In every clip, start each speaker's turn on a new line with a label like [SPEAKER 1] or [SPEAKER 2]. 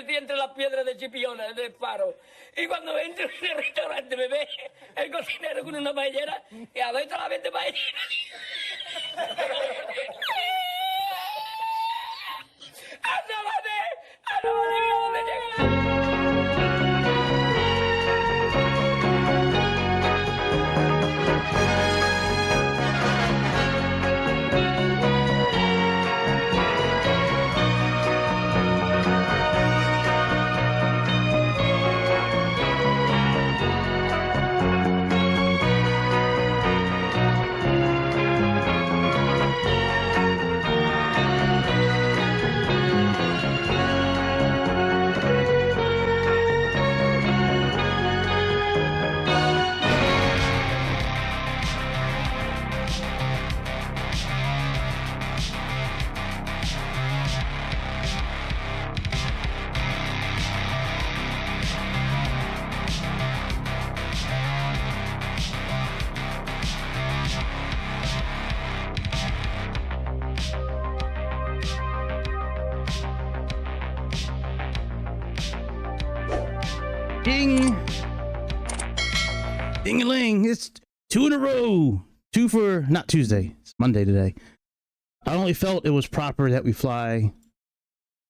[SPEAKER 1] metí entre las piedras de Chipiona, del faro. Y cuando entro en el restaurante me ve el cocinero con una paellera y a ver solamente paellera. ¡Asómate, mira dónde llega!
[SPEAKER 2] Ding! Ding-a-ling! It's 2 in a row! 2 for, not Tuesday, it's Monday today. I only felt it was proper that we fly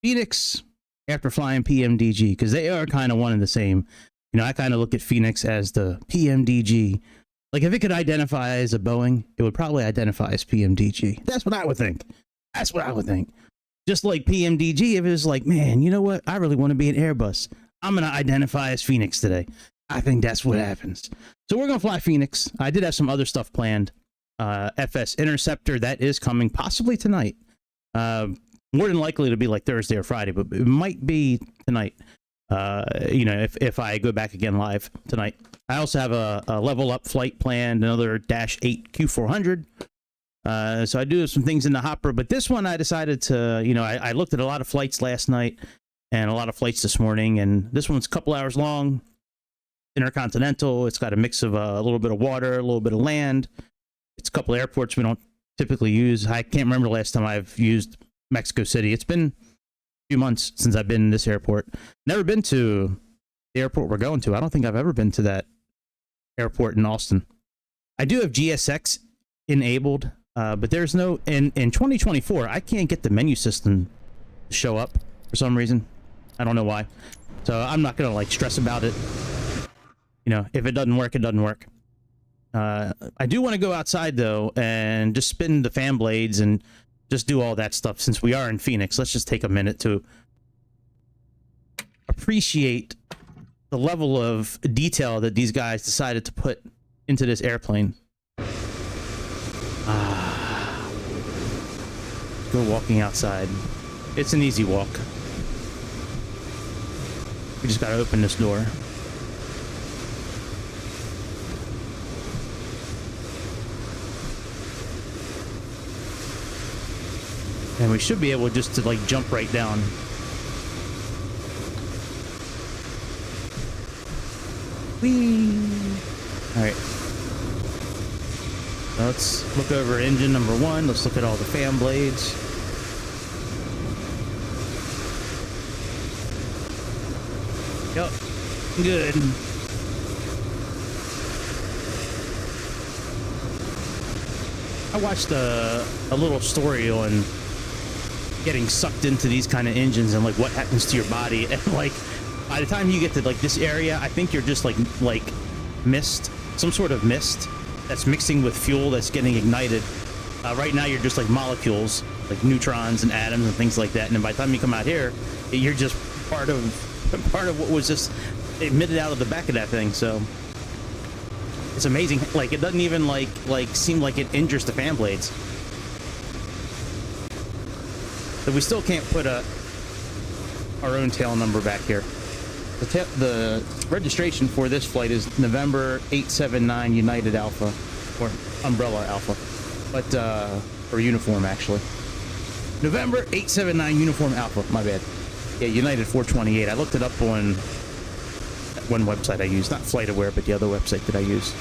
[SPEAKER 2] Fenix after flying PMDG, because they are kind of one and the same. You know, I kind of look at Fenix as the PMDG. Like, if it could identify as a Boeing, it would probably identify as PMDG. That's what I would think. That's what I would think. Just like PMDG, if it was like, man, you know what? I really want to be an Airbus. I'm going to identify as Fenix today. I think that's what happens. So we're going to fly Fenix. I did have some other stuff planned. FS Interceptor, that is coming possibly tonight. More than likely to be like Thursday or Friday, but it might be tonight. You know, if I go back again live tonight. I also have a level up flight planned, another -8 Q400. So I do have some things in the hopper, but this one I decided to, you know, I looked at a lot of flights last night and a lot of flights this morning, and this one's a couple hours long, intercontinental. It's got a mix of a little bit of water, a little bit of land. It's a couple of airports we don't typically use. I can't remember the last time I've used Mexico City. It's been a few months since I've been in this airport. Never been to the airport we're going to. I don't think I've ever been to that airport in Austin. I do have GSX enabled, but there's no, in 2024, I can't get the menu system to show up for some reason. I don't know why. So I'm not going to like stress about it. You know, if it doesn't work, it doesn't work. I do want to go outside though and just spin the fan blades and just do all that stuff. Since we are in Phoenix, let's just take a minute to appreciate the level of detail that these guys decided to put into this airplane. Go walking outside. It's an easy walk. We just gotta open this door. And we should be able just to like jump right down. Whee! Alright. Let's look over engine number 1. Let's look at all the fan blades. Yep. Good. I watched a little story on getting sucked into these kind of engines and like what happens to your body, and like by the time you get to like this area, I think you're just like mist, some sort of mist that's mixing with fuel that's getting ignited. Right now you're just like molecules, like neutrons and atoms and things like that, and then by the time you come out here, you're just part of what was just emitted out of the back of that thing. So it's amazing. Like it doesn't even like seem like it injures the fan blades. But we still can't put our own tail number back here. The registration for this flight is November 879 United Alpha, or Umbrella Alpha, but or Uniform actually. November 879 Uniform Alpha. My bad. Yeah, United 428. I looked it up on one website I use, not FlightAware, but the other website that I use.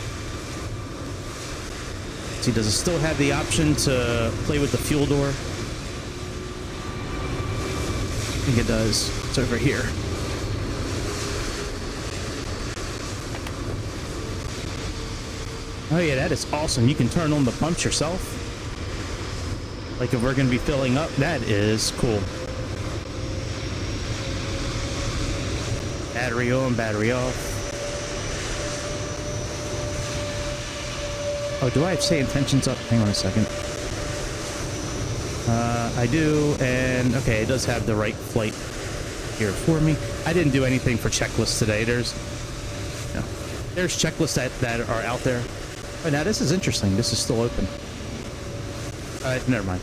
[SPEAKER 2] See, does it still have the option to play with the fuel door? I think it does. It's over here. Oh yeah, that is awesome. You can turn on the pumps yourself. Like if we're going to be filling up, that is cool. Battery on, battery off. Oh, do I have Sayintentions up? Hang on a second. I do, and okay, it does have the right flight here for me. I didn't do anything for checklists today. There's checklists that are out there. Oh, now this is interesting. This is still open. Never mind.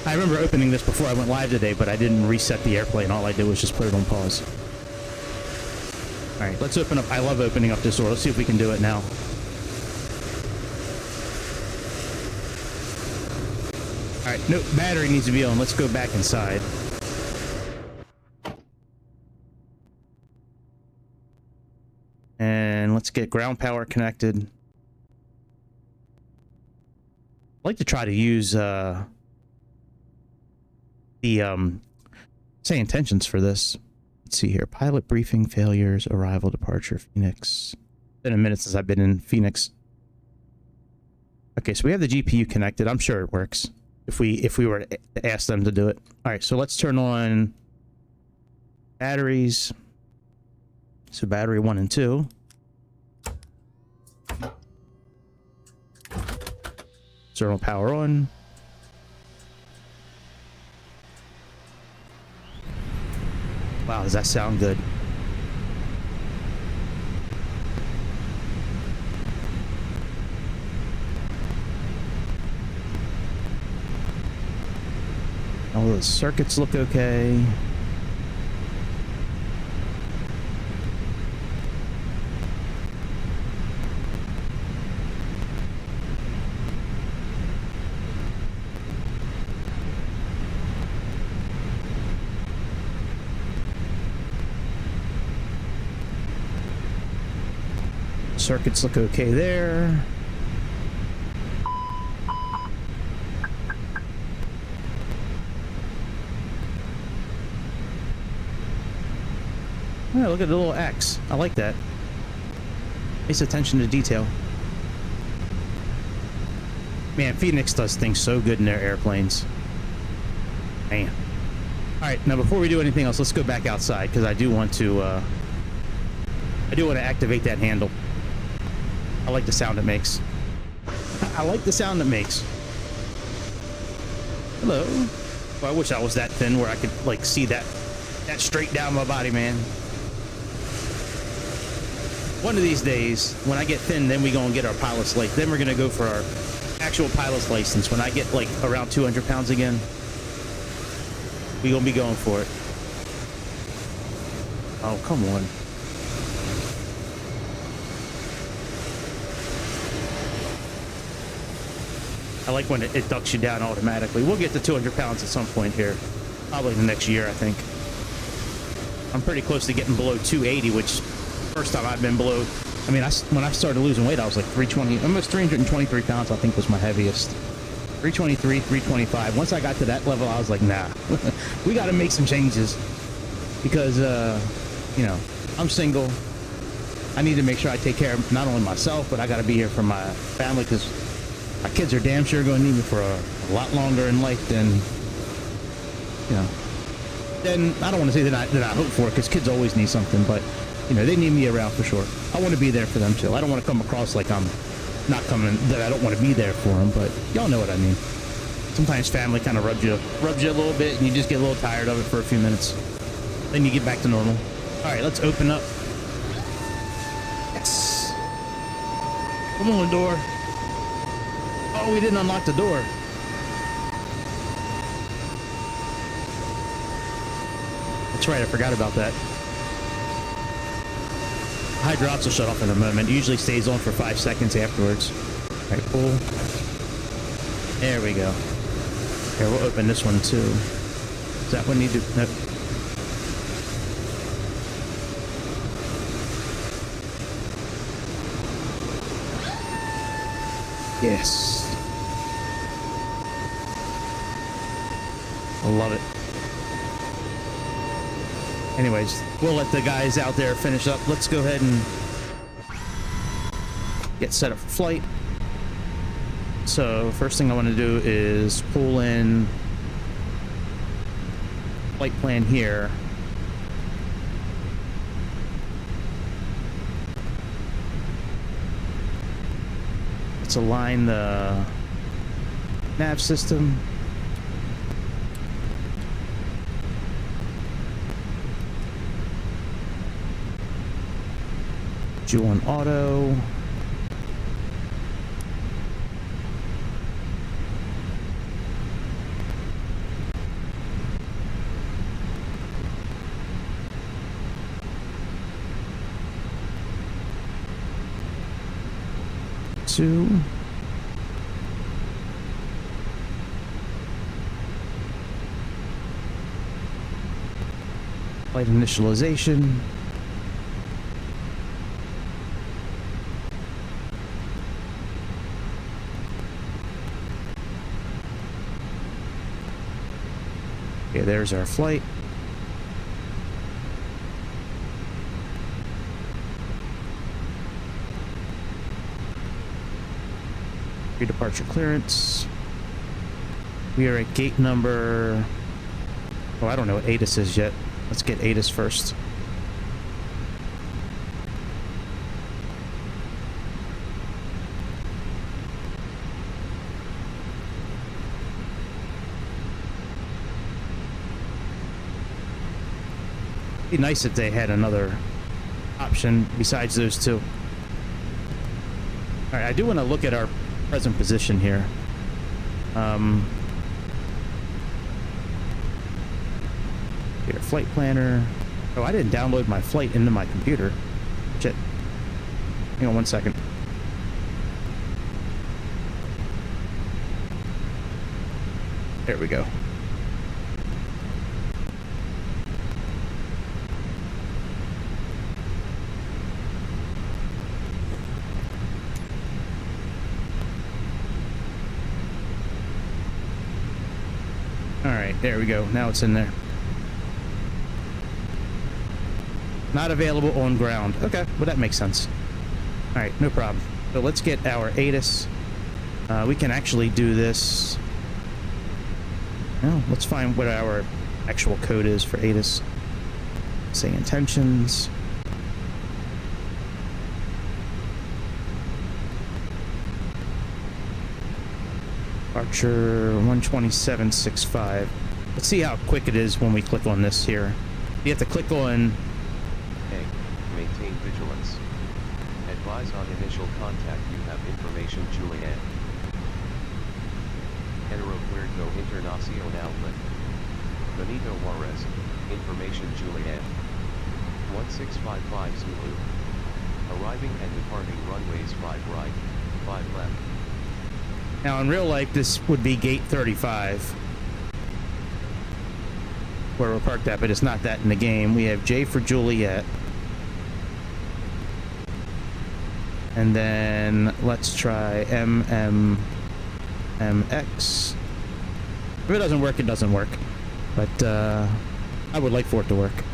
[SPEAKER 2] I remember opening this before I went live today, but I didn't reset the airplane. All I did was just put it on pause. All right, let's open up. I love opening up this door. Let's see if we can do it now. All right, no, battery needs to be on. Let's go back inside. And let's get ground power connected. I'd like to try to use the Sayintentions for this. Let's see here. Pilot briefing, failures, arrival, departure, Fenix. It's been a minute since I've been in Fenix. Okay, so we have the GPU connected. I'm sure it works if we were to ask them to do it. All right, so let's turn on batteries. So battery 1 and 2. External power on. Wow, does that sound good? All the circuits look okay. Circuits look okay there. Yeah, look at the little X. I like that. Nice attention to detail. Man, Fenix does things so good in their airplanes. Man. Alright, now before we do anything else, let's go back outside, because I do want to activate that handle. I like the sound it makes. I like the sound it makes. Hello. Well, I wish I was that thin where I could, like, see that straight down my body, man. One of these days, when I get thin, then we gonna get our pilot's license. Then we're gonna go for our actual pilot's license. When I get, like, around 200 pounds again, we gonna be going for it. Oh, come on. I like when it ducks you down automatically. We'll get to 200 pounds at some point here. Probably the next year, I think. I'm pretty close to getting below 280, which first time I've been below. I mean, when I started losing weight, I was like 320, almost 323 pounds, I think was my heaviest. 323, 325. Once I got to that level, I was like, nah, we got to make some changes because, you know, I'm single. I need to make sure I take care of not only myself, but I got to be here for my family because my kids are damn sure going to need me for a lot longer in life than, you know, then I don't want to say that I hope for it because kids always need something, but, you know, they need me around for sure. I want to be there for them too. I don't want to come across like I'm not coming, that I don't want to be there for them, but y'all know what I mean. Sometimes family kind of rubs you a little bit and you just get a little tired of it for a few minutes. Then you get back to normal. All right, let's open up. Yes. Come on, door. Oh, we didn't unlock the door. That's right, I forgot about that. Hydraulics will shut off in a moment. It usually stays on for 5 seconds afterwards. All right, pull. There we go. Here, we'll open this one too. Is that one need to... Nope. Yes. I love it. Anyways, we'll let the guys out there finish up. Let's go ahead and get set up for flight. So first thing I want to do is pull in flight plan here. Let's align the nav system. Do on auto. Two. Flight initialization. Okay, there's our flight. Pre-departure clearance. We are at gate number... Oh, I don't know what ATIS is yet. Let's get ATIS first. Be nice if they had another option besides those two. All right, I do want to look at our present position here. Get a flight planner. Oh, I didn't download my flight into my computer. Shit. Hang on one second. There we go. Alright, there we go. Now it's in there. Not available on ground. Okay, well that makes sense. Alright, no problem. So let's get our ATIS. We can actually do this. Well, let's find what our actual code is for ATIS. Say intentions. Departure 127.65. Let's see how quick it is when we click on this here. You have to click on...
[SPEAKER 3] A. Maintain vigilance. Advise on initial contact you have information Juliet. Aeropuerto Internacional. Benito Juarez, information Juliet. 1655 Zulu. Arriving and departing runways 5 right, 5 left.
[SPEAKER 2] Now, in real life, this would be gate 35, where we're parked at, but it's not that in the game. We have J for Juliet. And then let's try MMMX. If it doesn't work, it doesn't work. But I would like for it to work.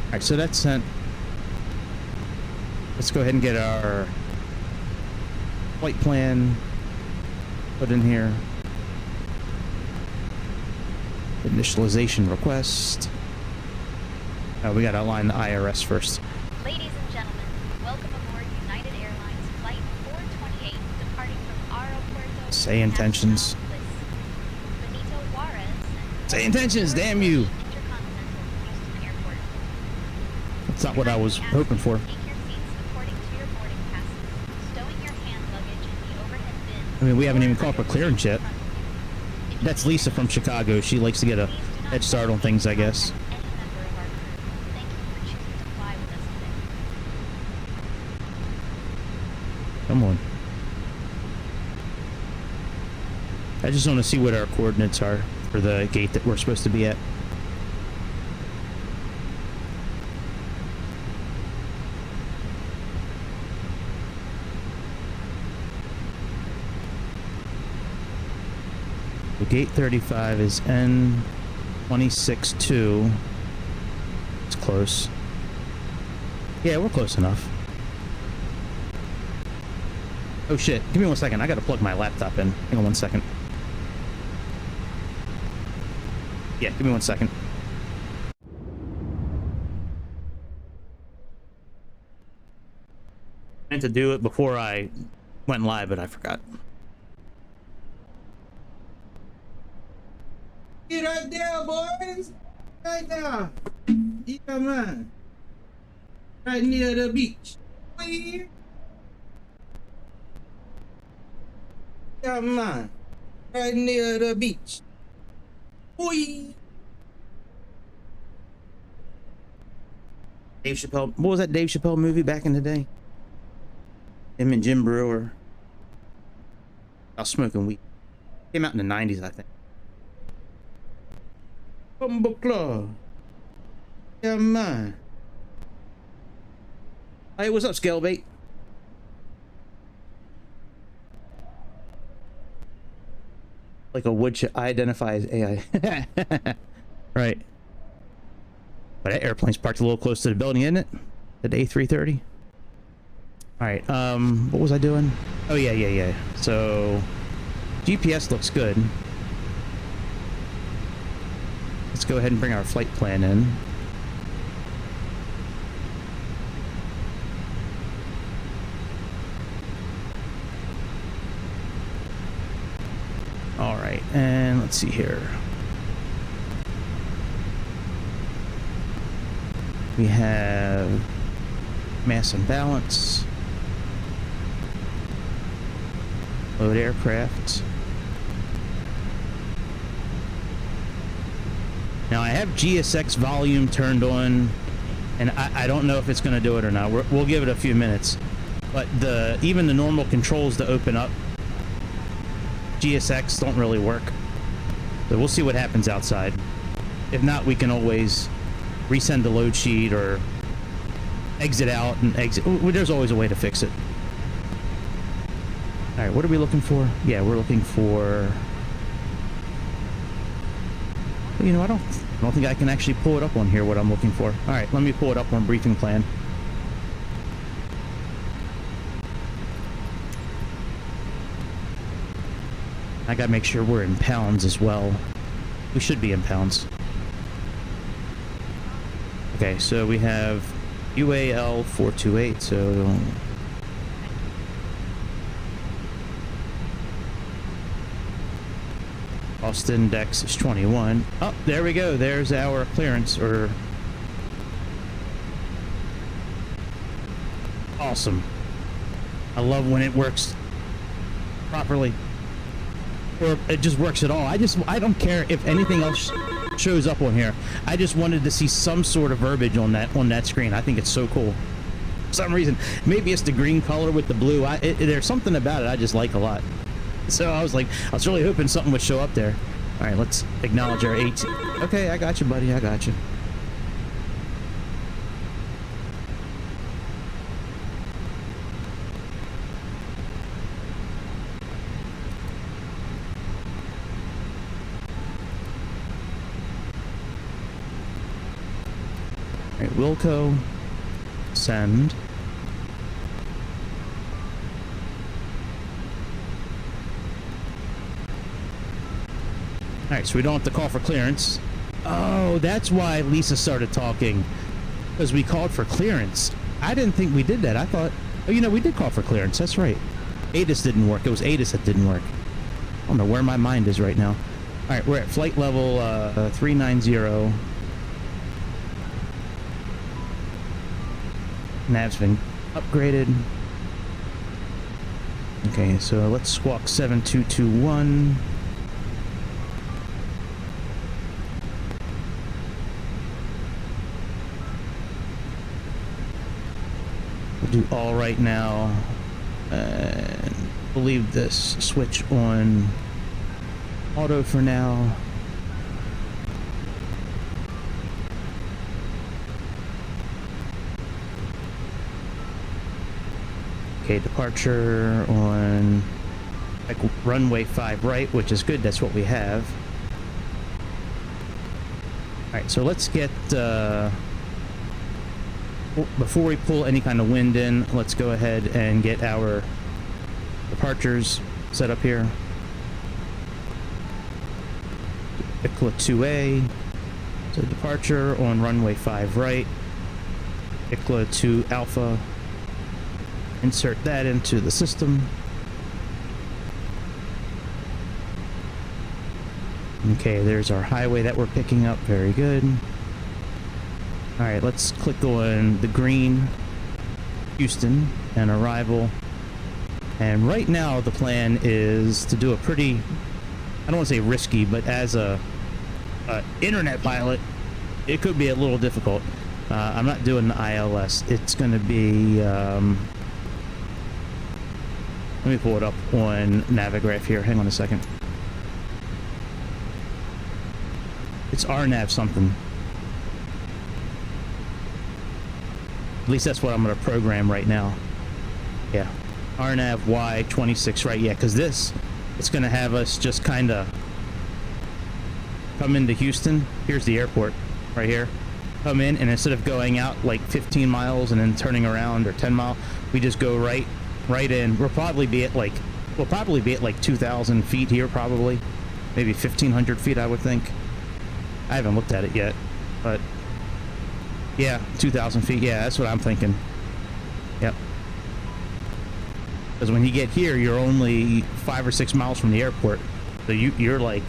[SPEAKER 2] Alright, so that's sent. Let's go ahead and get our flight plan put in here. Initialization request. We gotta align the IRS first.
[SPEAKER 4] Ladies and gentlemen, welcome aboard United Airlines Flight 428, departing from Aeropuerto
[SPEAKER 2] Sayintentions.
[SPEAKER 4] Benito Juarez.
[SPEAKER 2] Sayintentions, damn you!
[SPEAKER 4] Intercontinental Houston Airport.
[SPEAKER 2] That's not what I was hoping for.
[SPEAKER 4] Take your seats according to your boarding passes, stowing your hand luggage in the overhead bin.
[SPEAKER 2] I mean, we haven't even called for clearance yet. That's Lisa from Chicago. She likes to get a head start on things, I guess. Come on. I just want to see what our coordinates are for the gate that we're supposed to be at. gate 35 is N26-2. It's close. Yeah, we're close enough. Oh shit, give me 1 second. I gotta plug my laptop in. Hang on 1 second. Yeah, give me 1 second. I meant to do it before I went live, but I forgot.
[SPEAKER 5] Get right there, boys. Right there. Yeah, man. Right near the beach. Wee. Yeah, man. Right near the beach. Wee.
[SPEAKER 2] Dave Chappelle. What was that Dave Chappelle movie back in the day? Him and Jim Brewer. I was smoking weed. Came out in the 90s, I think.
[SPEAKER 5] Bumble Club. Yeah, man.
[SPEAKER 2] Hey, what's up, Scalebait? Like a woodchuck. I identify as AI. Right. But that airplane's parked a little close to the building, isn't it? The A330. All right. What was I doing? Oh yeah. So GPS looks good. Let's go ahead and bring our flight plan in. All right, and let's see here. We have mass and balance, load aircraft. Now I have GSX volume turned on, and I don't know if it's going to do it or not. We'll give it a few minutes, but even the normal controls to open up GSX don't really work. So we'll see what happens outside. If not, we can always resend the load sheet or exit out and exit. There's always a way to fix it. All right, what are we looking for? Yeah, we're looking for... You know, I don't think I can actually pull it up on here, what I'm looking for. All right, let me pull it up on briefing plan. I gotta make sure we're in pounds as well. We should be in pounds. Okay, so we have UAL 428, so... Cost index is 21. Oh, there we go. There's our clearance, or... Awesome. I love when it works properly. Or it just works at all. I don't care if anything else shows up on here. I just wanted to see some sort of verbiage on that screen. I think it's so cool. For some reason, maybe it's the green color with the blue. There's something about it I just like a lot. So I was really hoping something would show up there. All right, let's acknowledge our ATC. Okay, I got you, buddy. I got you. All right, Wilco, send. All right, so we don't have to call for clearance. Oh, that's why Lisa started talking, because we called for clearance. I didn't think we did that. I thought, oh, you know, we did call for clearance. That's right. ATIS didn't work. It was ATIS that didn't work. I don't know where my mind is right now. All right, we're at flight level 390. Nav's been upgraded. Okay, so let's squawk 7221. We'll do all right now, and we'll leave this switch on auto for now. Okay, departure on like runway 5 right, which is good. That's what we have. All right, so let's get before we pull any kind of wind in, let's go ahead and get our departures set up here. ICLA 2A, so departure on runway 5 right, ICLA 2 Alpha, insert that into the system. Okay, there's our highway that we're picking up. Very good. All right, let's click on the green Houston and arrival. And right now the plan is to do a pretty, I don't want to say risky, but as a internet pilot, it could be a little difficult. I'm not doing the ILS. It's going to be, let me pull it up on Navigraph here. Hang on a second. It's RNAV something. At least that's what I'm going to program right now. Yeah. RNAV Y26, right? Yeah, because this, it's going to have us just kind of come into Houston. Here's the airport right here. Come in, and instead of going out like 15 miles and then turning around, or 10 miles, we just go right in. We'll probably be at like 2,000 feet here, probably. Maybe 1,500 feet, I would think. I haven't looked at it yet, but yeah, 2,000 feet. Yeah, that's what I'm thinking. Yep. Because when you get here, you're only 5 or 6 miles from the airport, so you're like,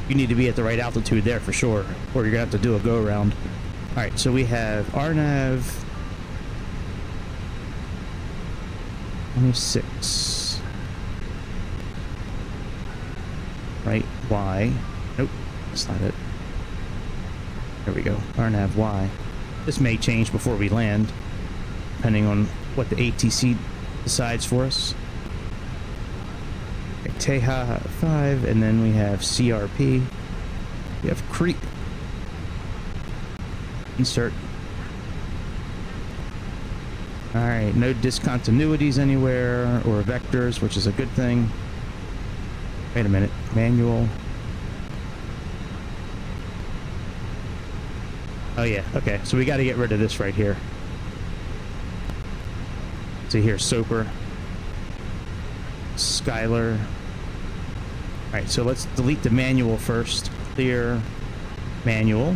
[SPEAKER 2] you need to be at the right altitude there for sure, or you're gonna have to do a go around. All right, so we have RNAV 26, right? Y. Nope. That's not it. There we go. RNAV Y. This may change before we land, depending on what the ATC decides for us. Okay, Teha 5, and then we have CRP. We have creep. Insert. Alright, no discontinuities anywhere, or vectors, which is a good thing. Wait a minute. Manual. Oh yeah, okay, so we got to get rid of this right here. See here, Soper, Skylar. All right, so let's delete the manual first. Clear manual,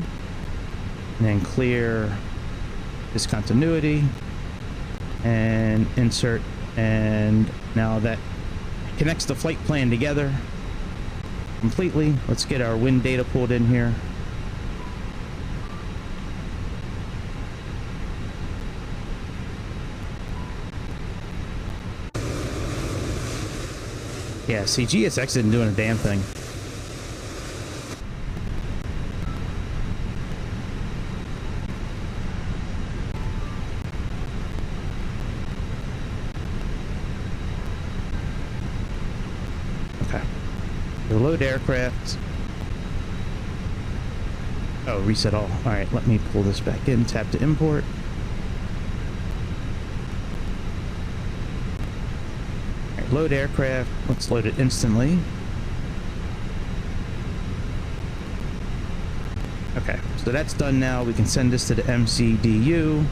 [SPEAKER 2] and then clear discontinuity, and insert. And now that connects the flight plan together completely. Let's get our wind data pulled in here. Yeah, see, GSX isn't doing a damn thing. Okay. Reload aircraft. Oh, reset all. Alright, let me pull this back in. Tap to import. Load aircraft. Let's load it instantly. Okay, so that's done now. We can send this to the MCDU.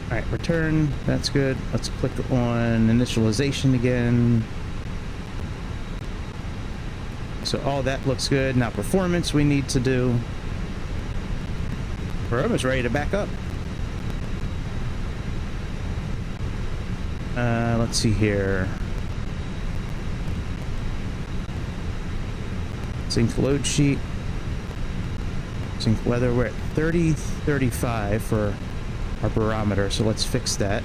[SPEAKER 2] Alright, return. That's good. Let's click on initialization again. So all that looks good. Now performance we need to do. We're almost ready to back up. Let's see here. Sync load sheet. Sync weather. We're at 3035 for our barometer, so let's fix that.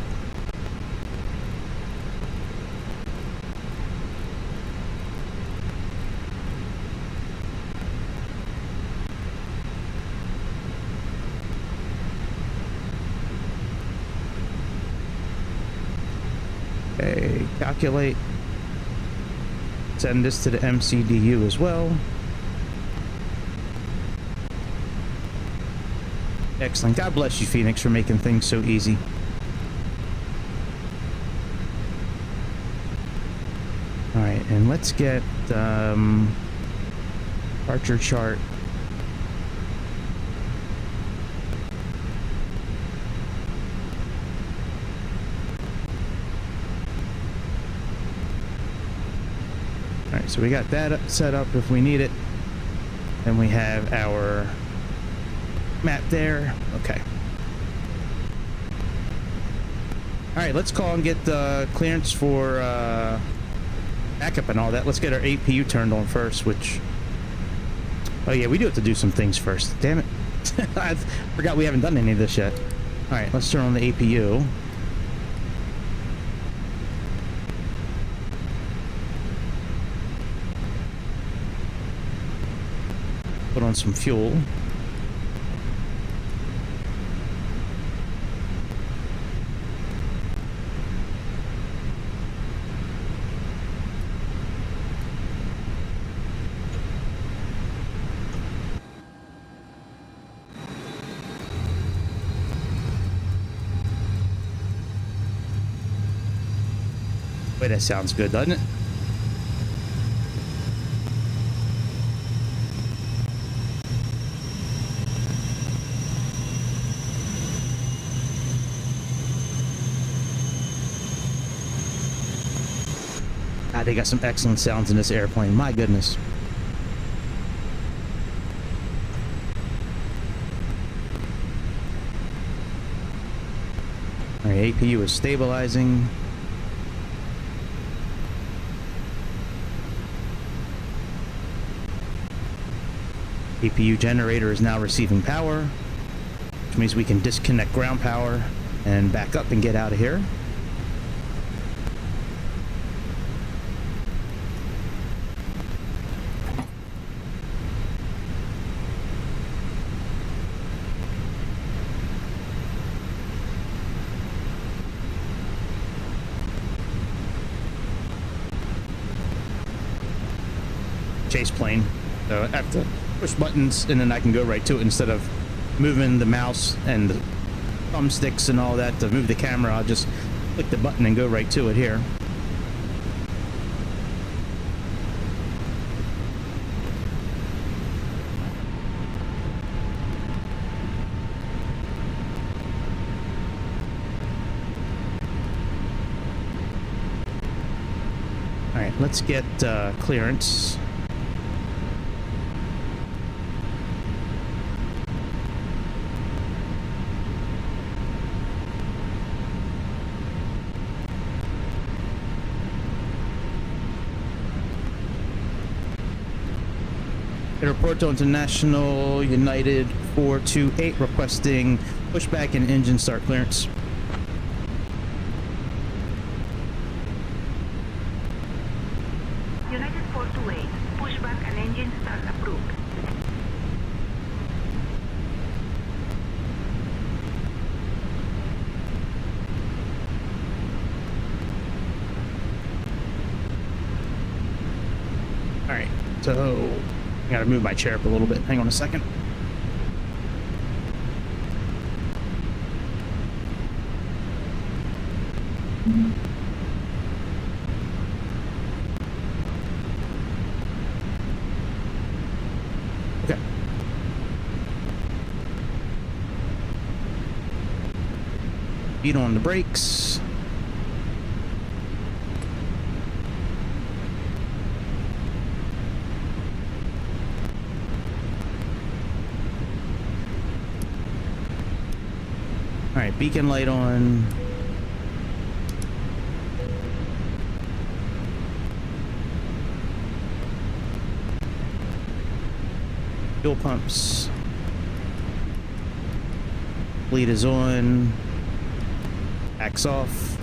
[SPEAKER 2] Okay, calculate. send this to the MCDU as well. Excellent. God bless you, Phoenix, for making things so easy. All right, and let's get departure chart. All right, so we got that set up if we need it. Then we have our map there. Okay. All right, let's call and get the clearance for backup and all that. Let's get our APU turned on first, which... Oh yeah, we do have to do some things first. Damn it. I forgot we haven't done any of this yet. All right, let's turn on the APU. Put on some fuel. Wait, that sounds good, doesn't it? God, they got some excellent sounds in this airplane. My goodness. All right, APU is stabilizing. APU generator is now receiving power, which means we can disconnect ground power and back up and get out of here. Chase plane. So I have to push buttons and then I can go right to it instead of moving the mouse and the thumbsticks and all that to move the camera. I'll just click the button and go right to it here. All right, let's get clearance. Aeroporto International United 428 requesting pushback and engine start clearance.
[SPEAKER 6] United 428, pushback and engine start approved.
[SPEAKER 2] All right, so I gotta move my chair up a little bit. Hang on a second. Okay. Feet on the brakes. All right, beacon light on. Fuel pumps. Bleed is on. Axe off.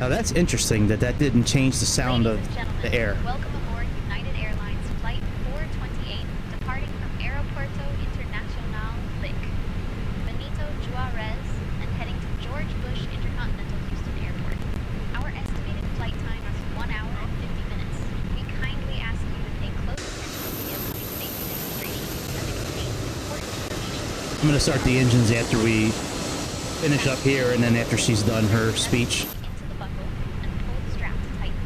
[SPEAKER 2] Now that's interesting that that didn't change the sound of the air.
[SPEAKER 4] Welcome aboard United Airlines Flight 428, departing from Aeropuerto Internacional Lic. Benito Juarez and heading to George Bush Intercontinental Houston Airport. Our estimated
[SPEAKER 2] I'm gonna start the engines after we finish up here, and then after she's done her speech.
[SPEAKER 4] Into the buckle and pull the strap to tighten.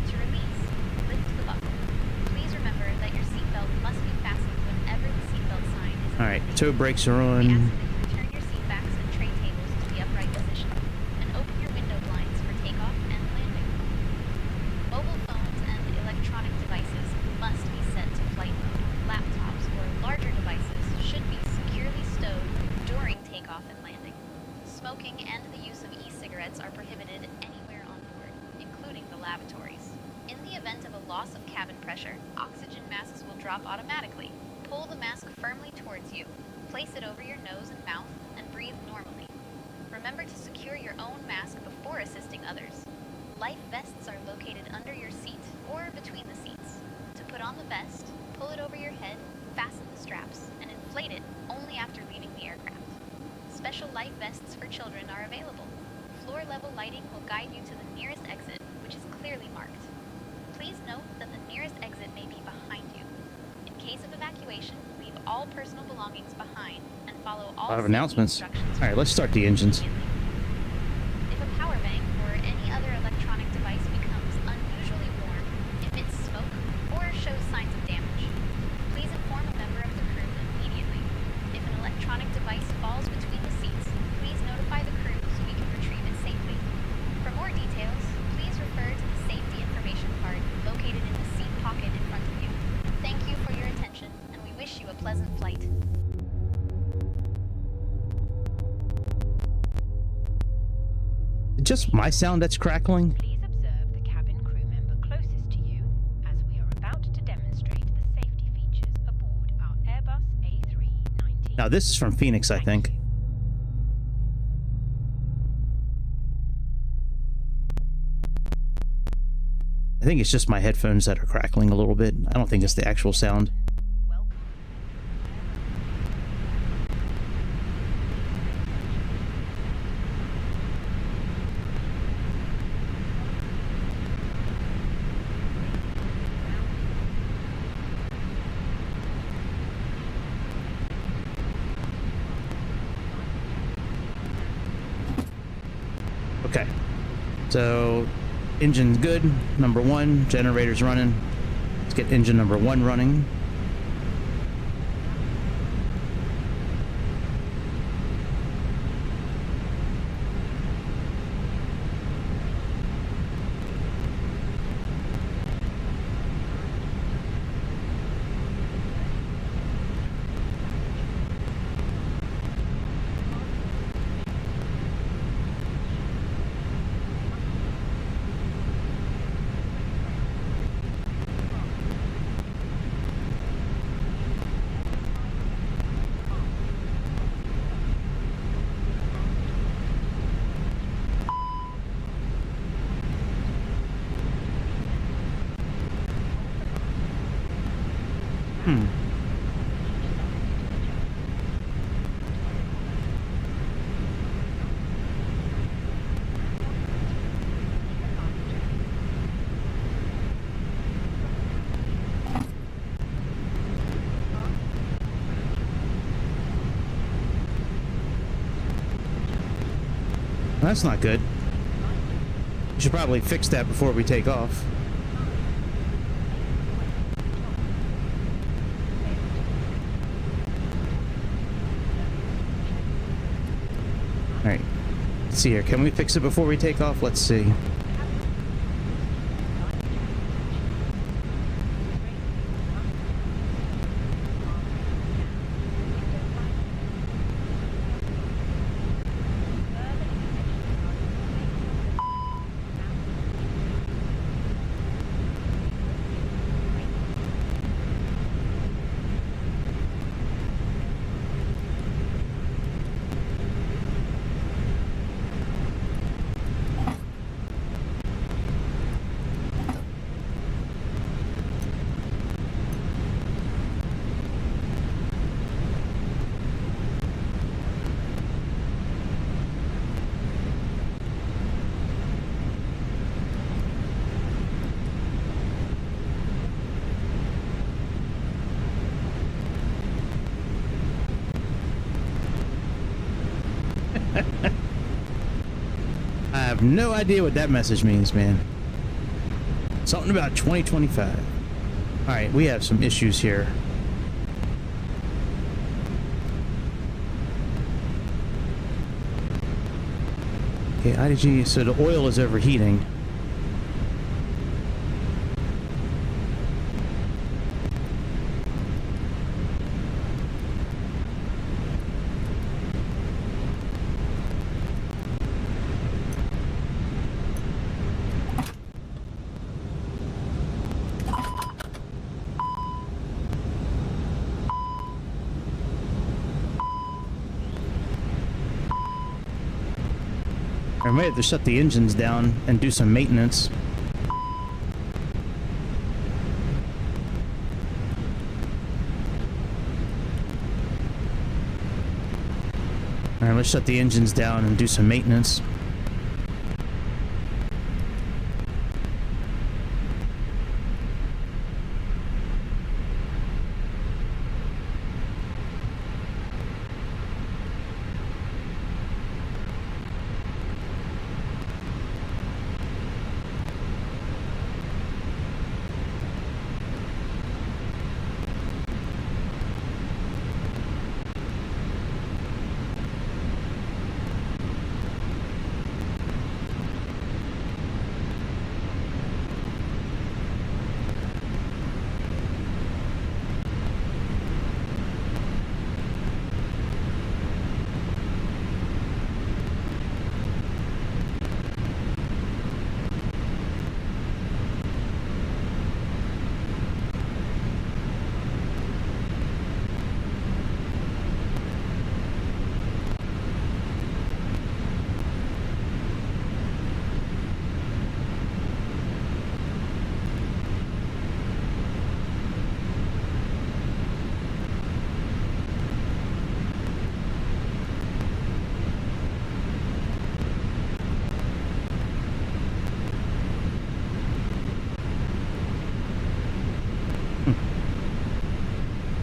[SPEAKER 4] To release, lift the buckle. Please remember that your seatbelt must be fastened whenever the seatbelt sign is in
[SPEAKER 2] All right,
[SPEAKER 4] place.
[SPEAKER 2] toe brakes are
[SPEAKER 4] We ask
[SPEAKER 2] on.
[SPEAKER 4] that you turn your seat backs and tray tables to the upright position and open your window blinds for takeoff and landing. Mobile phones and electronic devices must be set to flight mode. Laptops or larger devices should be securely stowed during takeoff and landing. Smoking and the use of e-cigarettes are prohibited anywhere on board, including the lavatories. In the event of a loss of cabin pressure, oxygen masks will drop automatically. Pull the mask firmly towards you. Place it over your nose and mouth and breathe normally. Remember to secure your own mask before assisting others. Life vests are located under your seat or between the seats. To put on the vest, pull it over your head, fasten the straps, and inflate it only after leaving the aircraft. Special life vests for children are available. Floor-level lighting will guide you to the nearest exit, which is clearly marked. Please note that the nearest exit may be behind you. In case of evacuation, leave all personal belongings behind and follow all
[SPEAKER 2] A lot of
[SPEAKER 4] safety
[SPEAKER 2] announcements.
[SPEAKER 4] instructions.
[SPEAKER 2] All right, let's start the engines.
[SPEAKER 4] If a power bank or any other electronic device becomes unusually warm, emits smoke, or shows signs of damage, please inform a member of the crew immediately. If an electronic device falls between the seats, please notify the crew so we can retrieve it safely. For more details, please refer to the safety information card located in the seat pocket in front of you. Thank you for your attention, and we wish you a pleasant flight.
[SPEAKER 2] Just my sound that's crackling.
[SPEAKER 7] Please observe the cabin crew member closest to you as we are about to demonstrate the safety features aboard our Airbus A319.
[SPEAKER 2] Now this is from Phoenix, I
[SPEAKER 7] Thank
[SPEAKER 2] think.
[SPEAKER 7] you.
[SPEAKER 2] I think it's just my headphones that are crackling a little bit. I don't think it's the actual sound.
[SPEAKER 7] Welcome.
[SPEAKER 2] Okay. So, engine's good. Number one, generator's running. Let's get engine number one running. That's not good. We should probably fix that before we take off. Alright. Let's see here. Can we fix it before we take off? Let's see. I have no idea what that message means, man. Something about 2025. Alright, we have some issues here. Okay, IDG, so the oil is overheating. I might have to shut the engines down and do some maintenance. Alright, let's shut the engines down and do some maintenance.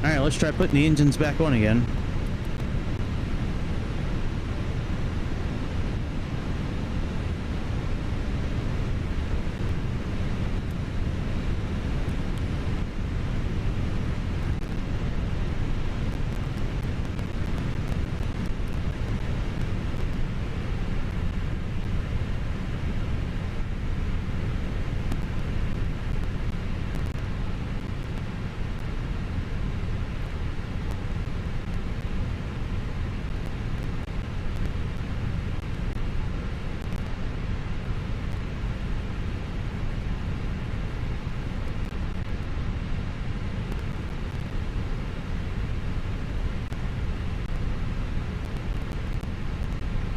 [SPEAKER 2] Alright, let's try putting the engines back on again.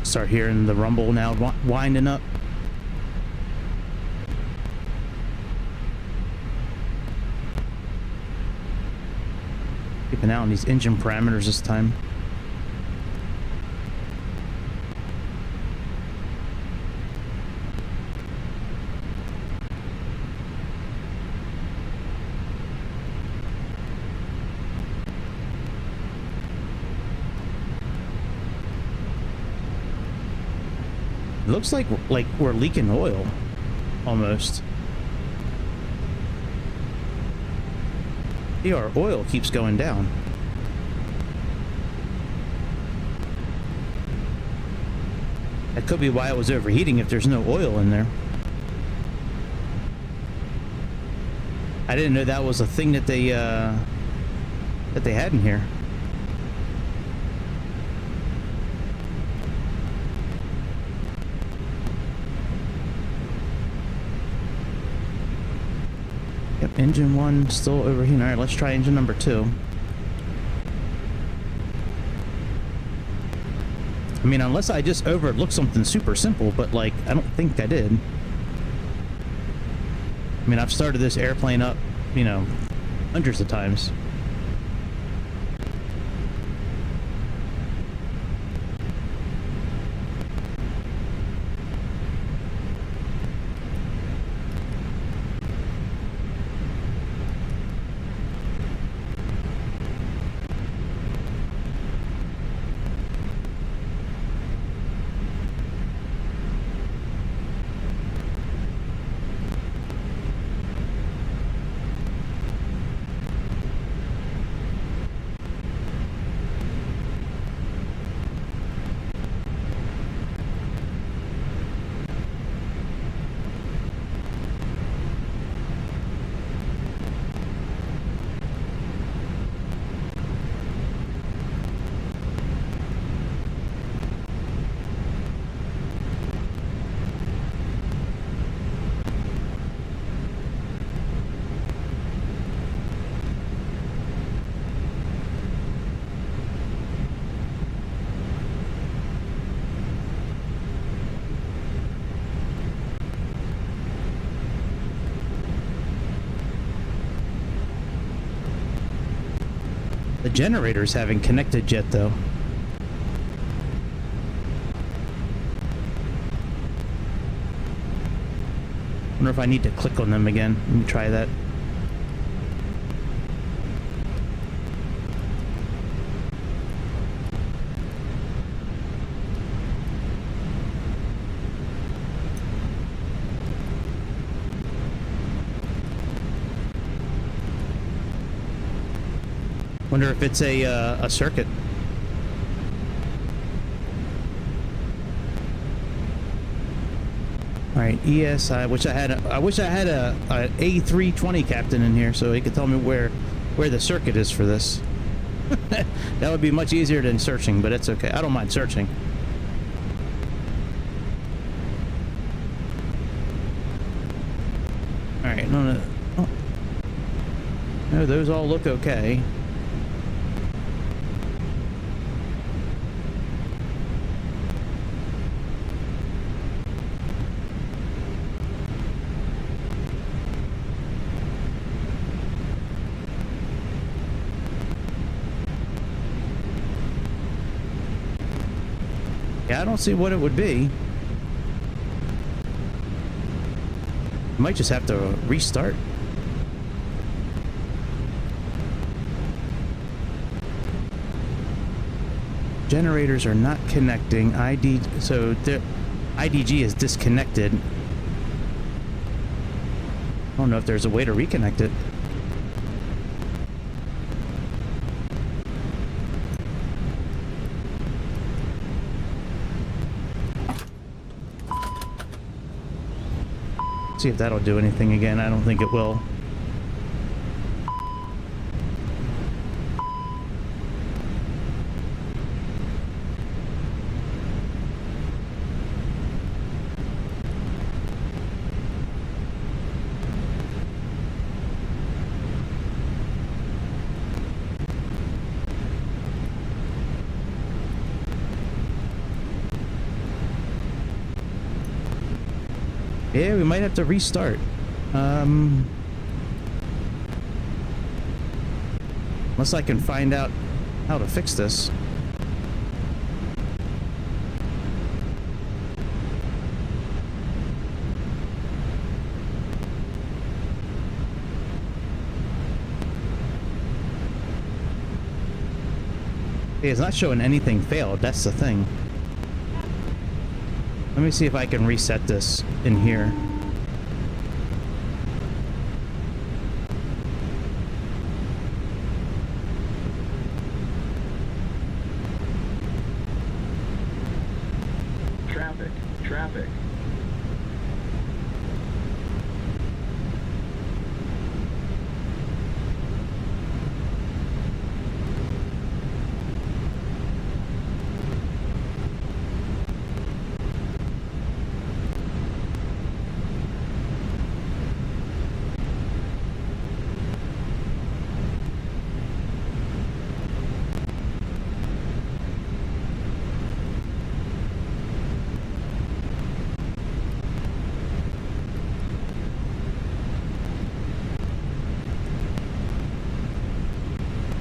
[SPEAKER 2] Start hearing the rumble now winding up. Keeping out on these engine parameters this time. Looks like we're leaking oil, almost. Yeah, our oil keeps going down. That could be why it was overheating if there's no oil in there. I didn't know that was a thing that they had in here. Yep, engine 1 still overheating. Alright, let's try engine number 2. I mean, unless I just overlooked something super simple, but like, I don't think I did. I mean, I've started this airplane up, you know, hundreds of times. The generators haven't connected yet, though. Wonder if I need to click on them again. Let me try that. Wonder if it's a circuit. All right, ES. I wish I had a A320 captain in here so he could tell me where the circuit is for this. That would be much easier than searching, but it's okay. I don't mind searching. All right, no, those all look okay. Yeah, I don't see what it would be. Might just have to restart. Generators are not connecting. So the IDG is disconnected. I don't know if there's a way to reconnect it. See if that'll do anything again. I don't think it will. Yeah, we might have to restart. Unless I can find out how to fix this. Yeah, it's not showing anything failed. That's the thing. Let me see if I can reset this in here.
[SPEAKER 8] Traffic.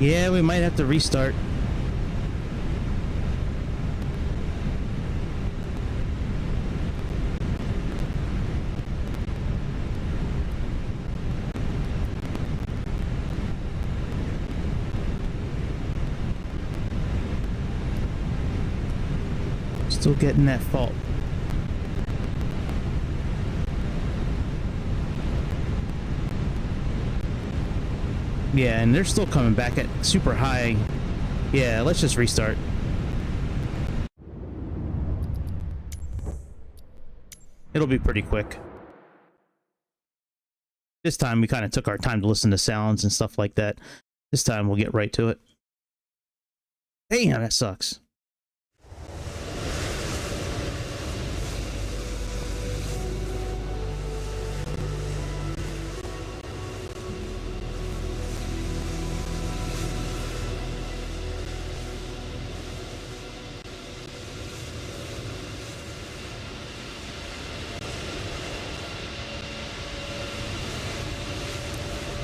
[SPEAKER 2] Yeah, we might have to restart. Still getting that fault. Yeah, and they're still coming back at super high. Yeah, let's just restart. It'll be pretty quick. This time we kind of took our time to listen to sounds and stuff like that. This time we'll get right to it. Damn, that sucks.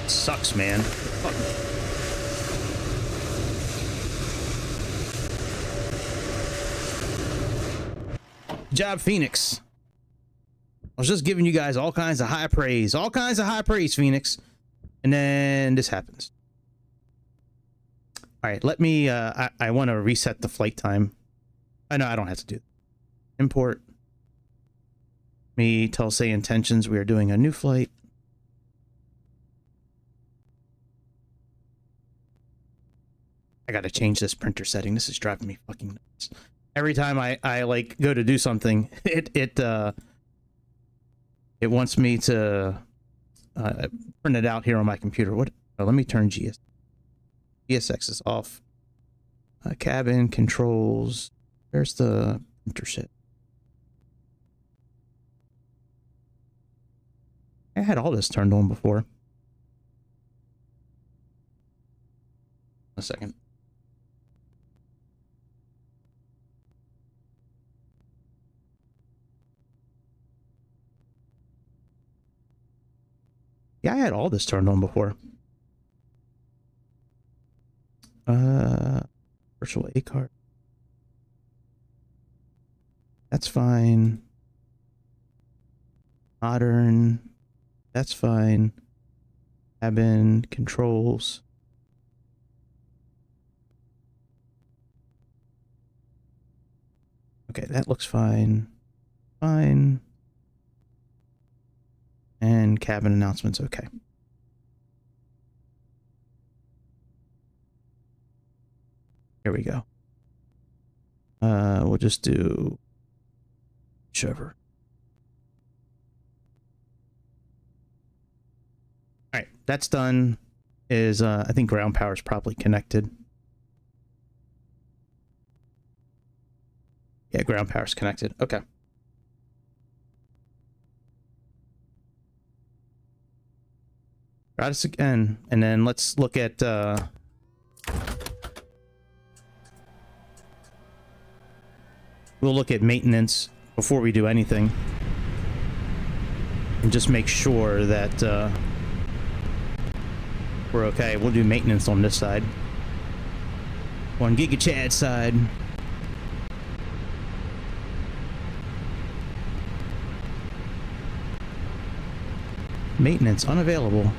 [SPEAKER 2] Sucks, man. Fuck. job, Phoenix. I was just giving you guys all kinds of high praise. All kinds of high praise, Phoenix. And then this happens. All right, let me... I want to reset the flight time. I know I don't have to do that. Import. Me tell SayIntentions we are doing a new flight. I gotta change this printer setting. This is driving me fucking nuts. Every time I like go to do something, it wants me to print it out here on my computer. What? Oh, let me turn GSX is off. Cabin controls. There's the printer shit. I had all this turned on before. A second. Yeah, I had all this turned on before. Virtual A card. That's fine. Modern. That's fine. Cabin controls. Okay, that looks fine. Fine. And cabin announcements, okay. Here we go. We'll just do whichever. All right, that's done. Is I think ground power is probably connected. Yeah, ground power is connected. Okay. Try this again, and then let's look at we'll look at maintenance before we do anything, and just make sure that we're okay. We'll do maintenance on this side, on Giga Chad's side. Maintenance unavailable.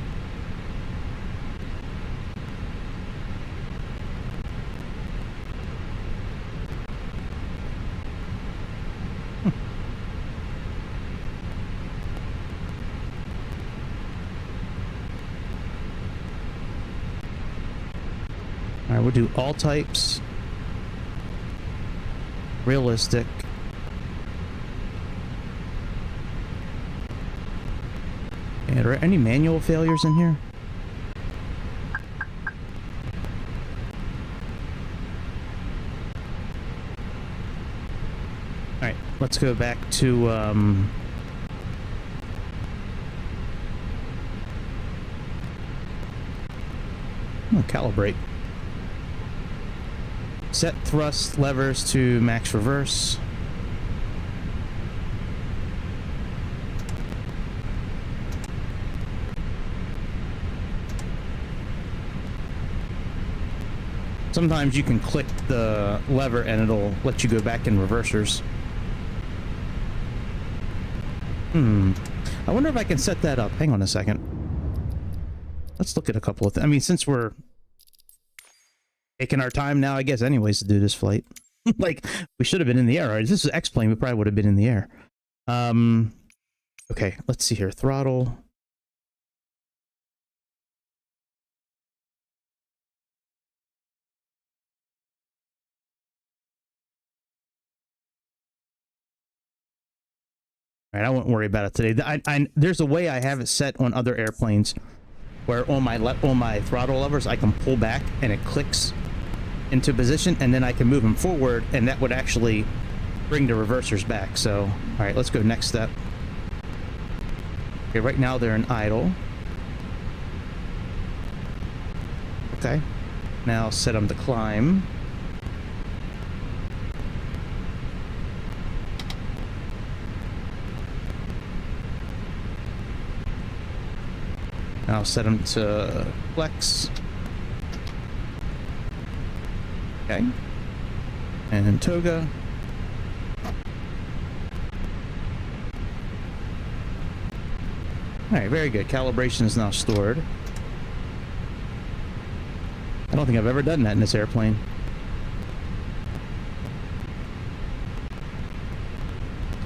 [SPEAKER 2] Alright, we'll do all types. Realistic. And are there any manual failures in here? Alright, let's go back to calibrate. Set thrust levers to max reverse. Sometimes you can click the lever and it'll let you go back in reversers. I wonder if I can set that up. Hang on a second. Let's look at a couple of things. I mean, since we're taking our time now, I guess, anyways, to do this flight. Like, we should have been in the air. Right? If this is X-plane, we probably would have been in the air. Okay, let's see here. Throttle. All right, I won't worry about it today. There's a way I have it set on other airplanes where on my throttle levers, I can pull back and it clicks into position, and then I can move them forward, and that would actually bring the reversers back. So, all right, let's go next step. Okay, right now they're in idle. Okay, now set them to climb. Now set them to flex. Okay. And toga. All right, very good. Calibration is now stored. I don't think I've ever done that in this airplane.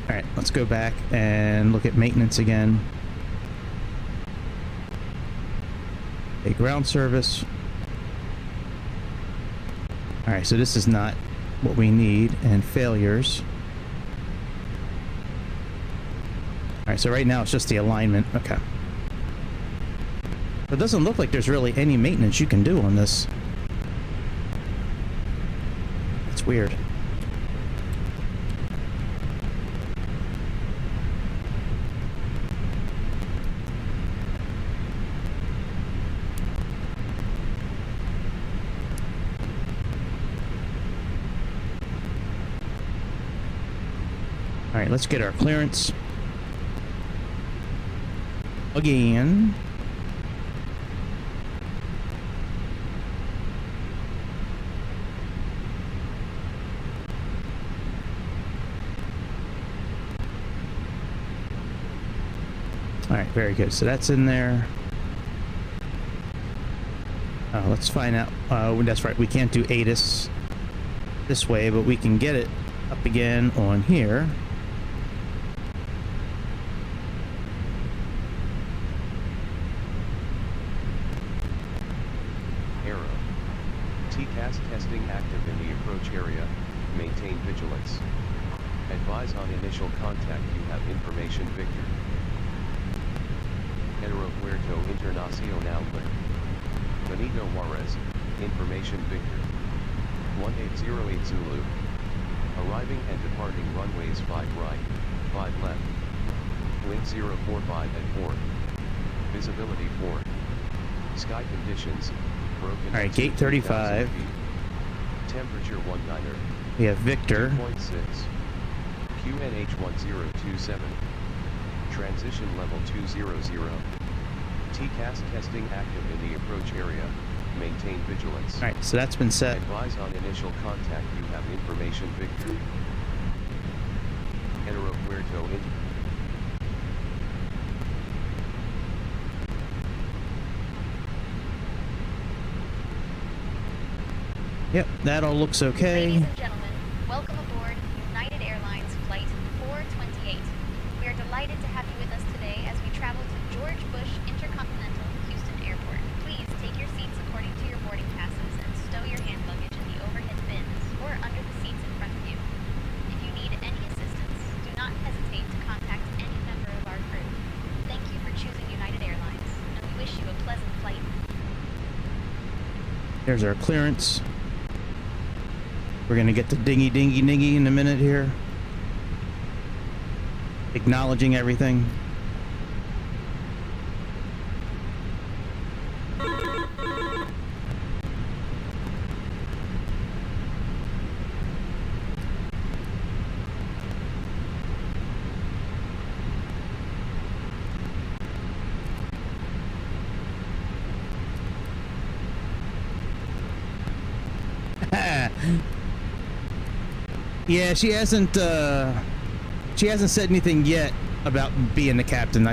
[SPEAKER 2] All right, let's go back and look at maintenance again. A ground service. All right, so this is not what we need. And failures. All right, so right now it's just the alignment. Okay. It doesn't look like there's really any maintenance you can do on this. It's weird. All right, let's get our clearance. Again. All right, very good. So that's in there. Let's find out. That's right. We can't do ATIS this way, but we can get it up again on here.
[SPEAKER 3] TCAS testing active in the approach area. Maintain vigilance. Advise on initial contact you have information Victor. Aeropuerto Internacional Benito Juarez, information Victor. 1808 Zulu. Arriving and departing runways 5 right, 5 left. Wind 045 at 4. Visibility 4. Sky conditions.
[SPEAKER 2] All right, gate 35.
[SPEAKER 3] Temperature 19.
[SPEAKER 2] We have Victor.
[SPEAKER 3] 2.6. QNH 1027. Transition level 200. TCAS testing active in the approach area. Maintain vigilance.
[SPEAKER 2] All right, so that's been set.
[SPEAKER 3] Advise on initial contact you have information Victor. Aeropuerto Inter.
[SPEAKER 2] Yep, that all looks okay.
[SPEAKER 4] Ladies and gentlemen, welcome aboard United Airlines Flight 428. We are delighted to have you with us today as we travel to George Bush Intercontinental Houston Airport. Please take your seats according to your boarding passes and stow your hand luggage in the overhead bins or under the seats in front of you. If you need any assistance, do not hesitate to contact any member of our crew. Thank you for choosing United Airlines, and we wish you a pleasant flight.
[SPEAKER 2] There's our clearance. We're gonna get the dingy in a minute here. Acknowledging everything. Yeah, she hasn't said anything yet about being the captain.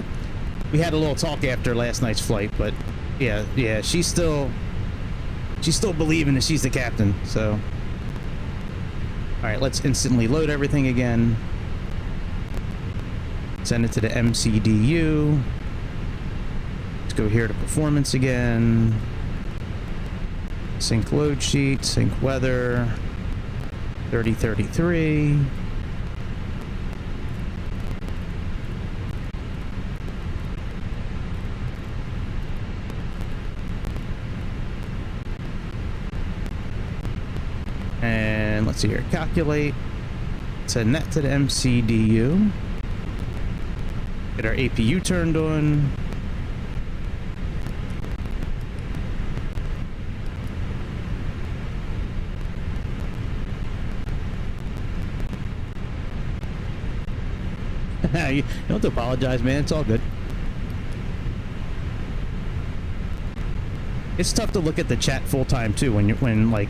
[SPEAKER 2] We had a little talk after last night's flight, but yeah, she's still believing that she's the captain. So, all right, let's instantly load everything again. Send it to the MCDU. Let's go here to performance again. Sync load sheet, sync weather. 3033. And let's see here, calculate. Send that to the MCDU. Get our APU turned on. You don't have to apologize, man. It's all good. It's tough to look at the chat full time too when like.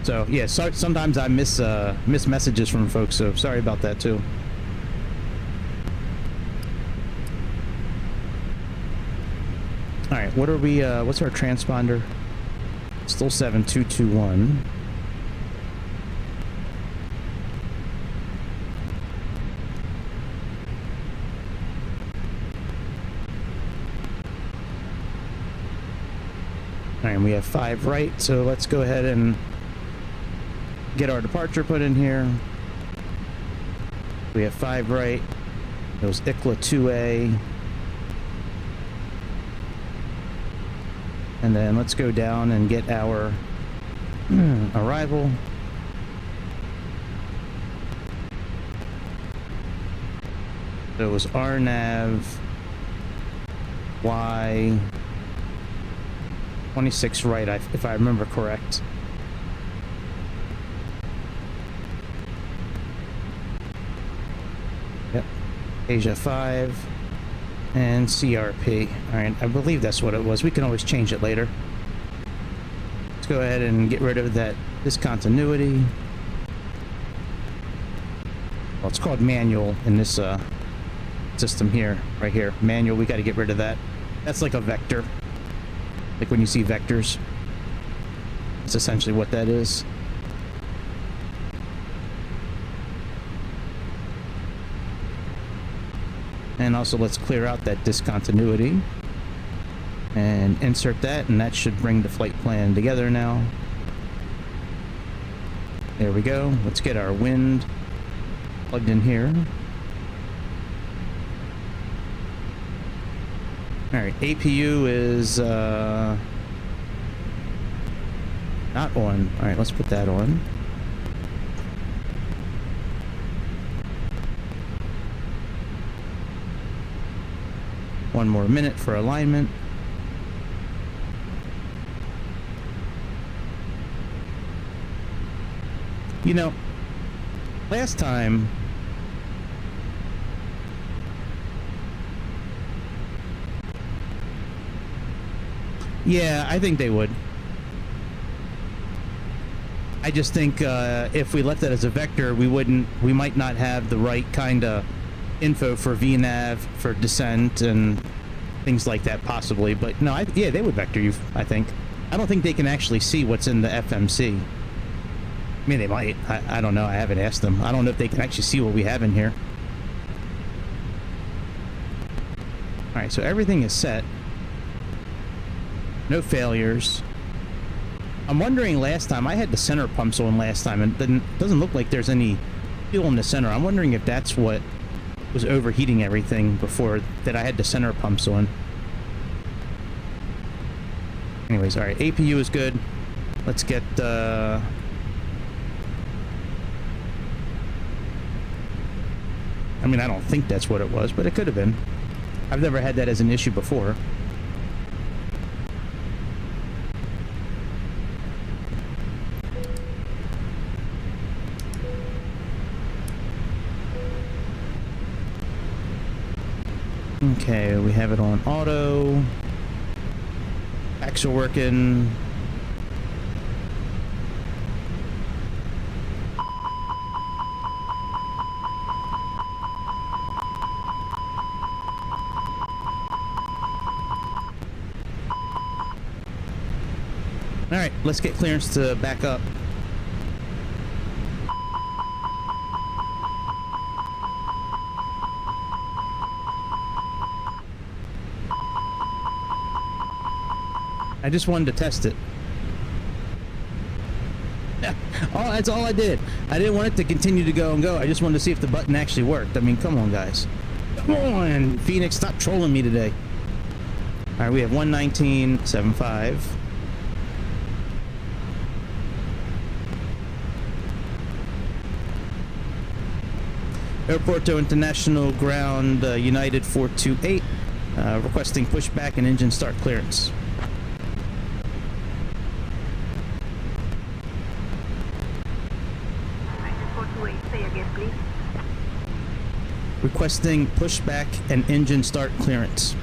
[SPEAKER 2] So yeah, sometimes I miss messages from folks. So sorry about that too. All right, what are we, what's our transponder? Still 7221. All right, we have 5 right, so let's go ahead and get our departure put in here. We have 5 right. It was ICLA 2A. And then let's go down and get our arrival. So it was RNAV Y 26 right, if I remember correct. Yep. Asia 5 and CRP. All right, I believe that's what it was. We can always change it later. Let's go ahead and get rid of that discontinuity. Well, it's called manual in this system here, right here. Manual, we got to get rid of that. That's like a vector. Like when you see vectors. That's essentially what that is. And also let's clear out that discontinuity and insert that, and that should bring the flight plan together now. There we go. Let's get our wind plugged in here. Alright, APU is not on. Alright, let's put that on. One more minute for alignment. You know, last time yeah, I think they would. I just think if we left that as a vector, we might not have the right kind of info for VNAV, for descent, and things like that, possibly. But no, yeah, they would vector you, I think. I don't think they can actually see what's in the FMC. I mean, they might. I don't know. I haven't asked them. I don't know if they can actually see what we have in here. All right, so everything is set. No failures. I'm wondering, last time, I had the center pumps on last time, and it doesn't look like there's any fuel in the center. I'm wondering if that's what was overheating everything before, that I had the center pumps on. Anyways, all right, APU is good. Let's get I mean, I don't think that's what it was, but it could have been. I've never had that as an issue before. Okay, we have it on auto. Packs are working. All right, let's get clearance to back up. I just wanted to test it. That's all I did. I didn't want it to continue to go and go. I just wanted to see if the button actually worked. I mean, come on, guys. Come on, Phoenix, stop trolling me today. All right, we have 119.75. Airporto International Ground, United 428, requesting pushback and engine start clearance.
[SPEAKER 6] Say again, please.
[SPEAKER 2] Requesting pushback and engine start clearance.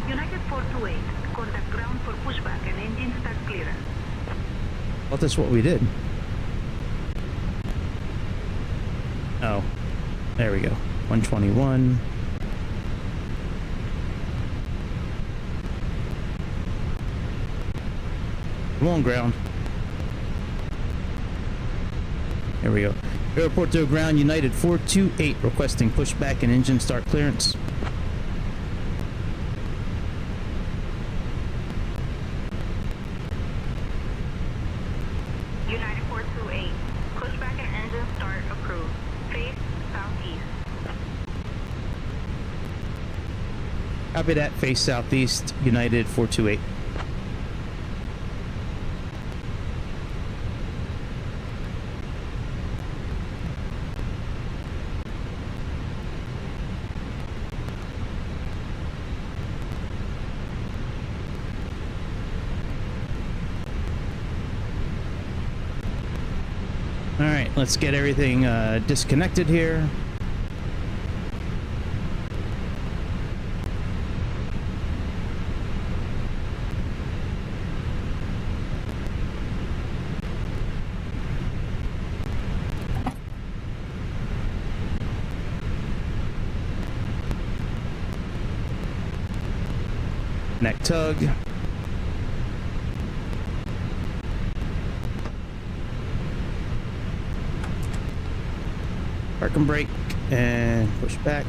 [SPEAKER 6] United 428, contact ground for pushback and engine start clearance.
[SPEAKER 2] Well, that's what we did. Oh, there we go. 121. Come on, ground. There we go. Airport to ground, United 428 requesting pushback and engine start clearance.
[SPEAKER 6] United 428. Pushback and engine start approved. Face southeast.
[SPEAKER 2] Copy that. Face southeast, United 428. All right, let's get everything disconnected here. Neck tug. Park and brake and push back.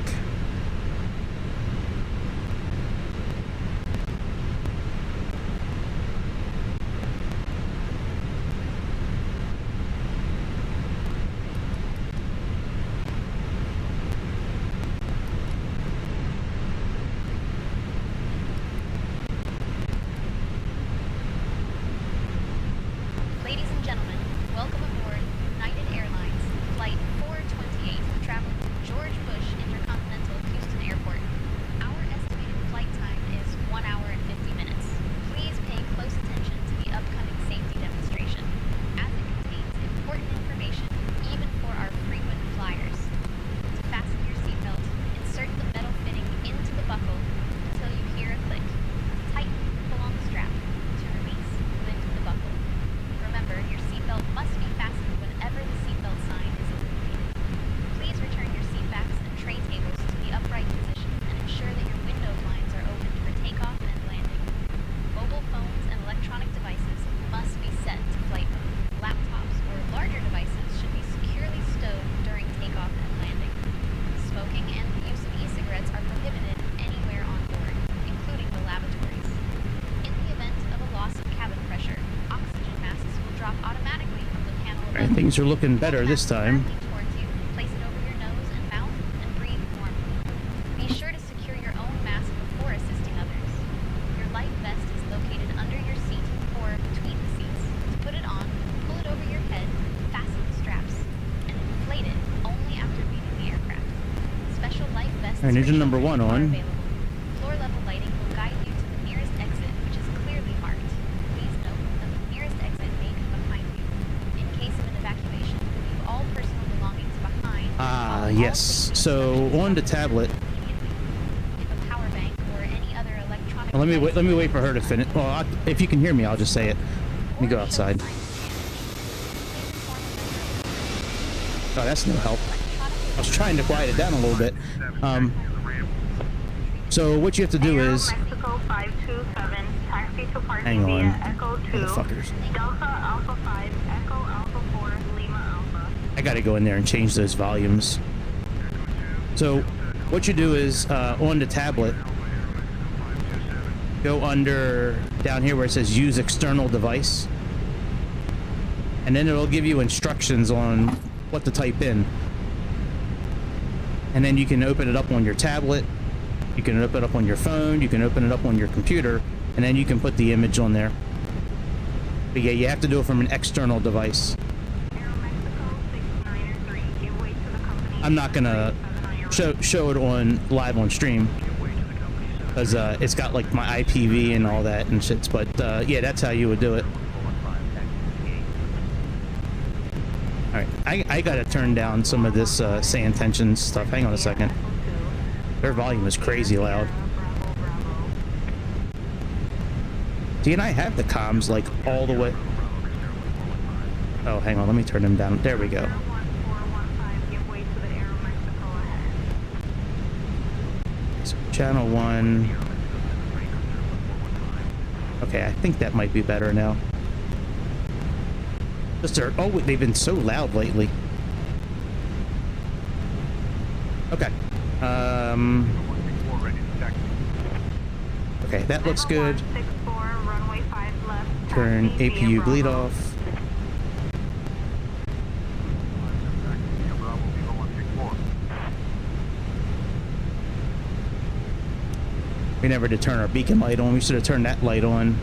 [SPEAKER 4] Ladies and gentlemen, welcome aboard United Airlines Flight 428, traveling from George Bush Intercontinental Houston Airport. Our estimated flight time is 1 hour and 50 minutes. Please pay close attention to the upcoming safety demonstration, as it contains important information even for our frequent flyers. To fasten your seatbelt, insert the metal fitting into the buckle until you hear a click. Tighten, pull on the strap. To release, lift the buckle. Remember, your seatbelt must be fastened whenever the seatbelt sign is illuminated. Please return your seatbacks and tray tables to the upright position and ensure that your window blinds are opened for takeoff and landing. Mobile phones and electronic devices must be set to flight mode. Laptops or larger devices should be securely stowed during takeoff and landing. Smoking and the use of e-cigarettes are prohibited anywhere on board, including the lavatories. In the event of a loss of cabin pressure, oxygen masks will drop automatically from the panel
[SPEAKER 2] All right,
[SPEAKER 4] above.
[SPEAKER 2] things are looking better this time.
[SPEAKER 4] Directly towards you, place it over your nose and mouth and breathe normally. Be sure to secure your own mask before assisting others. Your life vest is located under your seat or between the seats. To put it on, pull it over your head, fasten the straps, and inflate it only after leaving the aircraft. Special life vests
[SPEAKER 2] All right, engine
[SPEAKER 4] for
[SPEAKER 2] number
[SPEAKER 4] children
[SPEAKER 2] one
[SPEAKER 4] are
[SPEAKER 2] on.
[SPEAKER 4] available. Floor level lighting will guide you to the nearest exit, which is clearly marked. Please note that the nearest exit may come behind you. In case of an evacuation, leave all personal belongings behind.
[SPEAKER 2] Ah,
[SPEAKER 4] All
[SPEAKER 2] yes.
[SPEAKER 4] safety
[SPEAKER 2] So
[SPEAKER 4] instructions
[SPEAKER 2] on the
[SPEAKER 4] are
[SPEAKER 2] tablet.
[SPEAKER 4] immediately. If a power bank or any other electronic
[SPEAKER 2] Let me wait.
[SPEAKER 4] device
[SPEAKER 2] Let me wait for her to finish. Well, if you can hear me, I'll just say it. Let me go outside. Oh, that's no help. I was trying to quiet it down a little bit. So what you have to do is,
[SPEAKER 6] Mexico 527, taxi to parking
[SPEAKER 2] hang
[SPEAKER 6] via
[SPEAKER 2] on,
[SPEAKER 6] Echo 2,
[SPEAKER 2] motherfuckers.
[SPEAKER 6] Delta Alpha 5, Echo Alpha 4, Lima Alpha.
[SPEAKER 2] I got to go in there and change those volumes. So what you do is on the tablet, go under down here where it says use external device, and then it'll give you instructions on what to type in, and then you can open it up on your tablet, you can open it up on your phone, you can open it up on your computer, and then you can put the image on there. But yeah, you have to do it from an external device.
[SPEAKER 6] Aero Mexico 693, give way to the company.
[SPEAKER 2] I'm not gonna show it on live on stream because it's got like my IPV and all that and shit. But yeah, that's how you would do it. All right, I gotta turn down some of this Sayintentions stuff. Hang on a second. Their volume is crazy loud. See, and I have the comms like all the way. Oh, hang on, let me turn them down. There we go.
[SPEAKER 6] 1415, give way to the Aero Mexico ahead.
[SPEAKER 2] Channel 1. Okay, I think that might be better now. Oh, they've been so loud lately. Okay. Okay, that looks good. Turn APU bleed off. We never did turn our beacon light on. We should have turned that light on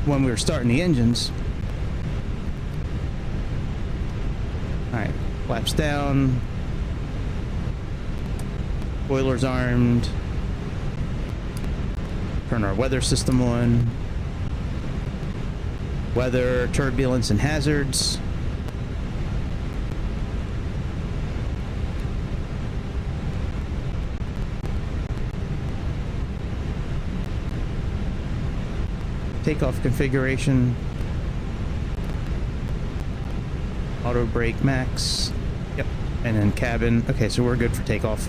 [SPEAKER 2] when we were starting the engines. Alright, flaps down. Boilers armed. Turn our weather system on. Weather, turbulence, and hazards. Takeoff configuration. Auto brake max. Yep. And then cabin. Okay, so we're good for takeoff.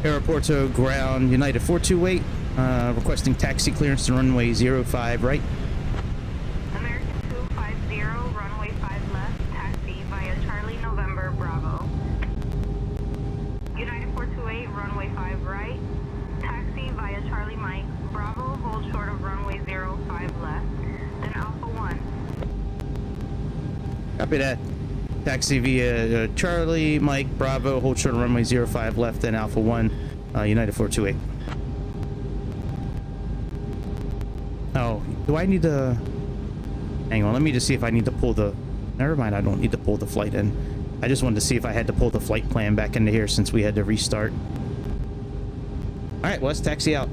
[SPEAKER 2] Aeroporto ground United 428. Requesting taxi clearance to runway 05 right.
[SPEAKER 6] American 250, runway 5 left, taxi via Charlie November Bravo. United 428, runway 5 right, taxi via Charlie Mike Bravo, hold short of runway 05 left, then Alpha 1.
[SPEAKER 2] Copy that. Taxi via Charlie Mike Bravo, hold short of runway 05 left, then Alpha 1, United 428. Oh, do I need to... Hang on, let me just see if I need to pull the... Never mind, I don't need to pull the flight in. I just wanted to see if I had to pull the flight plan back into here since we had to restart. Alright, well, let's taxi out.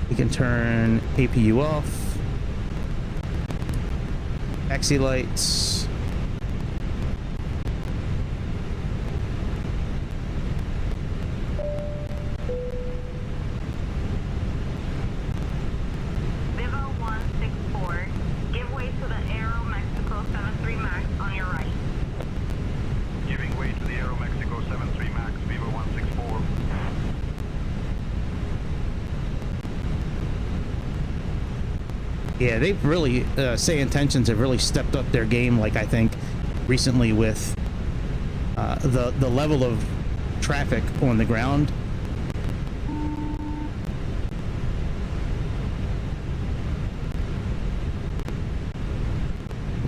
[SPEAKER 2] We can turn APU off. Taxi lights.
[SPEAKER 6] Vivo 164, give way to the Aero Mexico 73 Max on your right.
[SPEAKER 8] Giving way to the Aero Mexico 73 Max, Vivo 164.
[SPEAKER 2] Yeah, they've really, SayIntentions have really stepped up their game, like I think recently with the level of traffic on the ground.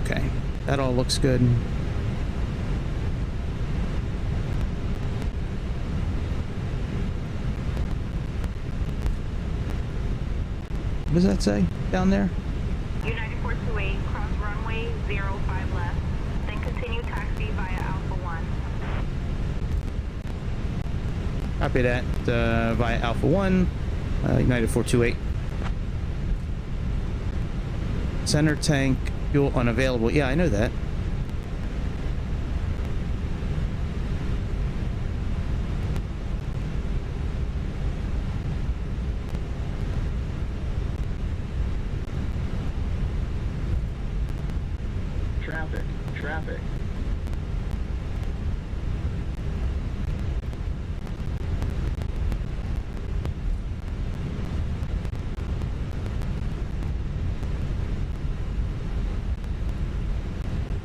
[SPEAKER 2] Okay, that all looks good. What does that say down there?
[SPEAKER 6] United 428, cross runway 05 left, then continue taxi via Alpha 1.
[SPEAKER 2] Copy that, via Alpha 1, United 428. Center tank, fuel unavailable. Yeah, I know that.
[SPEAKER 8] Traffic.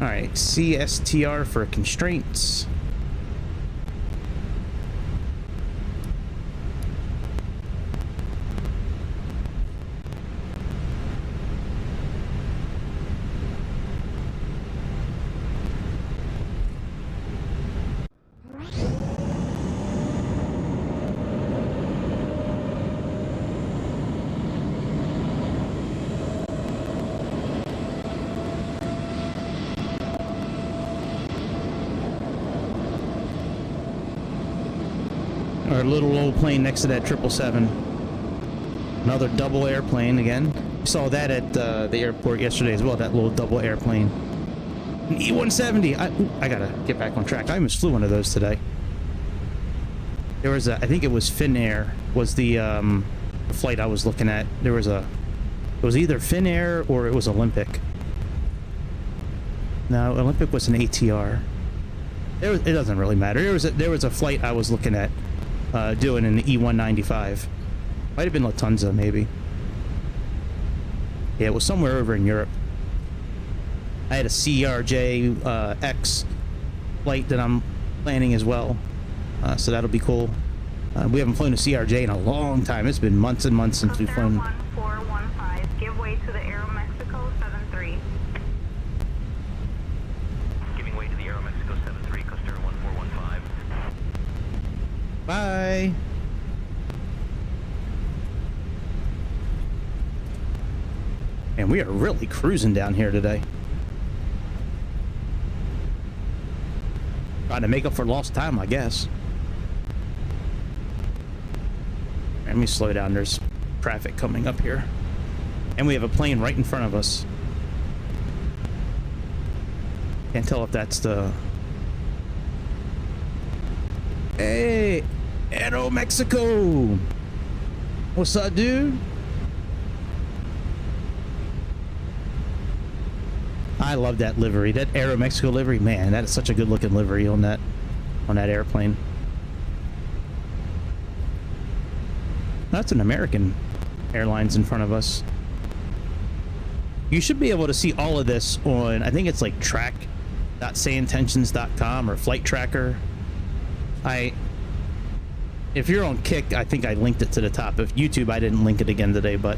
[SPEAKER 2] All right, CSTR for constraints. Our little old plane next to that 777. Another double airplane again. We saw that at the airport yesterday as well, that little double airplane. An E-170. I gotta get back on track. I almost flew one of those today. There was a, I think it was Finnair was the flight I was looking at. There was a was either Finnair or it was Olympic. No, Olympic was an ATR. It doesn't really matter. There was a flight I was looking at doing in the E195. Might have been Lufthansa, maybe. Yeah, it was somewhere over in Europe. I had a CRJ X flight that I'm planning as well, so that'll be cool. We haven't flown a CRJ in a long time. It's been months and months since we've flown.
[SPEAKER 6] 1415, give way to the Aeromexico 73.
[SPEAKER 8] Giving way to the Aeromexico 73, Costera 1415.
[SPEAKER 2] Bye. And we are really cruising down here today. Trying to make up for lost time, I guess. Let me slow down. There's traffic coming up here. And we have a plane right in front of us. Can't tell if that's the... Hey! Aeromexico! What's up, dude? I love that livery. That Aeromexico livery, man, that is such a good looking livery on that airplane. That's an American Airlines in front of us. You should be able to see all of this on, I think it's like track.sayintentions.com or flight tracker. If you're on Kick, I think I linked it to the top. If YouTube, I didn't link it again today, but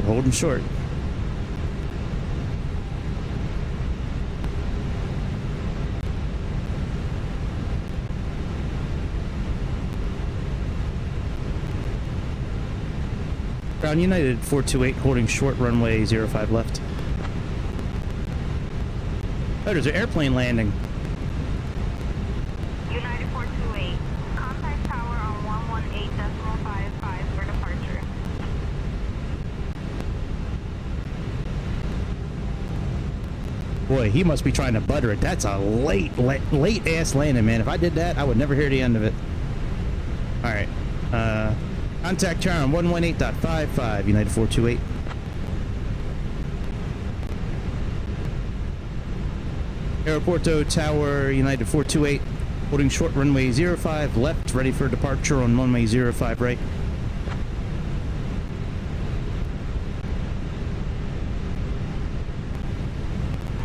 [SPEAKER 2] holding short. Ground United 428 holding short, runway 05 left. Oh, there's an airplane landing.
[SPEAKER 6] United 428, contact tower on 118.55 for departure.
[SPEAKER 2] Boy, he must be trying to butter it. That's a late ass landing, man. If I did that, I would never hear the end of it. All right. Contact tower on 118.55, United 428. Aeroporto Tower, United 428, holding short, runway 05 left, ready for departure on runway 05 right.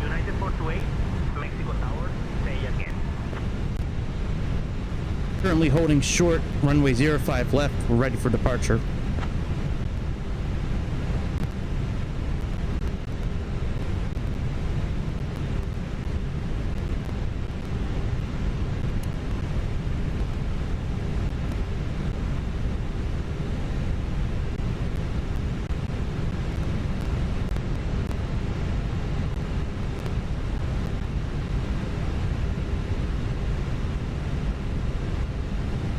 [SPEAKER 8] United 428, Mexico Tower, say again.
[SPEAKER 2] Currently holding short, runway 05 left, we're ready for departure.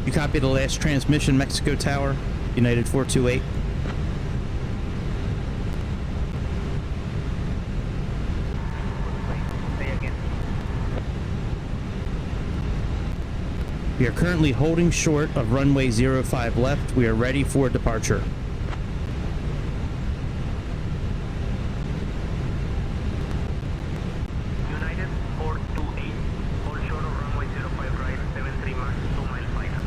[SPEAKER 2] You copy the last transmission, Mexico Tower, United 428.
[SPEAKER 8] Say again.
[SPEAKER 2] We are currently holding short of runway 05 left. We are ready for departure.
[SPEAKER 8] United 428, hold short of runway 05 right, 73 Max, 2 mile final.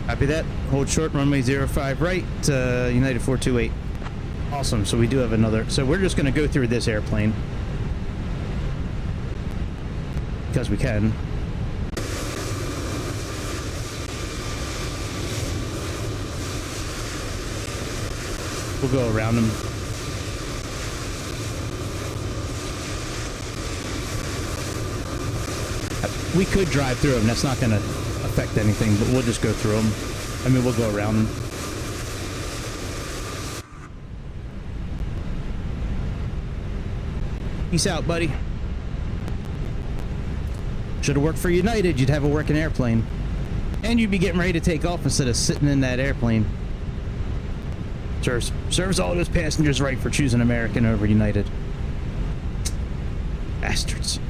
[SPEAKER 2] Copy that. Hold short, runway 05 right, United 428. Awesome. So we do have another. So we're just going to go through this airplane because we can. We'll go around them. we could drive through them. That's not going to affect anything, but we'll just go through them. I mean, we'll go around them. Peace out, buddy. Should have worked for United. You'd have a working airplane. And you'd be getting ready to take off instead of sitting in that airplane. Serves all those passengers right for choosing American over United. Bastards.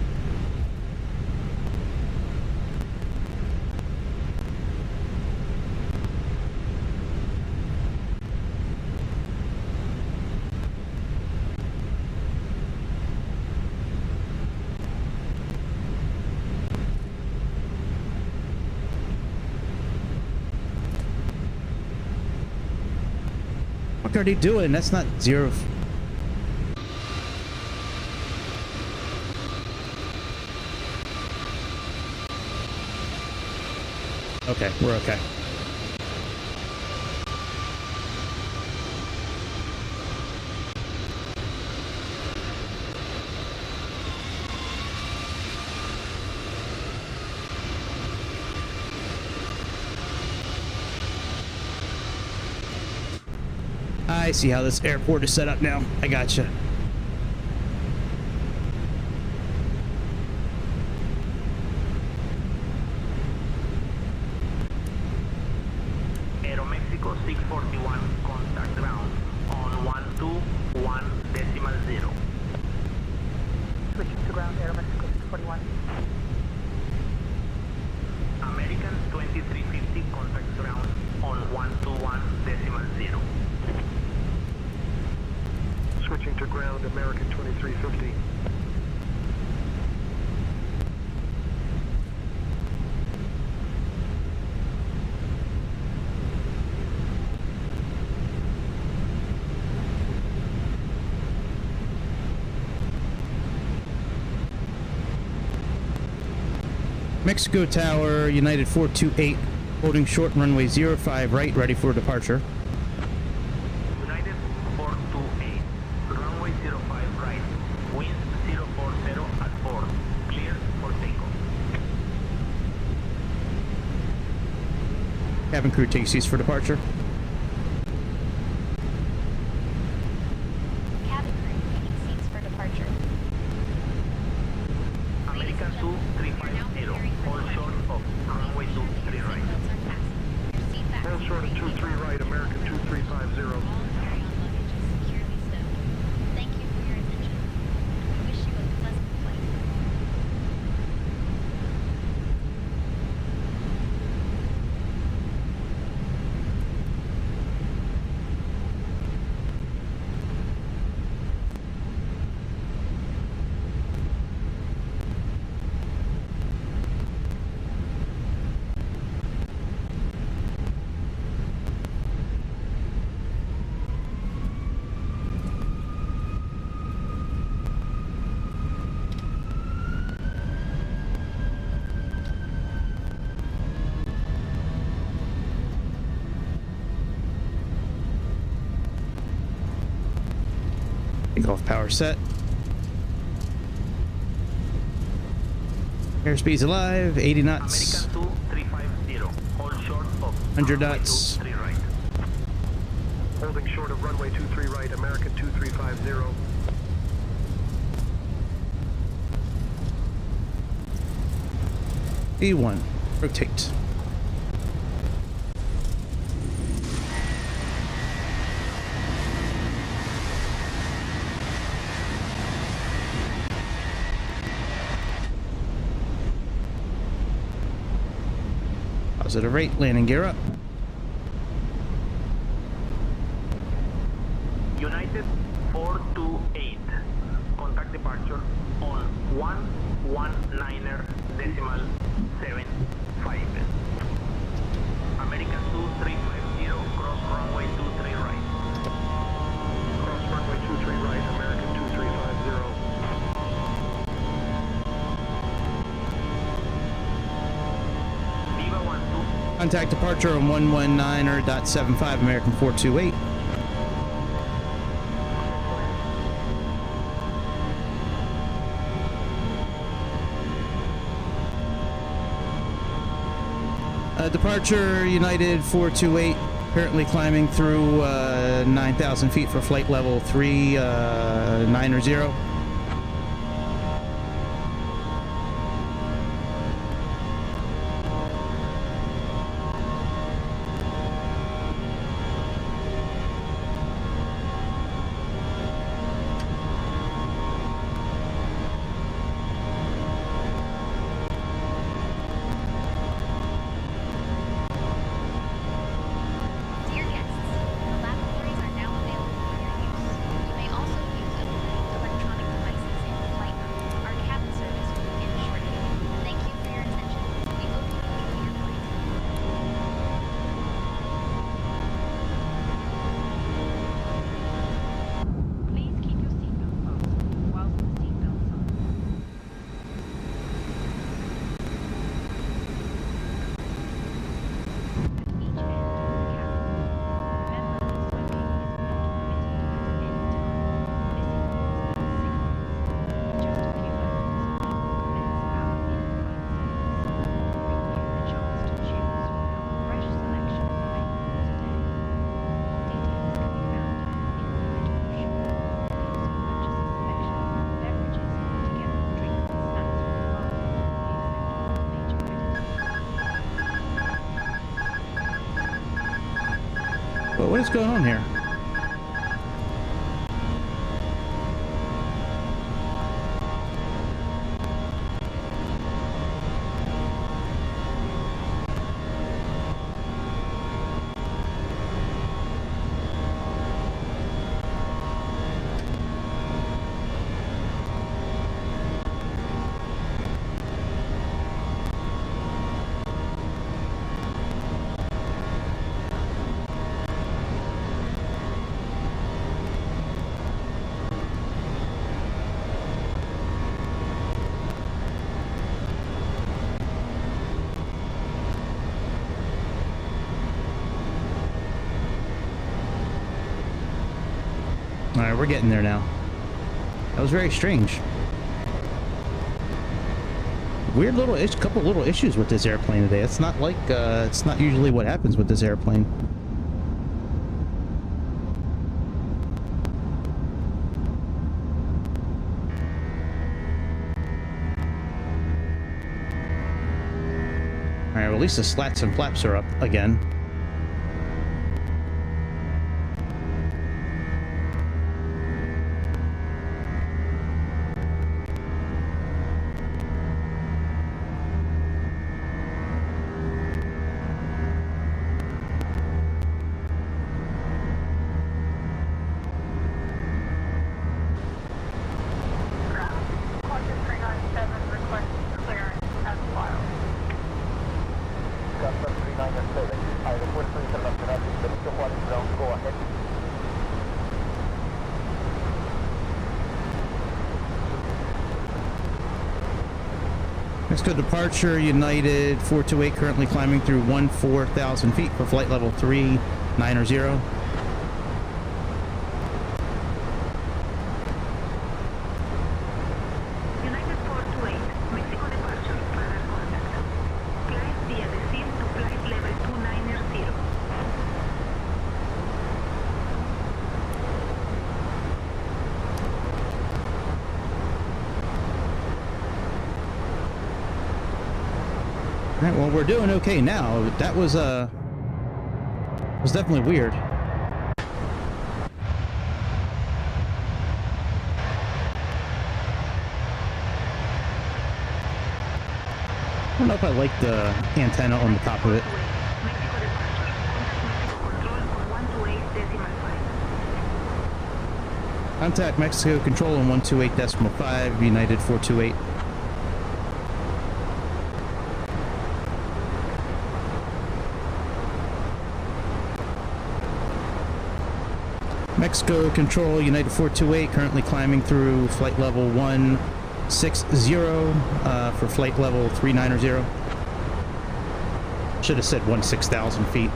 [SPEAKER 2] What are they doing? That's not zero. Okay, we're okay. I see how this airport is set up now. I gotcha.
[SPEAKER 8] Aeromexico 641, contact ground on 121.0.
[SPEAKER 6] Switching to ground, Aeromexico 641.
[SPEAKER 8] American 2350, contact ground on 121.0.
[SPEAKER 9] Switching to ground, American 2350.
[SPEAKER 2] Mexico Tower, United 428, holding short runway 05 right, ready for departure.
[SPEAKER 8] United 428, runway 05 right, wind 040 at 4, clear for takeoff.
[SPEAKER 2] Cabin crew take seats for departure.
[SPEAKER 4] Cabin crew taking seats for departure.
[SPEAKER 8] American 2350, hold short of runway 23 right.
[SPEAKER 9] Hold short of 23 right, American 2350.
[SPEAKER 4] All carry-on luggage is securely stowed. Thank you for your attention. We wish you a pleasant flight.
[SPEAKER 2] Takeoff power set. Airspeed's alive, 80 knots.
[SPEAKER 8] American 2350, hold short of
[SPEAKER 2] 100
[SPEAKER 8] runway
[SPEAKER 2] knots.
[SPEAKER 8] 23 right.
[SPEAKER 9] Holding short of runway 23 right, American 2350.
[SPEAKER 2] E1, rotate. Positive rate, landing gear up.
[SPEAKER 8] United 428, contact departure on 119.75. American 2350, cross runway 23 right.
[SPEAKER 9] Cross runway 23 right, American 2350.
[SPEAKER 8] Viva 12.
[SPEAKER 2] Contact departure on 119.75, American 428. Departure United 428, currently climbing through 9,000 feet for flight level 390.
[SPEAKER 4] Dear guests, the lavatories are now available for your use. You may also use approved electronic devices in flight mode. Our cabin service will begin shortly. Thank you for your attention. We hope you enjoy your flight.
[SPEAKER 7] Please keep your seatbelt fastened whilst the seatbelts on. At each end of the cabin. Remember that smoking is not permitted at any time. This includes all signals. In just a few moments, we will commence our in-flight service. Bring you the chance to choose from our fresh selection of menus today. More details can be found in the middle brochure. You can also purchase a selection of beverages together with drinks and snacks from the bar. We accept all major credit.
[SPEAKER 2] Well, what is going on here? Alright, we're getting there now. That was very strange. Weird little couple little issues with this airplane today. It's not like it's not usually what happens with this airplane. Alright, well, at least the slats and flaps are up again. Next to departure, United 428, currently climbing through 14,000 feet for flight level 390.
[SPEAKER 6] United 428, Mexico departure, radar contact. Climb via the seat to flight level 290.
[SPEAKER 2] Alright, well, we're doing okay now. That was definitely weird. I don't know if I like the antenna on the top of it.
[SPEAKER 6] Mexico departure. Contact Mexico control on 128 decimal 5.
[SPEAKER 2] Contact Mexico Control on 128.5, United 428. Mexico Control, United 428, currently climbing through flight level 160 for flight level 390. Should have said 16,000 feet.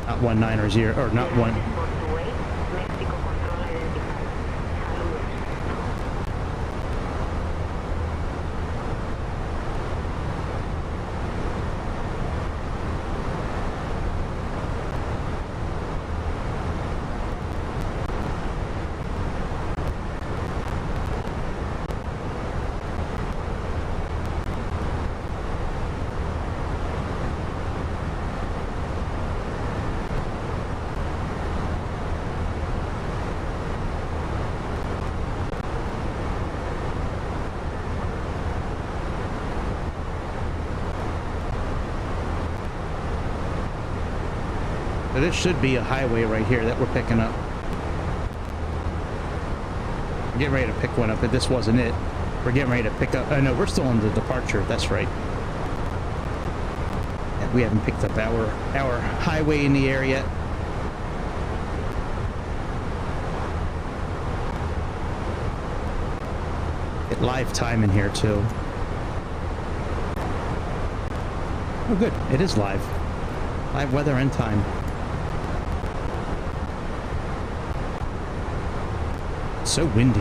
[SPEAKER 2] Not 190, or not one.
[SPEAKER 6] Mexico control identified. Saludos.
[SPEAKER 2] So this should be a highway right here that we're picking up. We're getting ready to pick one up, but this wasn't it. We're getting ready to pick up... Oh, no, we're still on the departure. That's right. Yeah, we haven't picked up our highway in the air yet. Get live time in here, too. Oh, good. It is live. Live weather and time. So windy.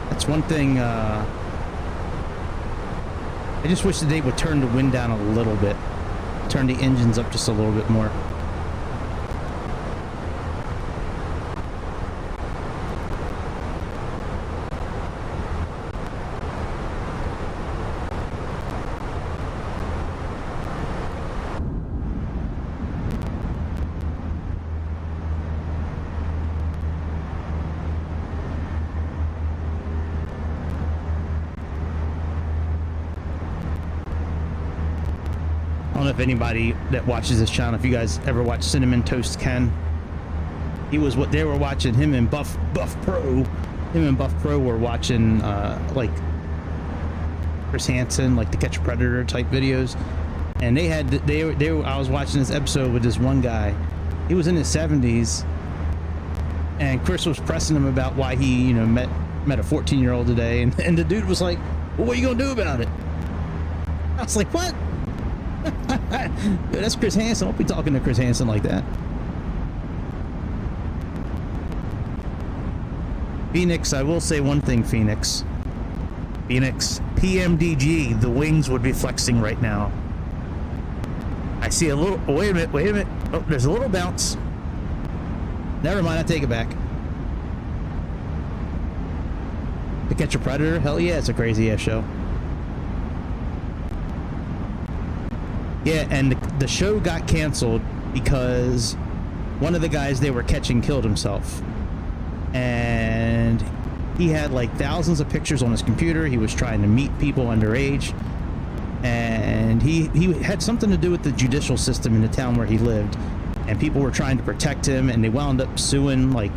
[SPEAKER 2] That's one thing. I just wish that they would turn the wind down a little bit. Turn the engines up just a little bit more. I don't know if anybody that watches this channel, if you guys ever watch Cinnamon Toast Ken, he was what they were watching. Him and Buff Pro were watching like Chris Hansen, like the Catch a Predator type videos, and I was watching this episode with this one guy. He was in his 70s, and Chris was pressing him about why he met a 14-year-old today, and the dude was like, well, what are you gonna do about it? I was like, what? That's Chris Hansen. Don't be talking to Chris Hansen like that. Phoenix, I will say one thing, Phoenix, PMDG, the wings would be flexing right now. I see a little, oh, wait a minute. Oh, there's a little bounce. Never mind, I take it back. To Catch a Predator? Hell yeah, it's a crazy ass show. Yeah, and the show got canceled because one of the guys they were catching killed himself. And he had like thousands of pictures on his computer. He was trying to meet people underage. And he had something to do with the judicial system in the town where he lived. And people were trying to protect him, and they wound up suing like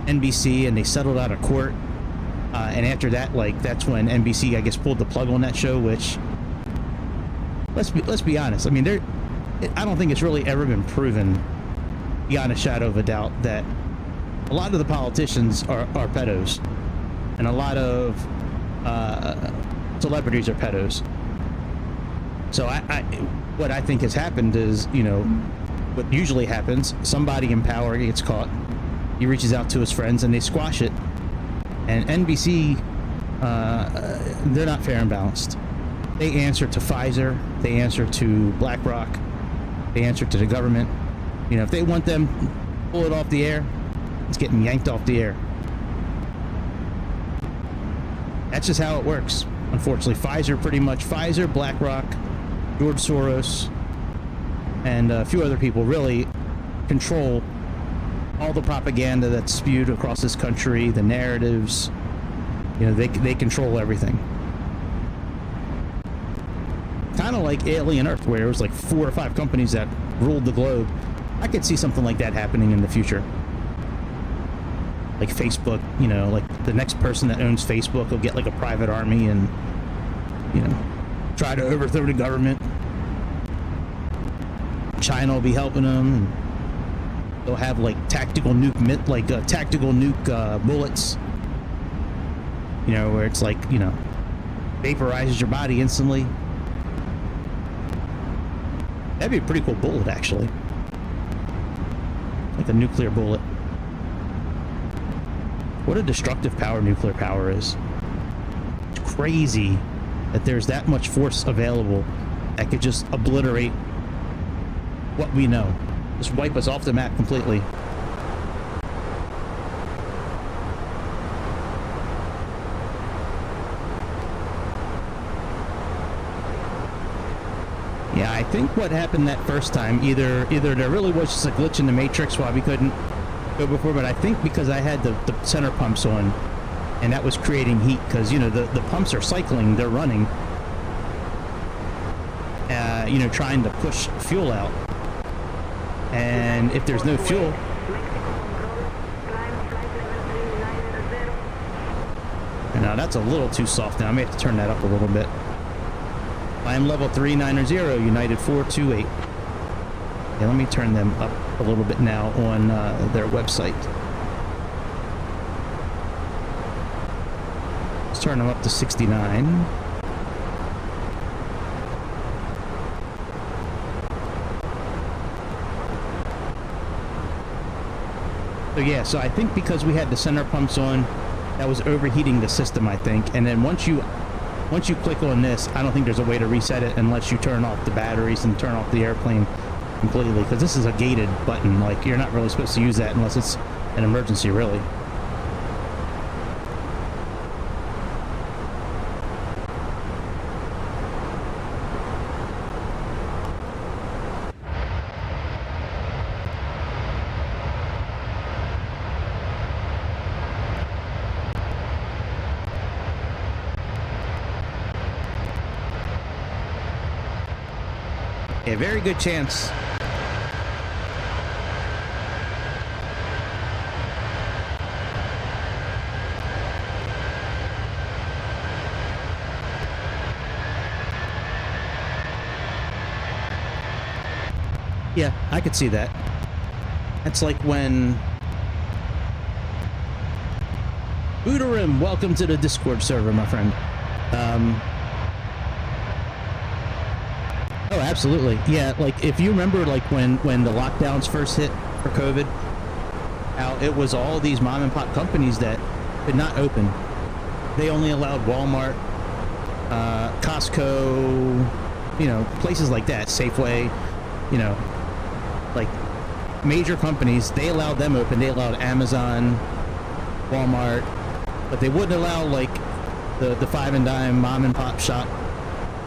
[SPEAKER 2] NBC, and they settled out of court. And after that, like, that's when NBC, I guess, pulled the plug on that show, which... Let's be honest. I mean, I don't think it's really ever been proven beyond a shadow of a doubt that a lot of the politicians are pedos, and a lot of celebrities are pedos. So what I think has happened is, what usually happens, somebody in power gets caught, he reaches out to his friends, and they squash it. And NBC, they're not fair and balanced. They answer to Pfizer, they answer to BlackRock, they answer to the government. If they want them to pull it off the air, it's getting yanked off the air. That's just how it works, unfortunately. Pfizer, BlackRock, George Soros, and a few other people really control all the propaganda that's spewed across this country, the narratives. They control everything. Kind of like Alien Earth, where it was like 4 or 5 companies that ruled the globe. I could see something like that happening in the future. Like Facebook, like the next person that owns Facebook will get like a private army and, try to overthrow the government. China will be helping them, and they'll have like tactical nuke bullets. Where it's like, vaporizes your body instantly. That'd be a pretty cool bullet, actually. Like a nuclear bullet. What a destructive power nuclear power is. It's crazy that there's that much force available that could just obliterate what we know. Just wipe us off the map completely. Yeah, I think what happened that first time, either there really was just a glitch in the matrix why we couldn't go before, but I think because I had the center pumps on, and that was creating heat, because the pumps are cycling, they're running, trying to push fuel out, And if there's no fuel, and now that's a little too soft now. I may have to turn that up a little bit. Climb level 390, United 428. Yeah, let me turn them up a little bit now on their website. Let's turn them up to 69. So yeah, so I think because we had the center pumps on, that was overheating the system, I think. And then once you click on this, I don't think there's a way to reset it unless you turn off the batteries and turn off the airplane completely, because this is a gated button. Like, you're not really supposed to use that unless it's an emergency, really. A very good chance. Yeah, I could see that. That's like when Booterim, welcome to the Discord server, my friend. Oh, absolutely. Yeah, like if you remember, like when the lockdowns first hit for COVID, how it was all these mom and pop companies that could not open. They only allowed Walmart, Costco, you know, places like that, Safeway, you know, like major companies. They allowed them open. They allowed Amazon, Walmart, but they wouldn't allow like the five and dime mom and pop shop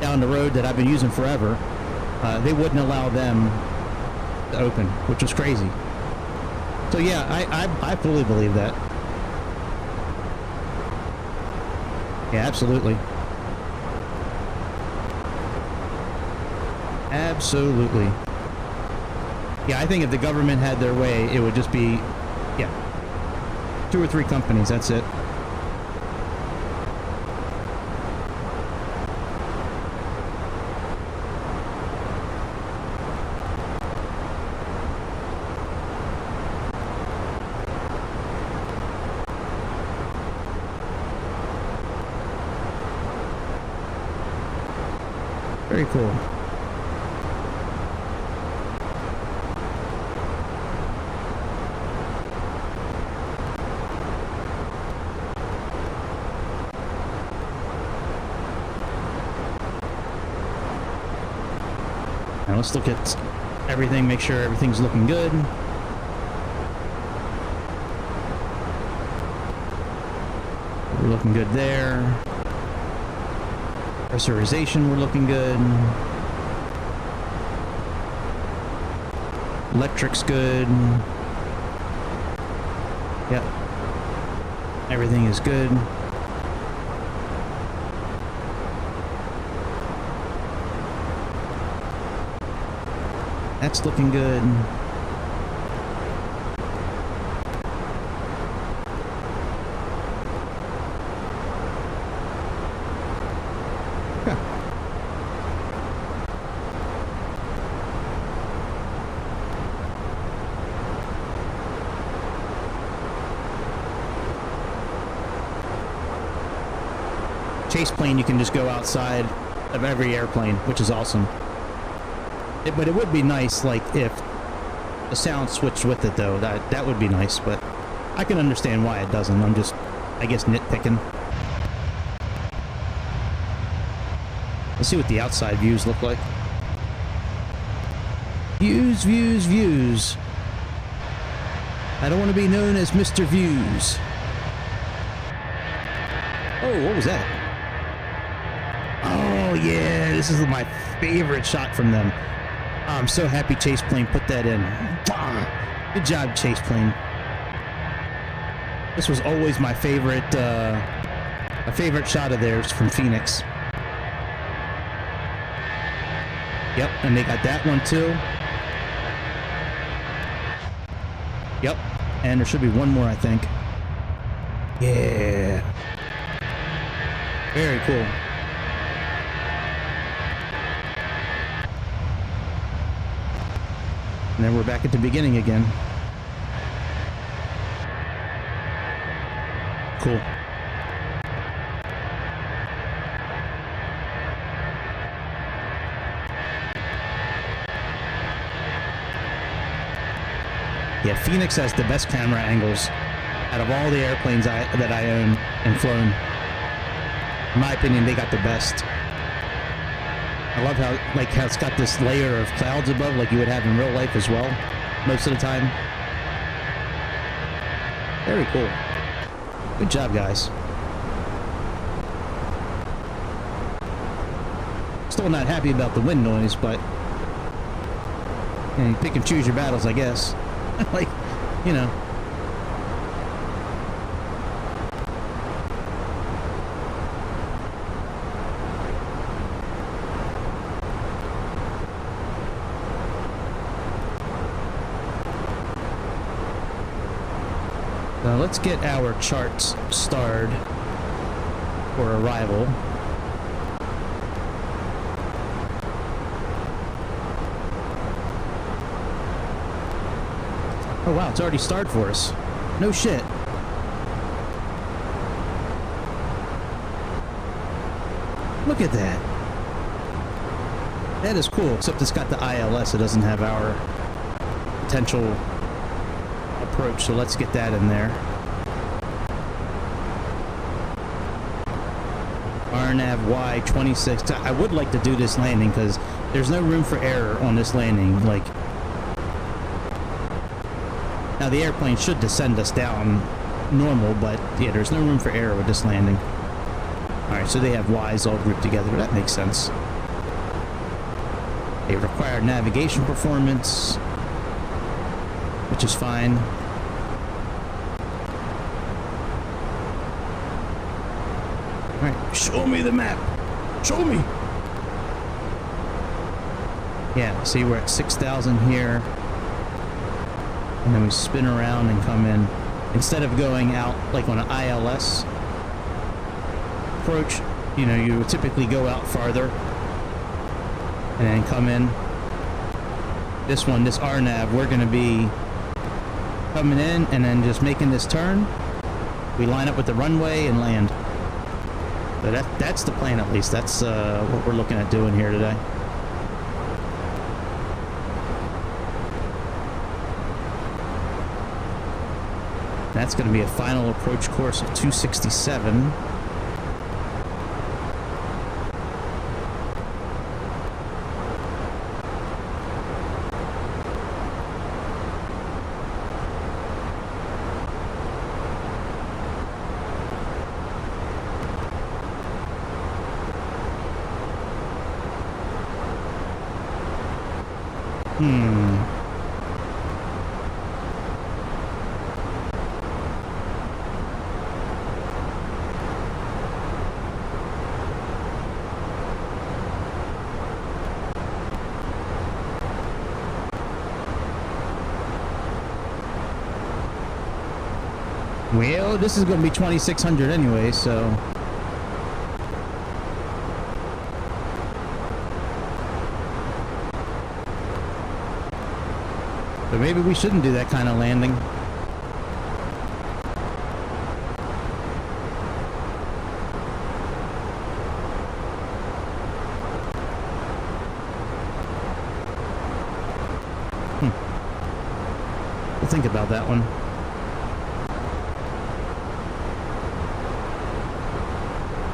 [SPEAKER 2] down the road that I've been using forever. They wouldn't allow them to open, which was crazy. So yeah, I fully believe that. Yeah, absolutely. Absolutely. Yeah, I think if the government had their way, it would just be, yeah, 2 or 3 companies, that's it. Very cool. Now let's look at everything, make sure everything's looking good. We're looking good there. Pressurization, we're looking good. Electric's good. Yep. Everything is good. That's looking good. Chase plane, you can just go outside of every airplane, which is awesome. But it would be nice, like, if the sound switched with it, though. That would be nice, but I can understand why it doesn't. I'm just, I guess, nitpicking. Let's see what the outside views look like. Views, views, views. I don't want to be known as Mr. Views. Oh, what was that? Oh, yeah, this is my favorite shot from them. Oh, I'm so happy Chase Plane put that in. Good job, Chase Plane. This was always my favorite, a favorite shot of theirs from Fenix. Yep, and they got that one too. Yep. And there should be one more, I think. Yeah. Very cool. And then we're back at the beginning again. Cool. Yeah, Fenix has the best camera angles out of all the airplanes that I own and flown. In my opinion, they got the best. I love how it's got this layer of clouds above, like you would have in real life as well, most of the time. Very cool. Good job, guys. Still not happy about the wind noise, but you pick and choose your battles, I guess. Like, you know. Now let's get our charts starred for arrival. Oh wow, it's already starred for us. No shit. Look at that. That is cool, except it's got the ILS. It doesn't have our potential approach, so let's get that in there. RNAV Y26. I would like to do this landing because there's no room for error on this landing. Like, now the airplane should descend us down normal, but yeah, there's no room for error with this landing. Alright, so they have Ys all grouped together. That makes sense. They require navigation performance, which is fine. Alright, show me the map. Show me. Yeah, see, we're at 6,000 here. And then we spin around and come in. Instead of going out like on an ILS approach, you know, you would typically go out farther and then come in. This one, this RNAV, we're going to be coming in and then just making this turn. We line up with the runway and land. So that's the plan, at least. That's what we're looking at doing here today. That's going to be a final approach course of 267. Well, this is going to be 2,600 anyway, so... But maybe we shouldn't do that kind of landing. We'll think about that one.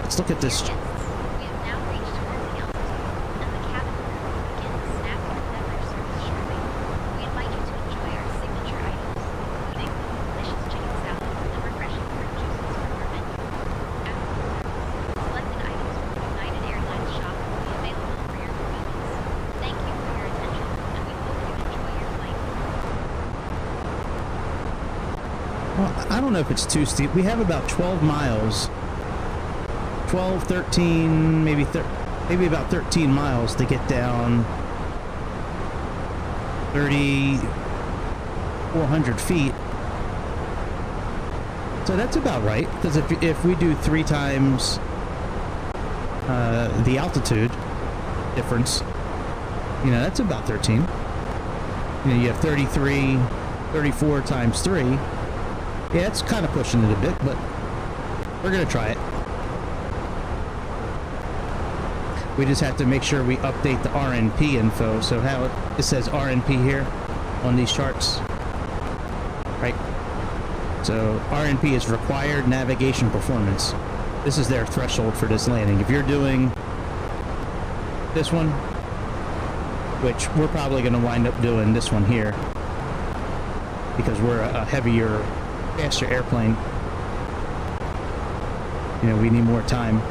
[SPEAKER 2] Let's look at this.
[SPEAKER 4] We have now reached working altitude, and the cabin crew will begin the snapping of beverage service shortly. We invite you to enjoy our signature items, including delicious chicken salad and refreshing fruit juices from our menu. After selected items from the United Airlines shop will be available for your convenience. Thank you for your attention, and we hope you enjoy your flight.
[SPEAKER 2] Well, I don't know if it's too steep. We have about 12 miles. 12, 13, maybe about 13 miles to get down 34 400 feet. So that's about right, because if we do 3 times the altitude difference, you know, that's about 13. You know, you have 33, 34 times 3. Yeah, it's kind of pushing it a bit, but we're going to try it. We just have to make sure we update the RNP info. So how it says RNP here on these charts, right? So RNP is required navigation performance. This is their threshold for this landing. If you're doing this one, which we're probably going to wind up doing this one here because we're a heavier, faster airplane. You know, we need more time.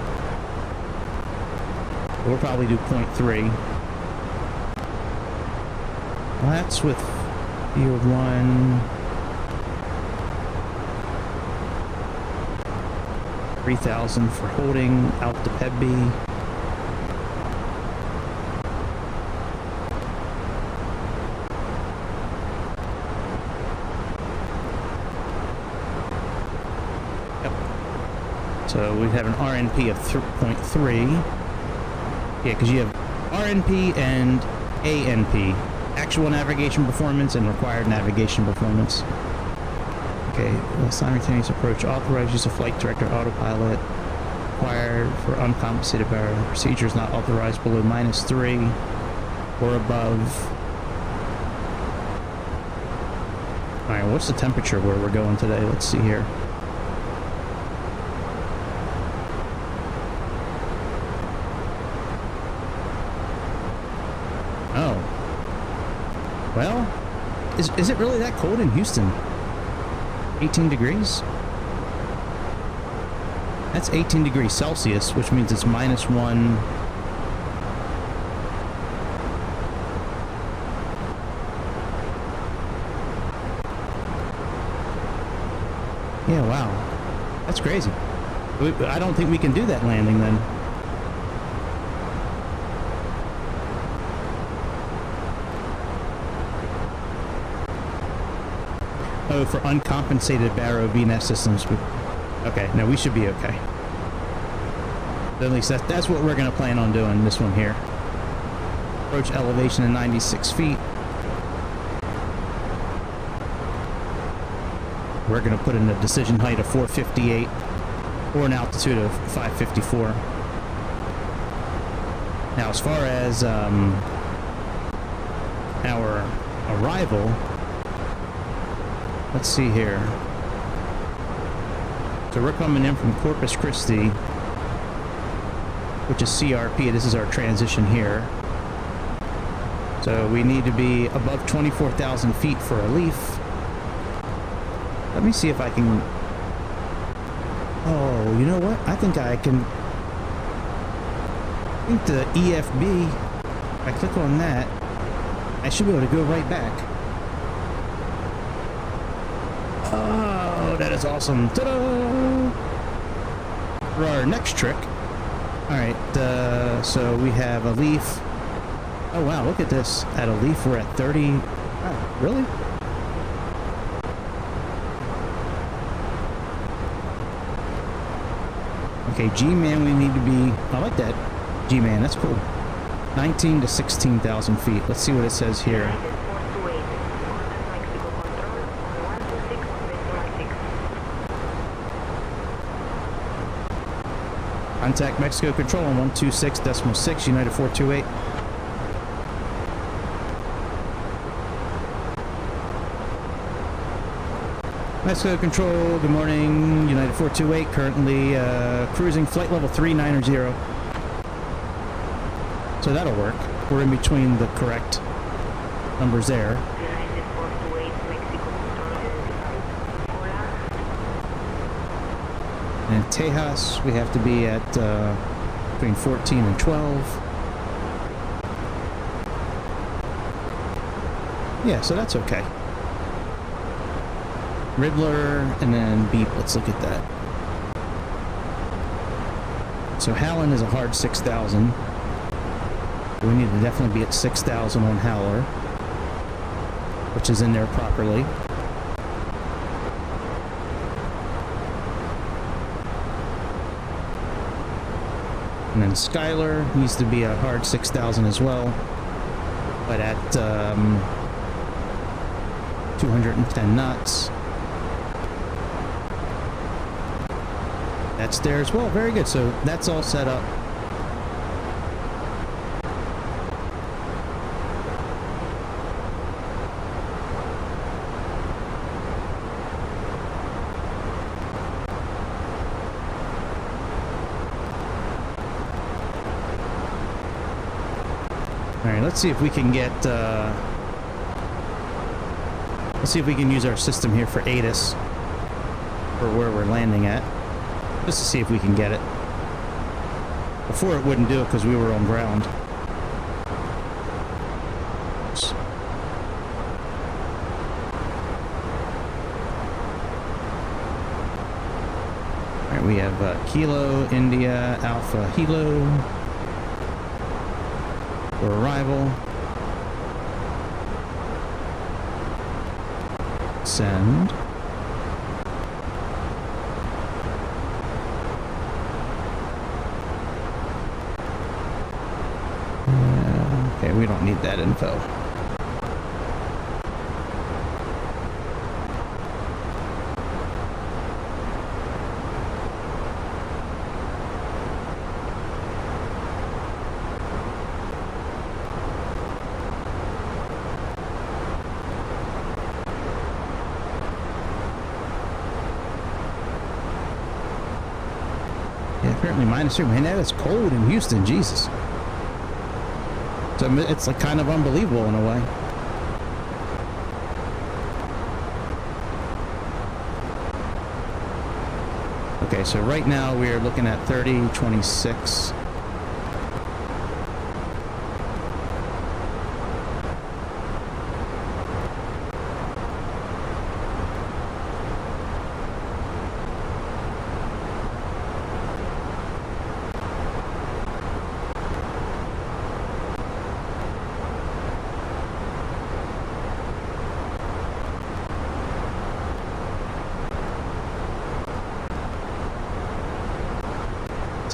[SPEAKER 2] We'll probably do 0.3. Well, that's with field 1. 3,000 for holding out the Pebby. So we have an RNP of 3.3. Yeah, because you have RNP and ANP. Actual navigation performance and required navigation performance. Okay, the simultaneous approach authorized use of flight director autopilot. Required for uncompensated barrier. Procedure is not authorized below -3 or above. Alright, what's the temperature where we're going today? Let's see here. Oh. Well, is it really that cold in Houston? 18 degrees? That's 18 degrees Celsius, which means it's -1. Yeah, wow. That's crazy. I don't think we can do that landing then. Oh, for uncompensated Barrow VNet systems. Okay, no, we should be okay. At least that's what we're going to plan on doing, this one here. Approach elevation at 96 feet. We're going to put in a decision height of 458 or an altitude of 554. Now, as far as our arrival, let's see here. So we're coming in from Corpus Christi, which is CRP. This is our transition here. So we need to be above 24,000 feet for a leaf. Let me see if I can... Oh, you know what? I think I can... I think the EFB, if I click on that, I should be able to go right back. Oh, that is awesome. Ta-da! For our next trick. Alright, so we have a leaf. Oh wow, look at this. At a leaf, we're at 30. Oh, really? Okay, G-Man, we need to be... I like that. G-Man, that's cool. 19 to 16,000 feet. Let's see what it says here. Contact Mexico Control on 126.6, United 428. Mexico Control, good morning, United 428, currently cruising flight level 390. So that'll work. We're in between the correct numbers there. And Tejas, we have to be at between 14 and 12. Yeah, so that's okay. Riddler, and then Beep. Let's look at that. So Howland is a hard 6,000. We need to definitely be at 6,000 on Howler, which is in there properly. And then Skylar needs to be a hard 6,000 as well, but at 210 knots. That's there as well. Very good. So that's all set up. All right, let's see if we can get, let's see if we can use our system here for ATIS for where we're landing at, just to see if we can get it. Before it wouldn't do it because we were on ground. All right, we have Kilo, India, Alpha, Hilo. For arrival. Send. Okay, we don't need that info. Apparently -3. Man, that is cold in Houston. Jesus. So it's like kind of unbelievable in a way. Okay, so right now we're looking at 30:26.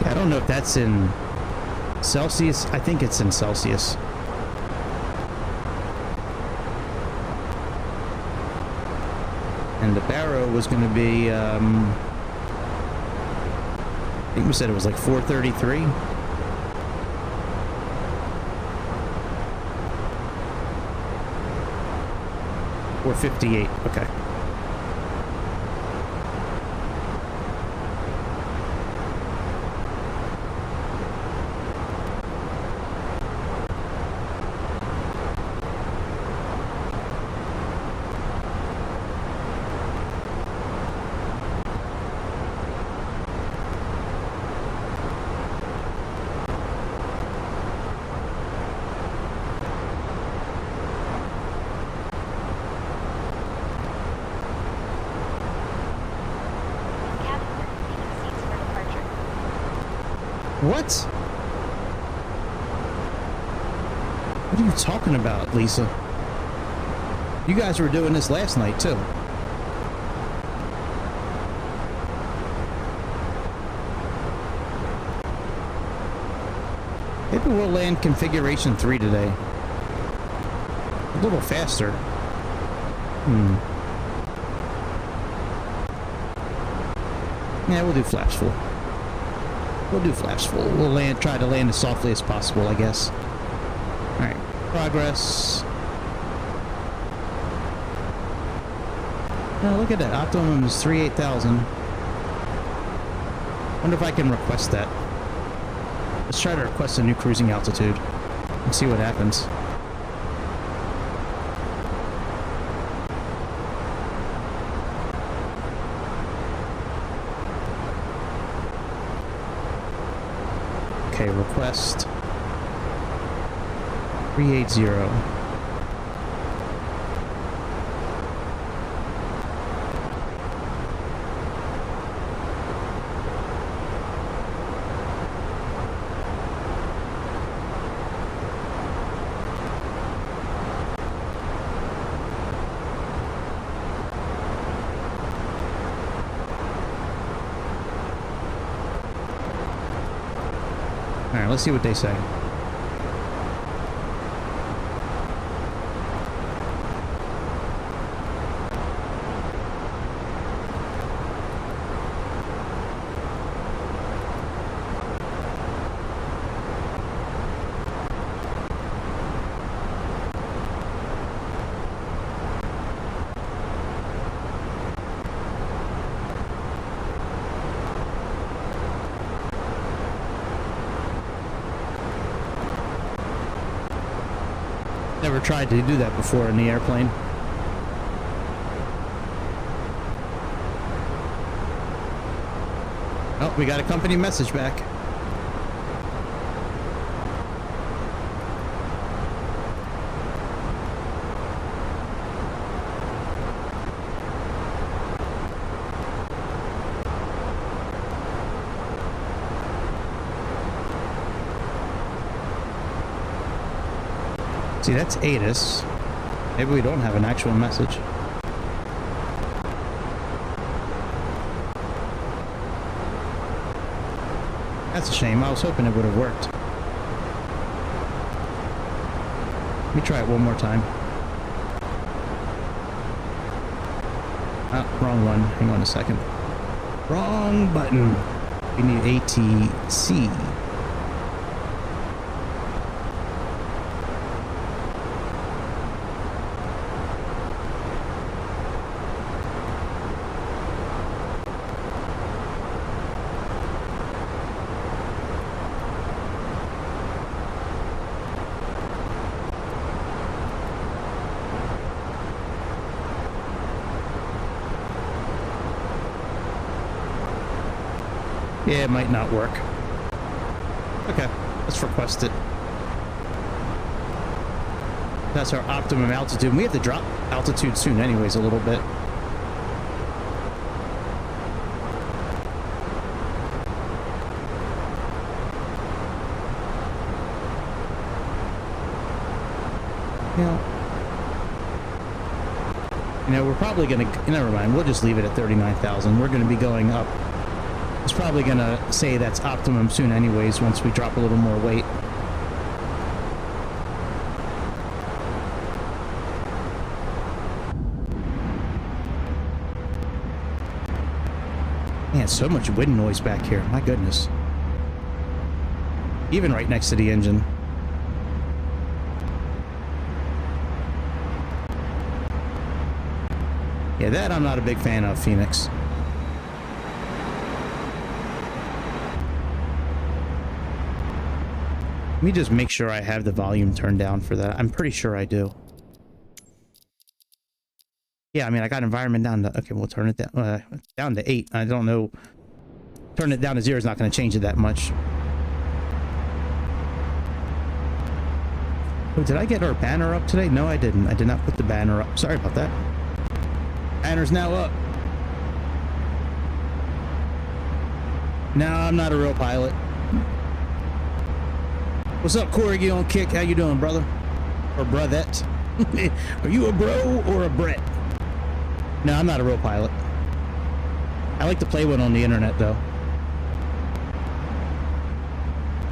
[SPEAKER 2] I don't know if that's in Celsius. I think it's in Celsius. And the Barrow was going to be, I think we said it was like 433. Or 58. Okay. What? What are you talking about, Lisa? You guys were doing this last night, too. Maybe we'll land configuration 3 today. A little faster. Yeah, we'll do flaps full. We'll do flaps full. We'll try to land as softly as possible, I guess. Alright, progress. Now look at that. Optimum is 38,000. Wonder if I can request that. Let's try to request a new cruising altitude and see what happens. Okay, request 380. let's see what they say. Never tried to do that before in the airplane. Oh, we got a company message back. See, that's ATIS. Maybe we don't have an actual message. That's a shame. I was hoping it would have worked. Let me try it one more time. Ah, wrong one. Hang on a second. Wrong button. We need ATC. Yeah, it might not work. Okay, let's request it. That's our optimum altitude. We have to drop altitude soon anyways, a little bit. You know, we're probably gonna, never mind, we'll just leave it at 39,000. We're gonna be going up. It's probably gonna say that's optimum soon anyways once we drop a little more weight. Man, so much wind noise back here. My goodness. Even right next to the engine. Yeah, that I'm not a big fan of, Phoenix. Let me just make sure I have the volume turned down for that. I'm pretty sure I do. Yeah, I mean, I got environment down to... Okay, we'll turn it down to 8. I don't know. Turning it down to 0 is not going to change it that much. Oh, did I get our banner up today? No, I didn't. I did not put the banner up. Sorry about that. Banner's now up. No, I'm not a real pilot. What's up, Corey? You on Kick? How you doing, brother? Or brothette? Are you a bro or a Brett? No, I'm not a real pilot. I like to play one on the internet, though.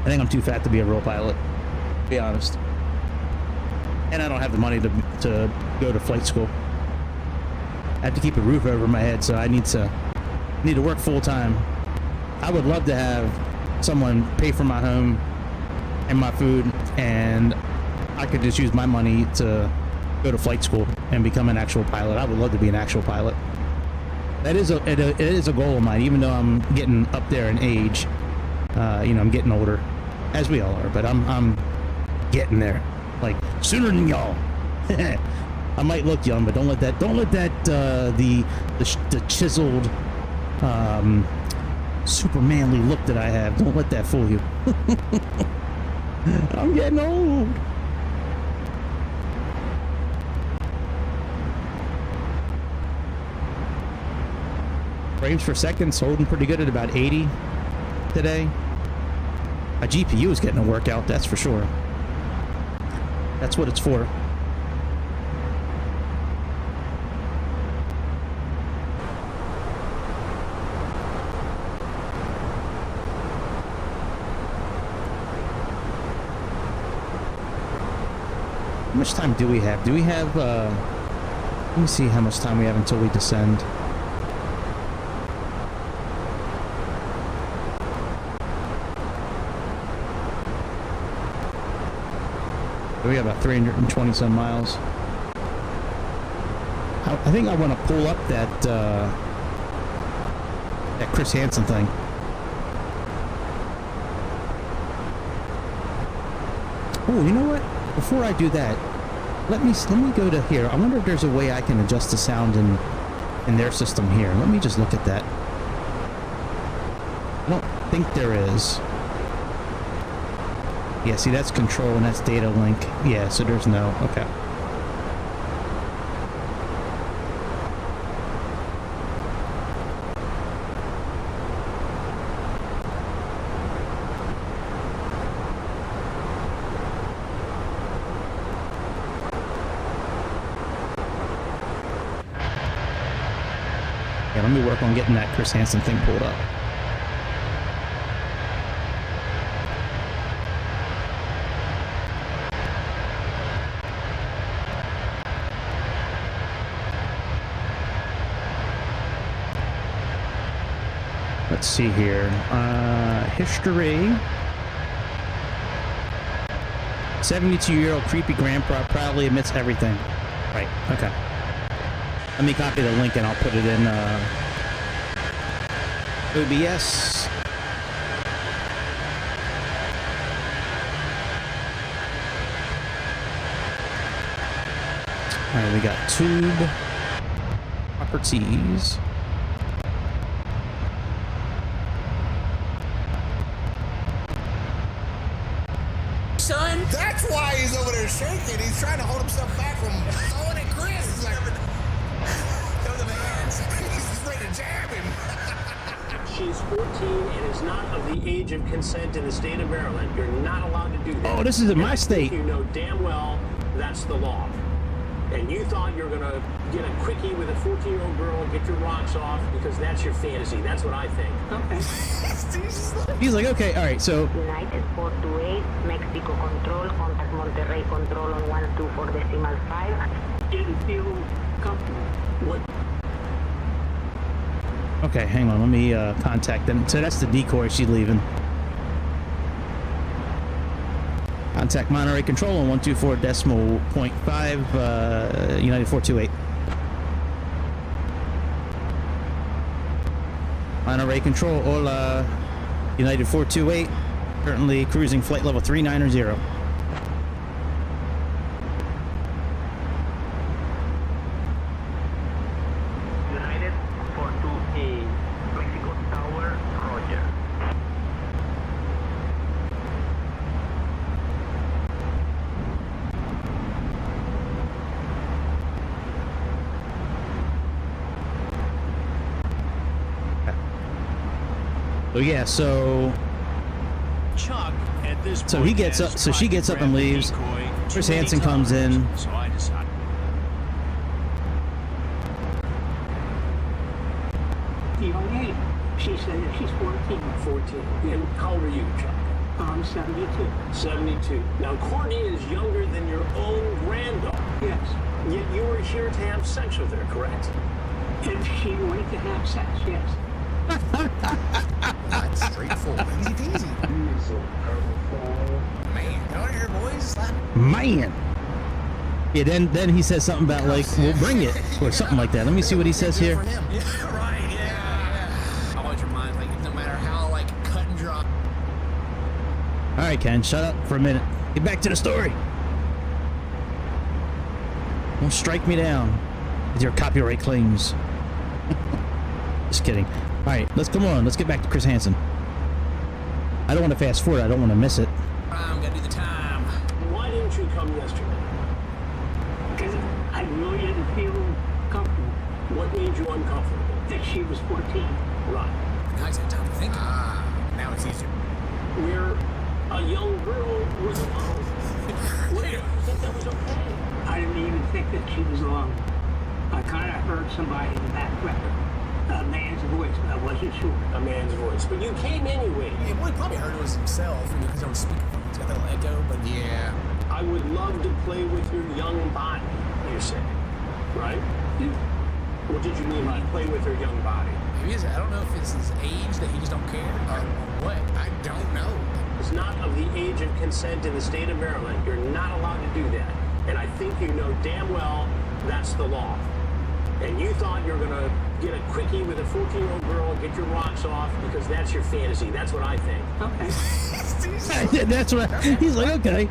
[SPEAKER 2] I think I'm too fat to be a real pilot, to be honest. And I don't have the money to go to flight school. I have to keep a roof over my head, so I need to work full time. I would love to have someone pay for my home and my food, and I could just use my money to go to flight school and become an actual pilot. I would love to be an actual pilot. That is it is a goal of mine, even though I'm getting up there in age. You know, I'm getting older, as we all are, but I'm getting there, like sooner than y'all. I might look young, but don't let that the chiseled super manly look that I have, don't let that fool you. I'm getting old. Frames per second holding pretty good at about 80 today. My GPU is getting a workout, that's for sure. That's what it's for. much time do we have? Do we have, let me see how much time we have until we descend. We got about 320 some miles. I think I want to pull up that that Chris Hansen thing. Oh, you know what? Before I do that, let me go to here. I wonder if there's a way I can adjust the sound in their system here. Let me just look at that. I don't think there is. Yeah, see, that's control and that's data link. Yeah, so there's no. Okay. Yeah, let me work on getting that Chris Hansen thing pulled up. Let's see here. History. 72-year-old creepy grandpa proudly admits everything. Right, okay. Let me copy the link and I'll put it in OBS. Alright, we got tube properties.
[SPEAKER 10] Son, that's why he's over there shaking. He's trying to hold himself back from throwing at Chris. He's like, throw the hands. He's ready to jab him.
[SPEAKER 11] She's 14 and is not of the age of consent in the state of Maryland. You're not allowed to do that.
[SPEAKER 2] Oh, this is in my state.
[SPEAKER 11] You know damn well that's the law. And you thought you were going to get a quickie with a 14-year-old girl and get your rocks off because that's your fantasy. That's what I think. Okay.
[SPEAKER 2] He's like, okay, all right, so.
[SPEAKER 6] United 428, Mexico Control, contact Monterrey Control on 124.5.
[SPEAKER 11] Didn't feel comfortable. What?
[SPEAKER 2] Okay, hang on, let me contact them. So that's the decoy she's leaving. Contact Monterey Control on 124.5, United 428. Monterey Control, hola, United 428, currently cruising flight level 390.
[SPEAKER 8] United 428, Mexico Tower, Roger.
[SPEAKER 2] So yeah, so
[SPEAKER 11] Chuck, at this
[SPEAKER 2] so he gets up, so she gets up and leaves. Chris Hansen comes in.
[SPEAKER 11] So I decided. She said that she's 14. 14. And how old are you, Chuck? I'm 72. 72. Now, Courtney is younger than your own granddaughter. Yes. Yet you were here to have sex with her, correct? If she wanted to have sex, yes.
[SPEAKER 10] That's straightforward. Easy peasy. Man, down here, boys.
[SPEAKER 2] Man. Yeah, then he says something about like, we'll bring it, or something like that. Let me see what he says here.
[SPEAKER 10] Yeah, right, yeah. I always remind, like, no matter how, like, cut and dry.
[SPEAKER 2] All right, Ken, shut up for a minute. Get back to the story. Don't strike me down with your copyright claims. Just kidding. All right, let's come on. Let's get back to Chris Hansen. I don't want to fast forward. I don't want to miss it.
[SPEAKER 10] Gotta do the time.
[SPEAKER 11] Why didn't you come yesterday? Because I really didn't feel comfortable. What made you uncomfortable? That she was 14. Right.
[SPEAKER 10] Guys had time to think. Now it's easier.
[SPEAKER 11] Where a young girl was alone. Wait, I think that was okay. I didn't even think that she was alone. I kind of heard somebody in the background. A man's voice, but I wasn't sure. A man's voice. But you came anyway.
[SPEAKER 10] Yeah, well, he probably heard it was himself, because on speakerphone, it's got that little echo, but
[SPEAKER 8] Yeah.
[SPEAKER 11] I I would love to play with your young body, you say, right? What did you mean by play with her young body?
[SPEAKER 10] Maybe I don't know if it's his age that he just don't care or what. I don't know.
[SPEAKER 11] It's not of the age of consent in the state of Maryland. You're not allowed to do that. And I think you know damn well that's the law. And you thought you were going to get a quickie with a 14-year-old girl and get your rocks off because that's your fantasy. That's what I think. Okay.
[SPEAKER 2] That's what he's like. Okay.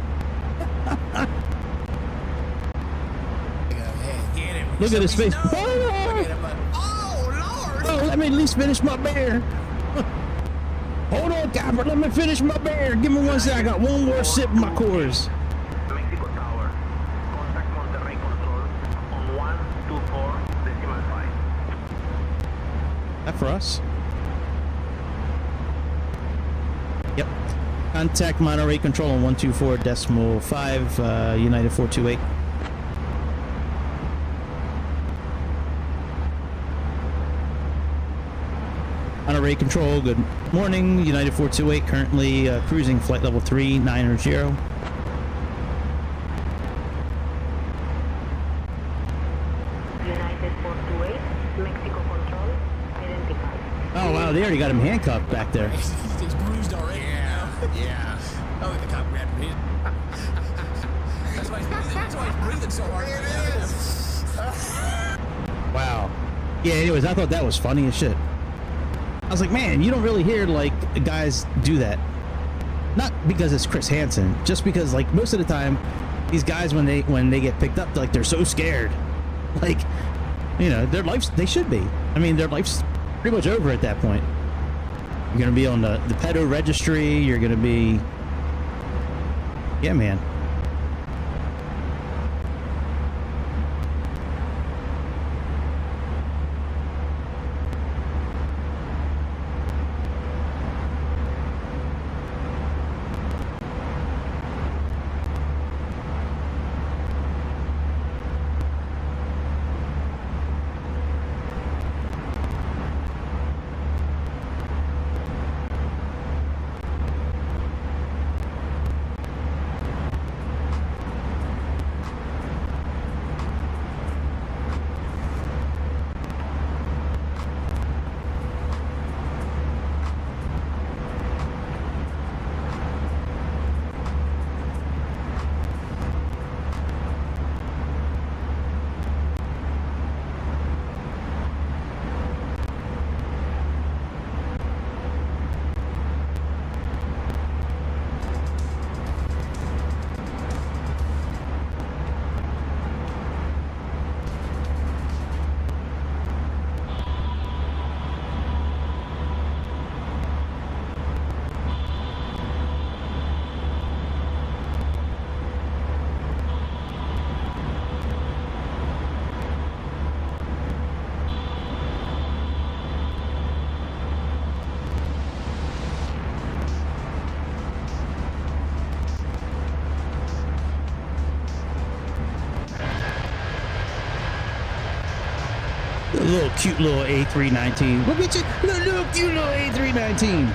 [SPEAKER 2] Look at his face.
[SPEAKER 10] Look at him like, oh, Lord.
[SPEAKER 2] Oh, let me at least finish my beer. Hold on, Copper. Let me finish my beer. Give me 1 second. I got one more sip of my Coors.
[SPEAKER 8] Mexico Tower. Contact Monterrey Control on 124.5.
[SPEAKER 2] That for us? Yep. Contact Monterey Control on 124.5, United 428. Monterey Control, good morning. United 428, currently cruising flight level 390.
[SPEAKER 6] United 428, Mexico Control, identified.
[SPEAKER 2] Oh, wow, they already got him handcuffed back there.
[SPEAKER 10] He's bruised already. Yeah. Oh, the cop grabbed me. That's why he's breathing so hard. It is.
[SPEAKER 2] Wow. Yeah, anyways, I thought that was funny as shit. I was like, man, you don't really hear, like, guys do that. Not because it's Chris Hansen, just because, like, most of the time, these guys, when they get picked up, like, they're so scared. Like, you know, their lives, they should be. I mean, their life's pretty much over at that point. You're going to be on the pedo registry. You're going to be... Yeah, man. Little cute little A319. Look at you, little cute little A319.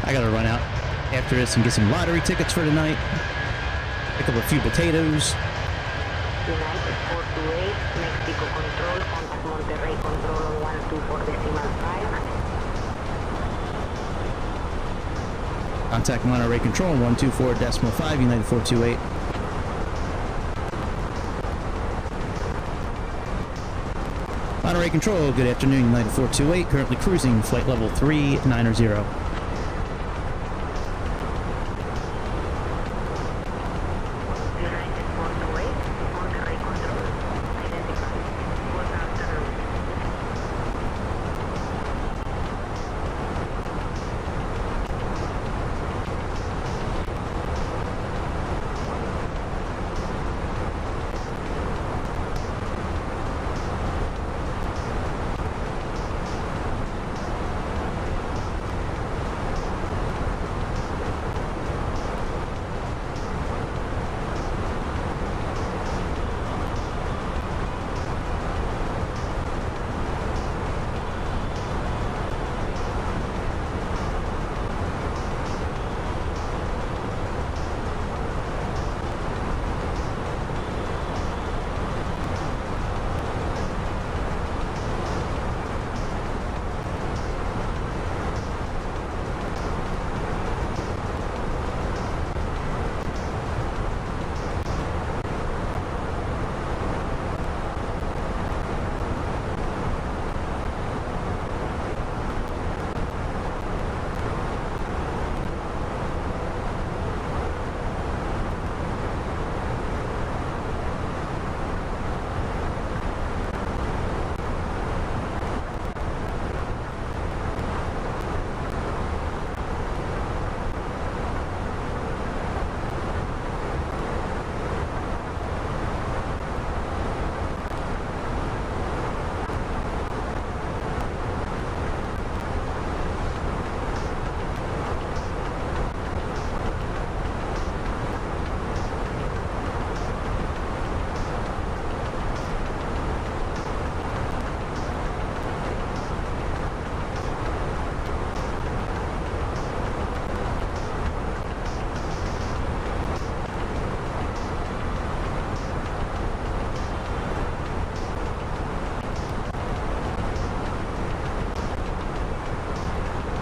[SPEAKER 2] I gotta run out after this and get some lottery tickets for tonight. Pick up a few potatoes.
[SPEAKER 6] United 428, Mexico Control, contact Monterrey Control on 124.5.
[SPEAKER 2] Contact Monterey Control 124.5, United 428. Monterey Control, good afternoon, United 428, currently cruising flight level 390.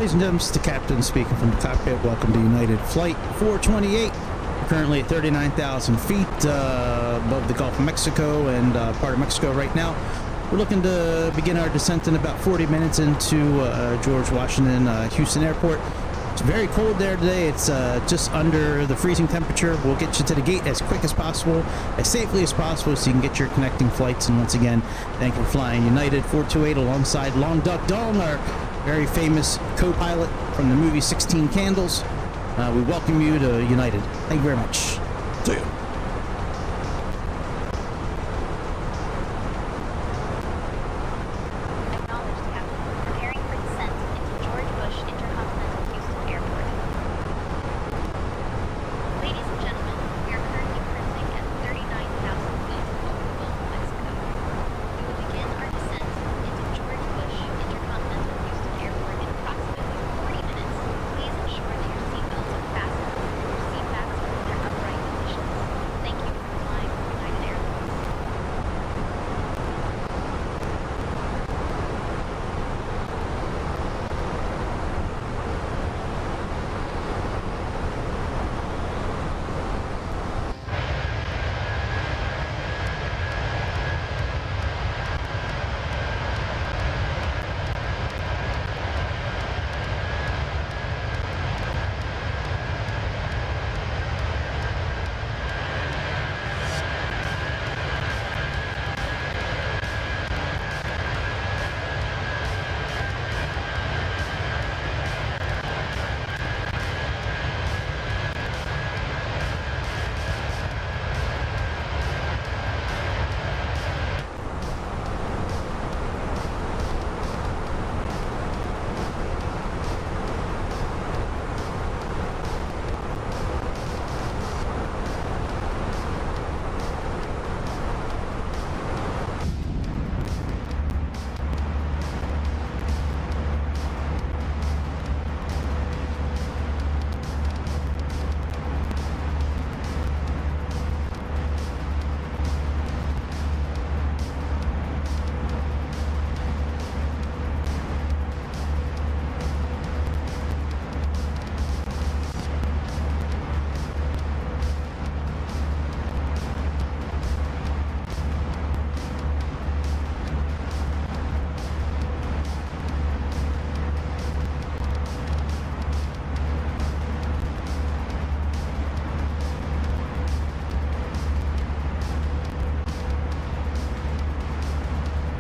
[SPEAKER 2] Ladies and gentlemen, it's the captain speaking from the cockpit. Welcome to United Flight 428. We're currently at 39,000 feet above the Gulf of Mexico and part of Mexico right now. We're looking to begin our descent in about 40 minutes into George Washington Houston Airport. It's very cold there today. It's just under the freezing temperature. We'll get you to the gate as quick as possible, as safely as possible, so you can get your connecting flights. And once again, thank you for flying United 428 alongside Long Duck Dong, our very famous co-pilot from the movie 16 Candles. We welcome you to United. Thank you very much. See you.
[SPEAKER 4] Acknowledged, Captain. Preparing for descent into George Bush Intercontinental Houston Airport. Ladies and gentlemen, we are currently cruising at 39,000 feet over the Gulf of Mexico. We will begin our descent into George Bush Intercontinental Houston Airport in approximately 40 minutes. Please ensure that your seatbelts are fastened and your seat backs are in their upright positions. Thank you for flying United Airlines.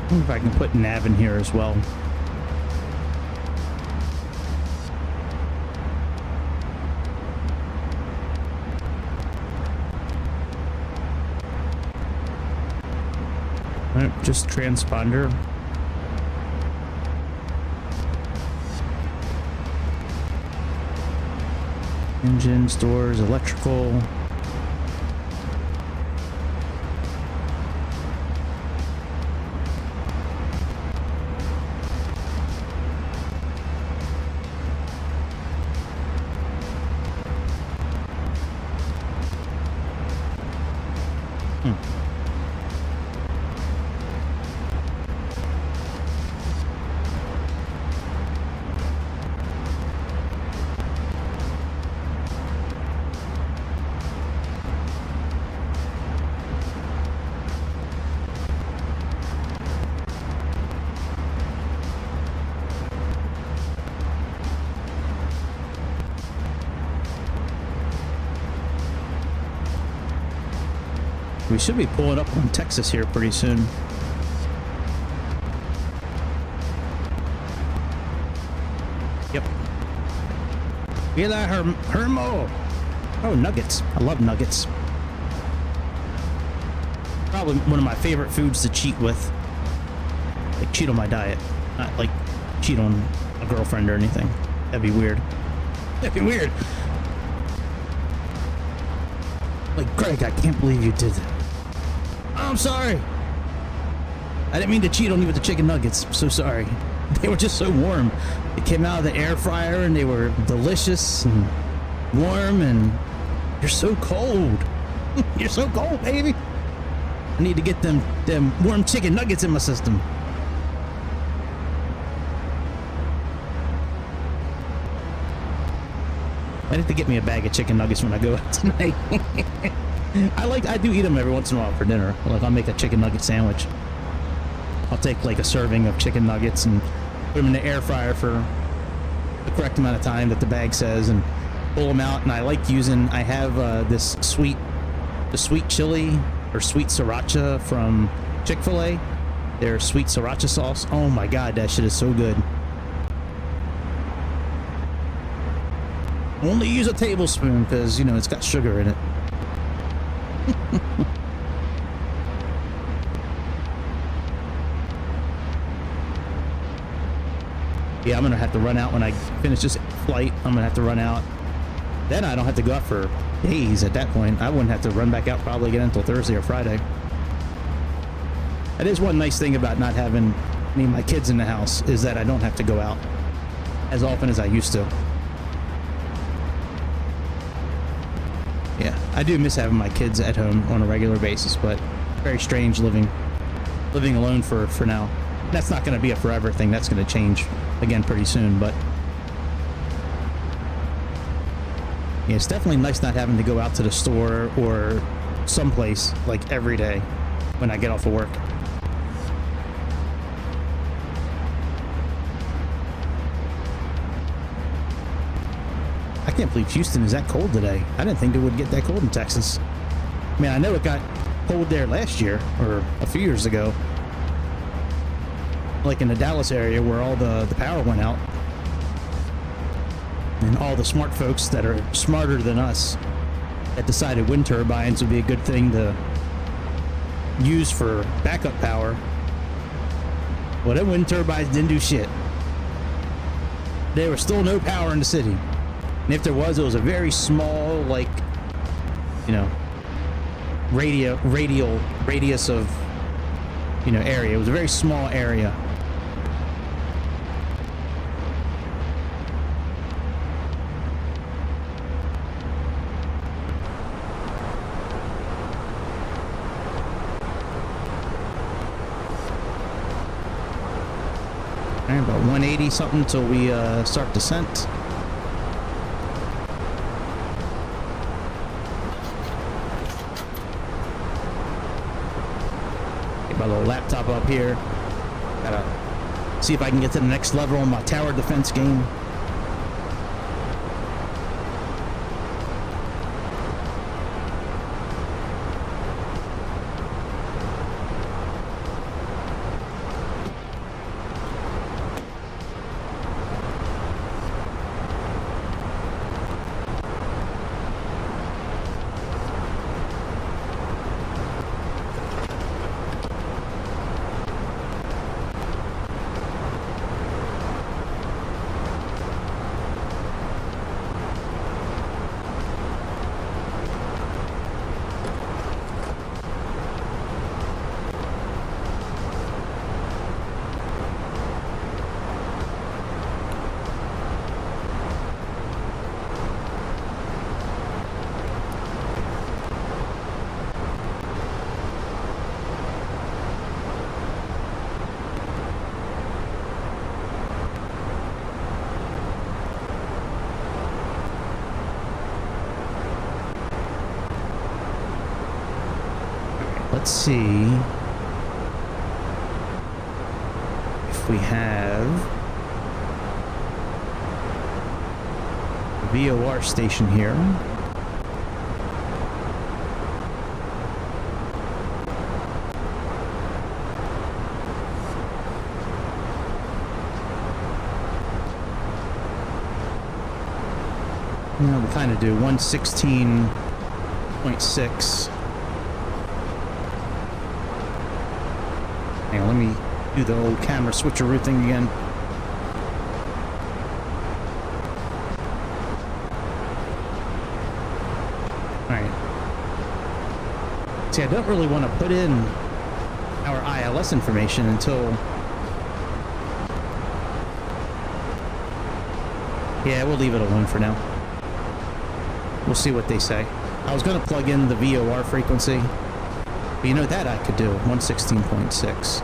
[SPEAKER 2] I wonder if I can put nav in here as well. Alright, just transponder. Engines, doors, electrical. We should be pulling up on Texas here pretty soon. Yep. Hear that, Hermo? Oh, nuggets. I love nuggets. Probably one of my favorite foods to cheat with. Like, cheat on my diet. Not like cheat on a girlfriend or anything. That'd be weird. That'd be weird. Like, Greg, I can't believe you did that. I'm sorry. I didn't mean to cheat on you with the chicken nuggets. I'm so sorry. They were just so warm. They came out of the air fryer and they were delicious and warm, and you're so cold. You're so cold, baby. I need to get them warm chicken nuggets in my system. I need to get me a bag of chicken nuggets when I go out tonight. I do eat them every once in a while for dinner. Like, I'll make a chicken nugget sandwich. I'll take like a serving of chicken nuggets and put them in the air fryer for the correct amount of time that the bag says, and pull them out. And I like using, I have the sweet chili or sweet sriracha from Chick-fil-A. Their sweet sriracha sauce. Oh my god, that shit is so good. Only use a tablespoon because, you know, it's got sugar in it. Yeah, I'm gonna have to run out when I finish this flight. I'm gonna have to run out. Then I don't have to go out for days at that point. I wouldn't have to run back out probably again until Thursday or Friday. That is one nice thing about not having any of my kids in the house, is that I don't have to go out as often as I used to. Yeah, I do miss having my kids at home on a regular basis, but very strange living alone for now. That's not going to be a forever thing. That's going to change again pretty soon, but yeah, it's definitely nice not having to go out to the store or someplace like every day when I get off of work. I can't believe Houston is that cold today. I didn't think it would get that cold in Texas. I mean, I know it got cold there last year or a few years ago, like in the Dallas area where all the power went out, and all the smart folks that are smarter than us that decided wind turbines would be a good thing to use for backup power. Well, them wind turbines didn't do shit. There was still no power in the city. And if there was, it was a very small, like, you know, radial radius of, you know, area. It was a very small area. All right, about 180 something until we start descent. My little laptop up here. Gotta see if I can get to the next level on my tower defense game. Let's see if we have a VOR station here. Yeah, we kind of do 116.6. Hang on, let me do the old camera switcheroo thing again. Alright. See, I don't really want to put in our ILS information until... Yeah, we'll leave it alone for now. We'll see what they say. I was going to plug in the VOR frequency. But you know, that I could do, 116.6.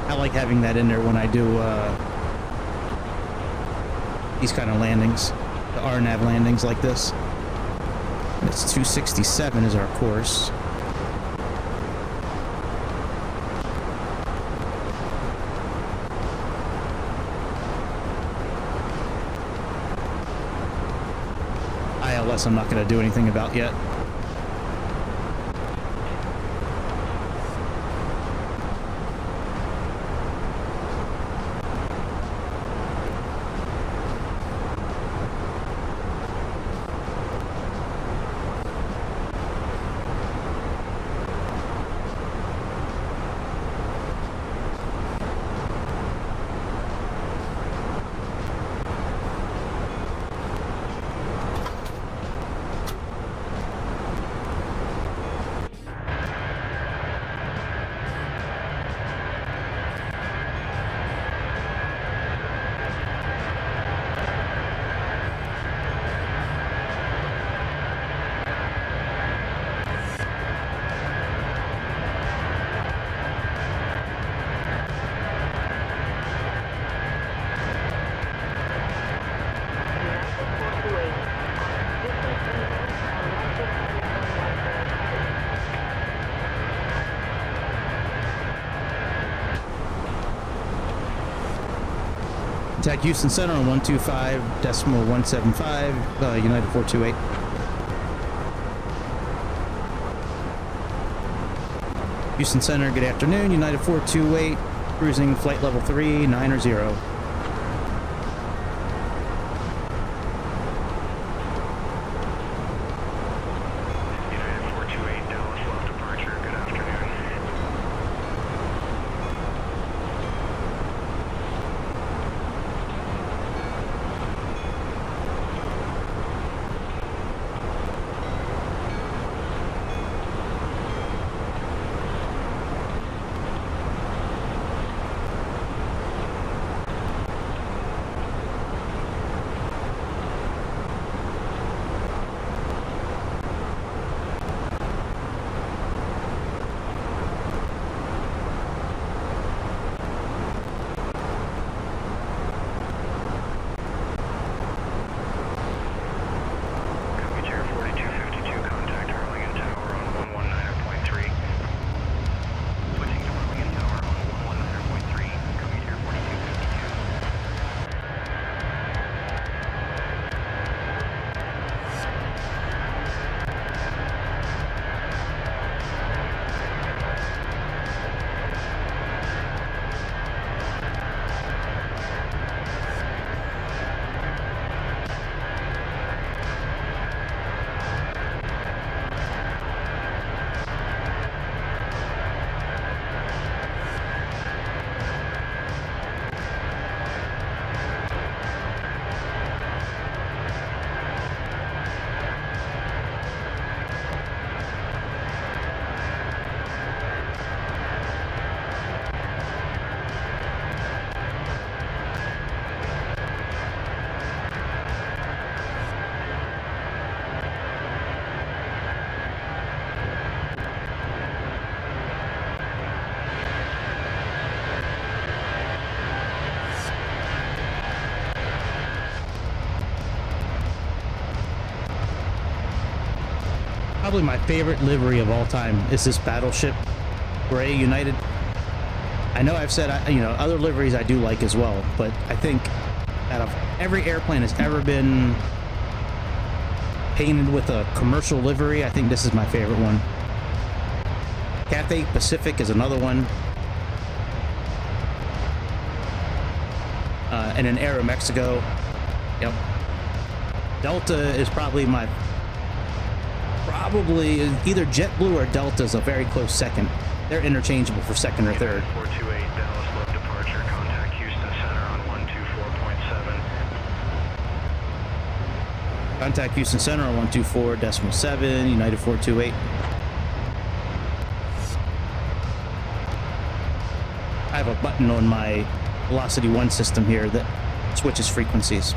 [SPEAKER 2] I like having that in there when I do these kind of landings, the RNAV landings like this. And it's 267 is our course. ILS I'm not going to do anything about yet. Contact Houston Center on 125.175, United 428. Houston Center, good afternoon, United 428, cruising flight level 390. Probably my favorite livery of all time is this battleship gray United. I know I've said, other liveries I do like as well, but I think out of every airplane that's ever been painted with a commercial livery, I think this is my favorite one. Cathay Pacific is another one. And an Aeromexico. Yep. Delta is probably either JetBlue or Delta is a very close second. They're interchangeable for second or third.
[SPEAKER 9] 428 Dallas, low departure. Contact Houston Center on 124.7.
[SPEAKER 2] Contact Houston Center on 124.7, United 428. I have a button on my VelocityOne system here that switches frequencies.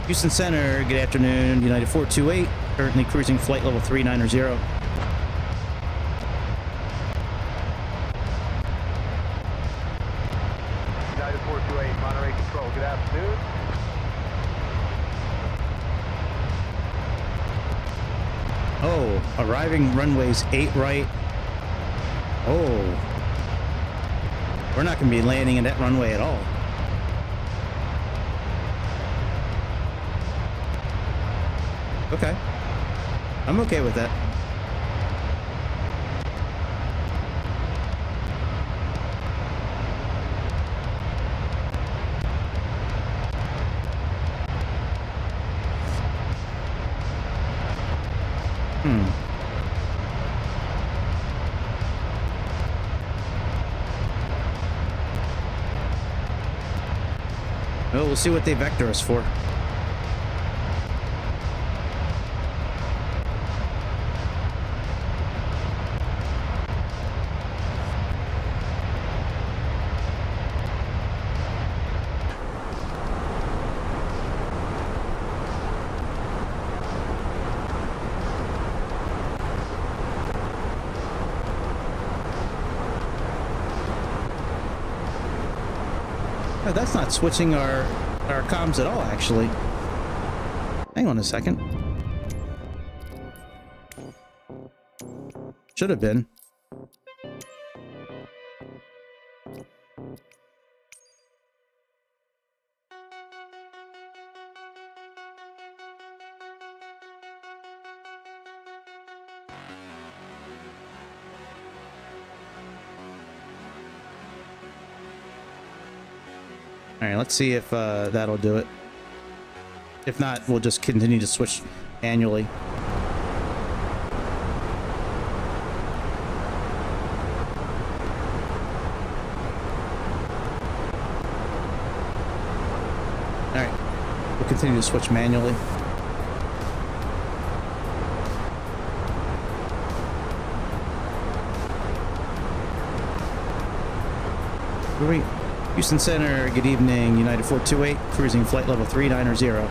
[SPEAKER 2] Houston Center, good afternoon, United 428, currently cruising flight level 390.
[SPEAKER 9] United 428, Monterey Control, good afternoon.
[SPEAKER 2] Oh, arriving runways 8 right. Oh. We're not going to be landing in that runway at all. Okay. I'm okay with that. Well, we'll see what they vector us for. Oh, that's not switching our comms at all, actually. Hang on a second. Should have been. Alright, let's see if that'll do it. If not, we'll just continue to switch annually. Alright, we'll continue to switch manually. Great. Houston Center, good evening. United 428, cruising flight level 390.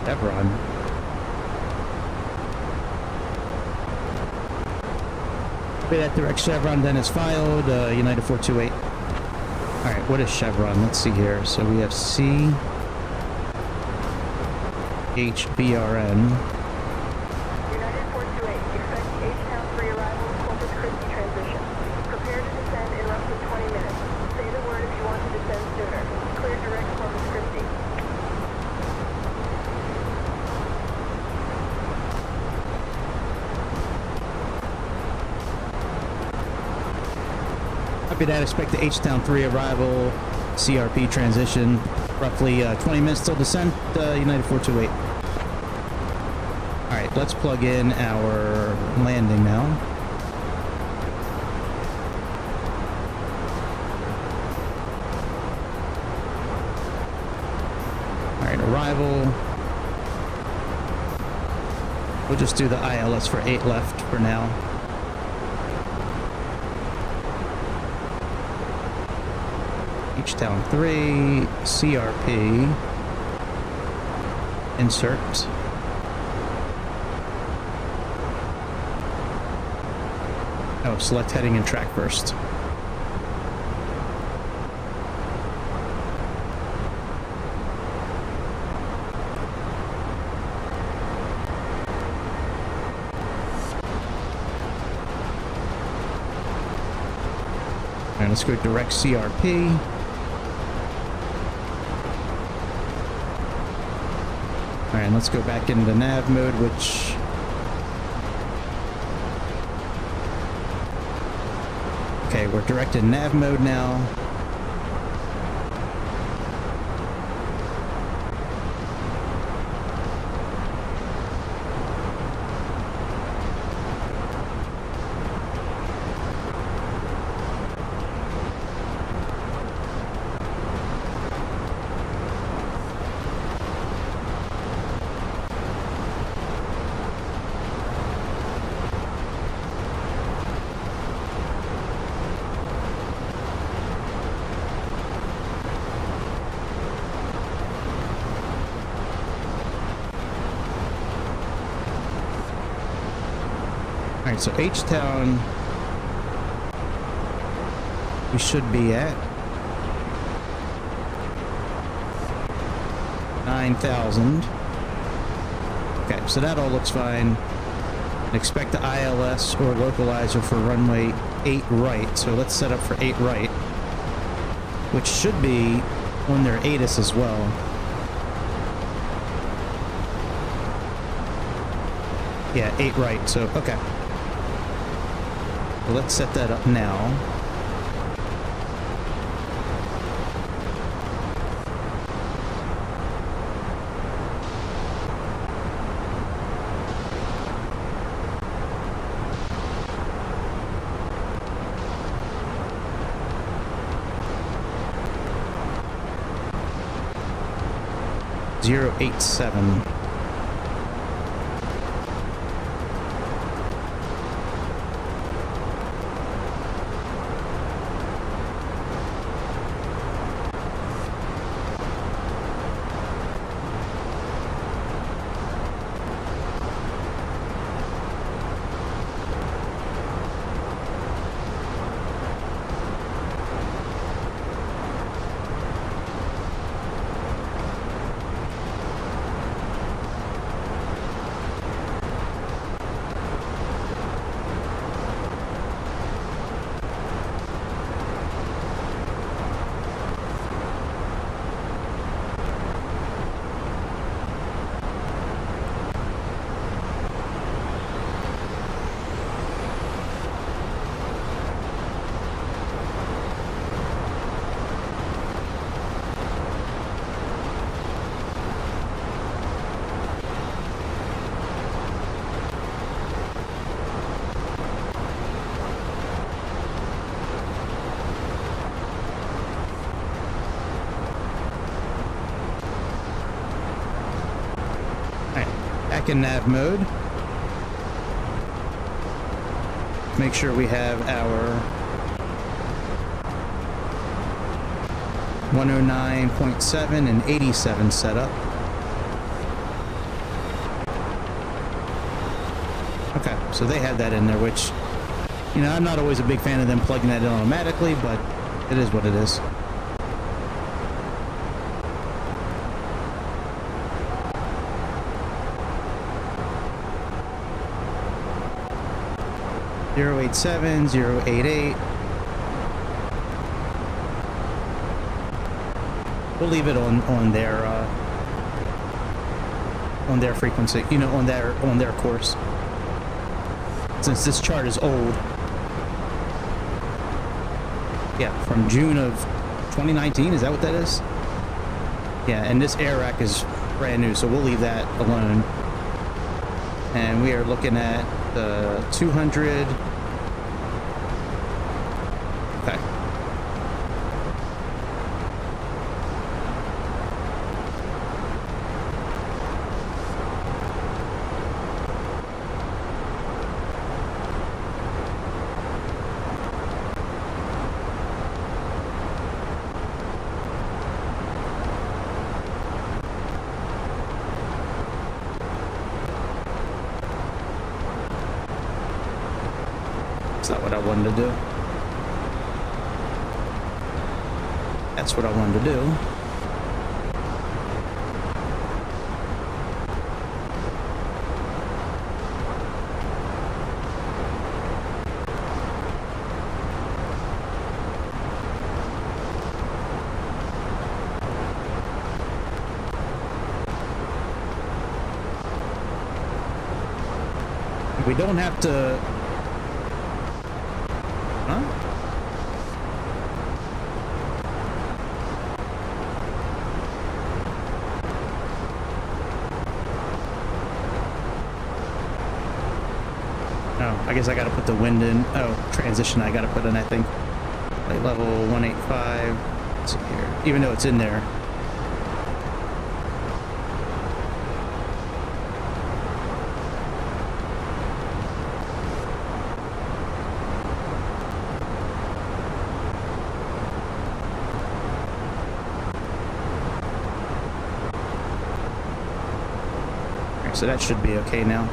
[SPEAKER 2] Chevron. That direct Chevron then is filed. United 428. Alright, what is Chevron? Let's see here. So we have C HBRN.
[SPEAKER 6] United 428, expect H-Town 3 arrival, Corpus Christi transition. Prepare to descend in roughly 20 minutes. Say the word if you want to descend sooner. Clear direct Corpus Christi.
[SPEAKER 2] Copy that. Expect the H-Town 3 arrival, CRP transition. Roughly 20 minutes till descent, United 428. Alright, let's plug in our landing now. Alright, arrival. We'll just do the ILS for 8 left for now. H-Town 3, CRP, insert. Oh, select heading and track first. And let's go direct CRP. Alright, let's go back into nav mode, which... Okay, we're direct in nav mode now. Alright, so H-Town we should be at 9,000. Okay, so that all looks fine. Expect the ILS or localizer for runway 8 right. So let's set up for 8 right, which should be on their ATIS as well. Yeah, 8 right. So, okay. So let's set that up now. Zero 87. Back in nav mode. Make sure we have our 109.7 and 87 set up. Okay, so they had that in there, which, you know, I'm not always a big fan of them plugging that in automatically, but it is what it is. Zero 087, 088. We'll leave it on their frequency, you know, on their course. Since this chart is old. Yeah, from June of 2019, is that what that is? Yeah, and this air rack is brand new, so we'll leave that alone. And we are looking at the 200. Okay. That's not what I wanted to do. That's what I wanted to do. We don't have to... Huh? Oh, I guess I gotta put the wind in. Oh, transition I gotta put in, I think. Like level 185. Let's see here. Even though it's in there. So that should be okay now.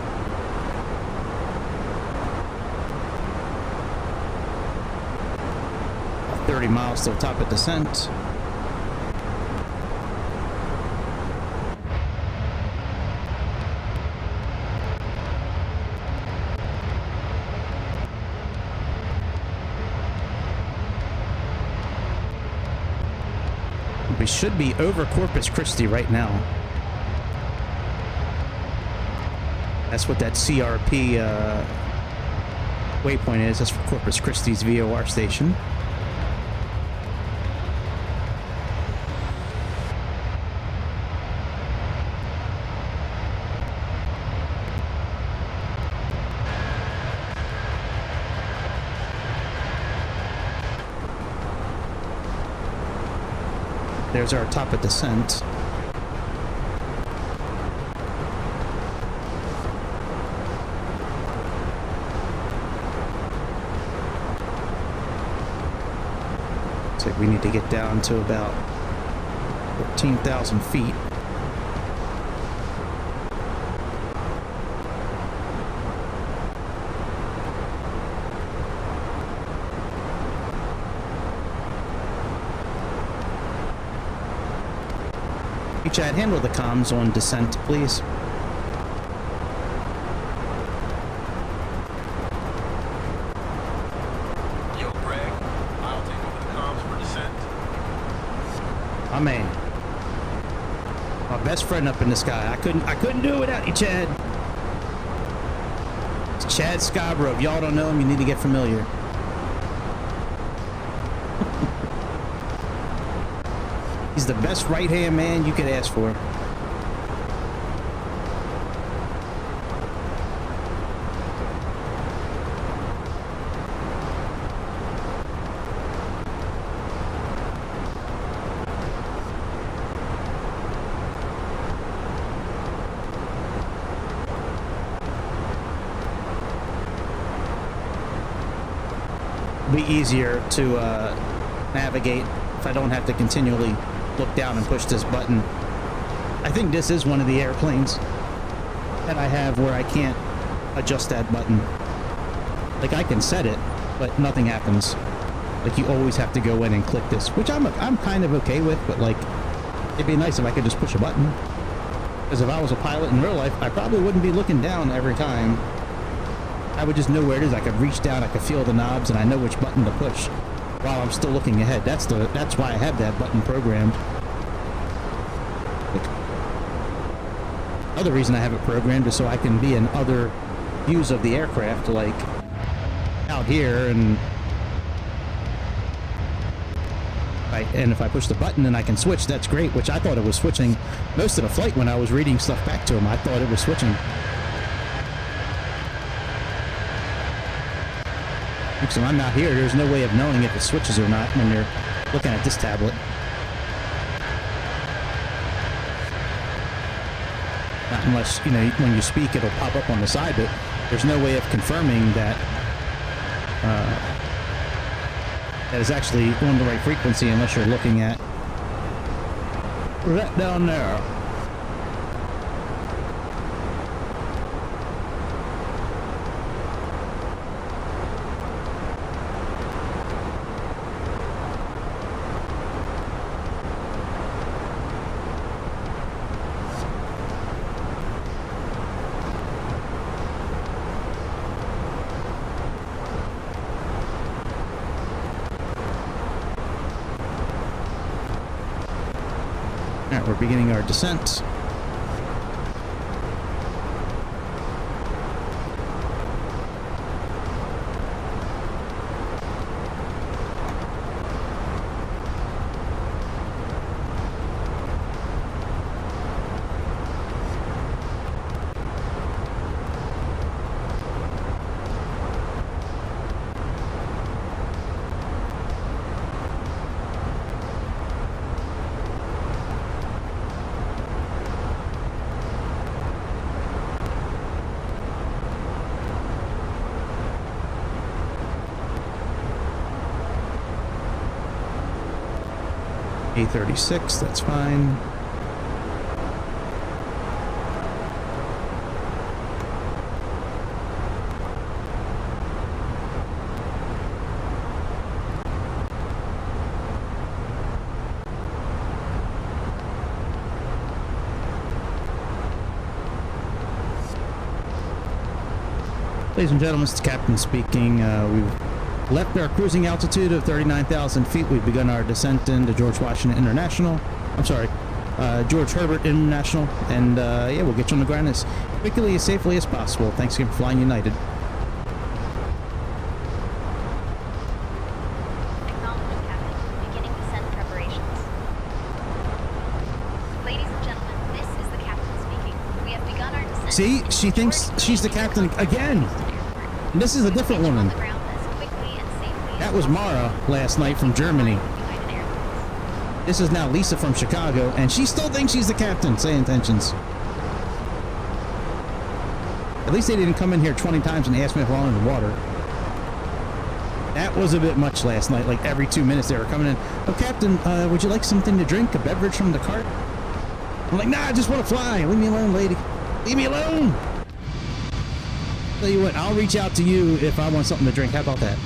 [SPEAKER 2] 30 miles till top of descent. We should be over Corpus Christi right now. That's what that CRP waypoint is. That's for Corpus Christi's VOR station. There's our top of descent. So we need to get down to about 14,000 feet. Chad, handle the comms on descent, please.
[SPEAKER 12] Yo, Greg, I'll take over the comms for descent.
[SPEAKER 2] My man. My best friend up in the sky. I couldn't do it without you, Chad. It's Chad Scarborough. If y'all don't know him, you need to get familiar. He's the best right-hand man you could ask for. Be easier to navigate if I don't have to continually look down and push this button. I think this is one of the airplanes that I have where I can't adjust that button. Like I can set it, but nothing happens. Like you always have to go in and click this, which I'm kind of okay with, but like it'd be nice if I could just push a button. Because if I was a pilot in real life, I probably wouldn't be looking down every time. I would just know where it is. I could reach down, I could feel the knobs, and I know which button to push while I'm still looking ahead. That's why I have that button programmed. Other reason I have it programmed is so I can be in other views of the aircraft, like out here, and if I push the button and I can switch, that's great, which I thought it was switching most of the flight when I was reading stuff back to him. I thought it was switching. So I'm out here, there's no way of knowing if it switches or not when you're looking at this tablet. Not unless, you know, when you speak, it'll pop up on the side, but there's no way of confirming that that is actually on the right frequency unless you're looking at that down there. We're beginning our descent. A36, that's fine. Ladies and gentlemen, it's the captain speaking. We've left our cruising altitude of 39,000 feet. We've begun our descent into George Washington International. I'm sorry, George Herbert International. And yeah, we'll get you on the ground as quickly as safely as possible. Thanks again for flying United.
[SPEAKER 4] Acknowledged, Captain. Beginning descent preparations. Ladies and gentlemen, this is the captain speaking. We have begun our descent.
[SPEAKER 2] See, she thinks she's the captain again. And this is a different woman. That was Mara last night from Germany. This is now Lisa from Chicago, and she still thinks she's the captain. Say intentions. At least they didn't come in here 20 times and ask me if I wanted water. That was a bit much last night. Like every 2 minutes they were coming in. Oh, Captain, would you like something to drink? A beverage from the cart? I'm like, nah, I just want to fly. Leave me alone, lady. Leave me alone. Tell you what, I'll reach out to you if I want something to drink. How about that?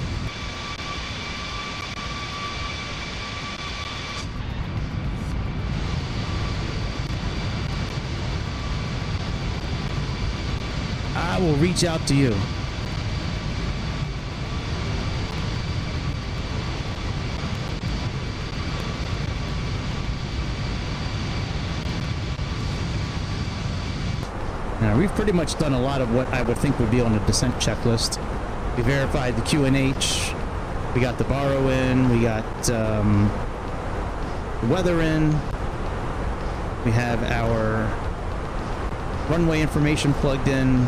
[SPEAKER 2] I will reach out to you. Now, we've pretty much done a lot of what I would think would be on the descent checklist. We verified the QNH. We got the borrow in. We got the weather in. We have our runway information plugged in.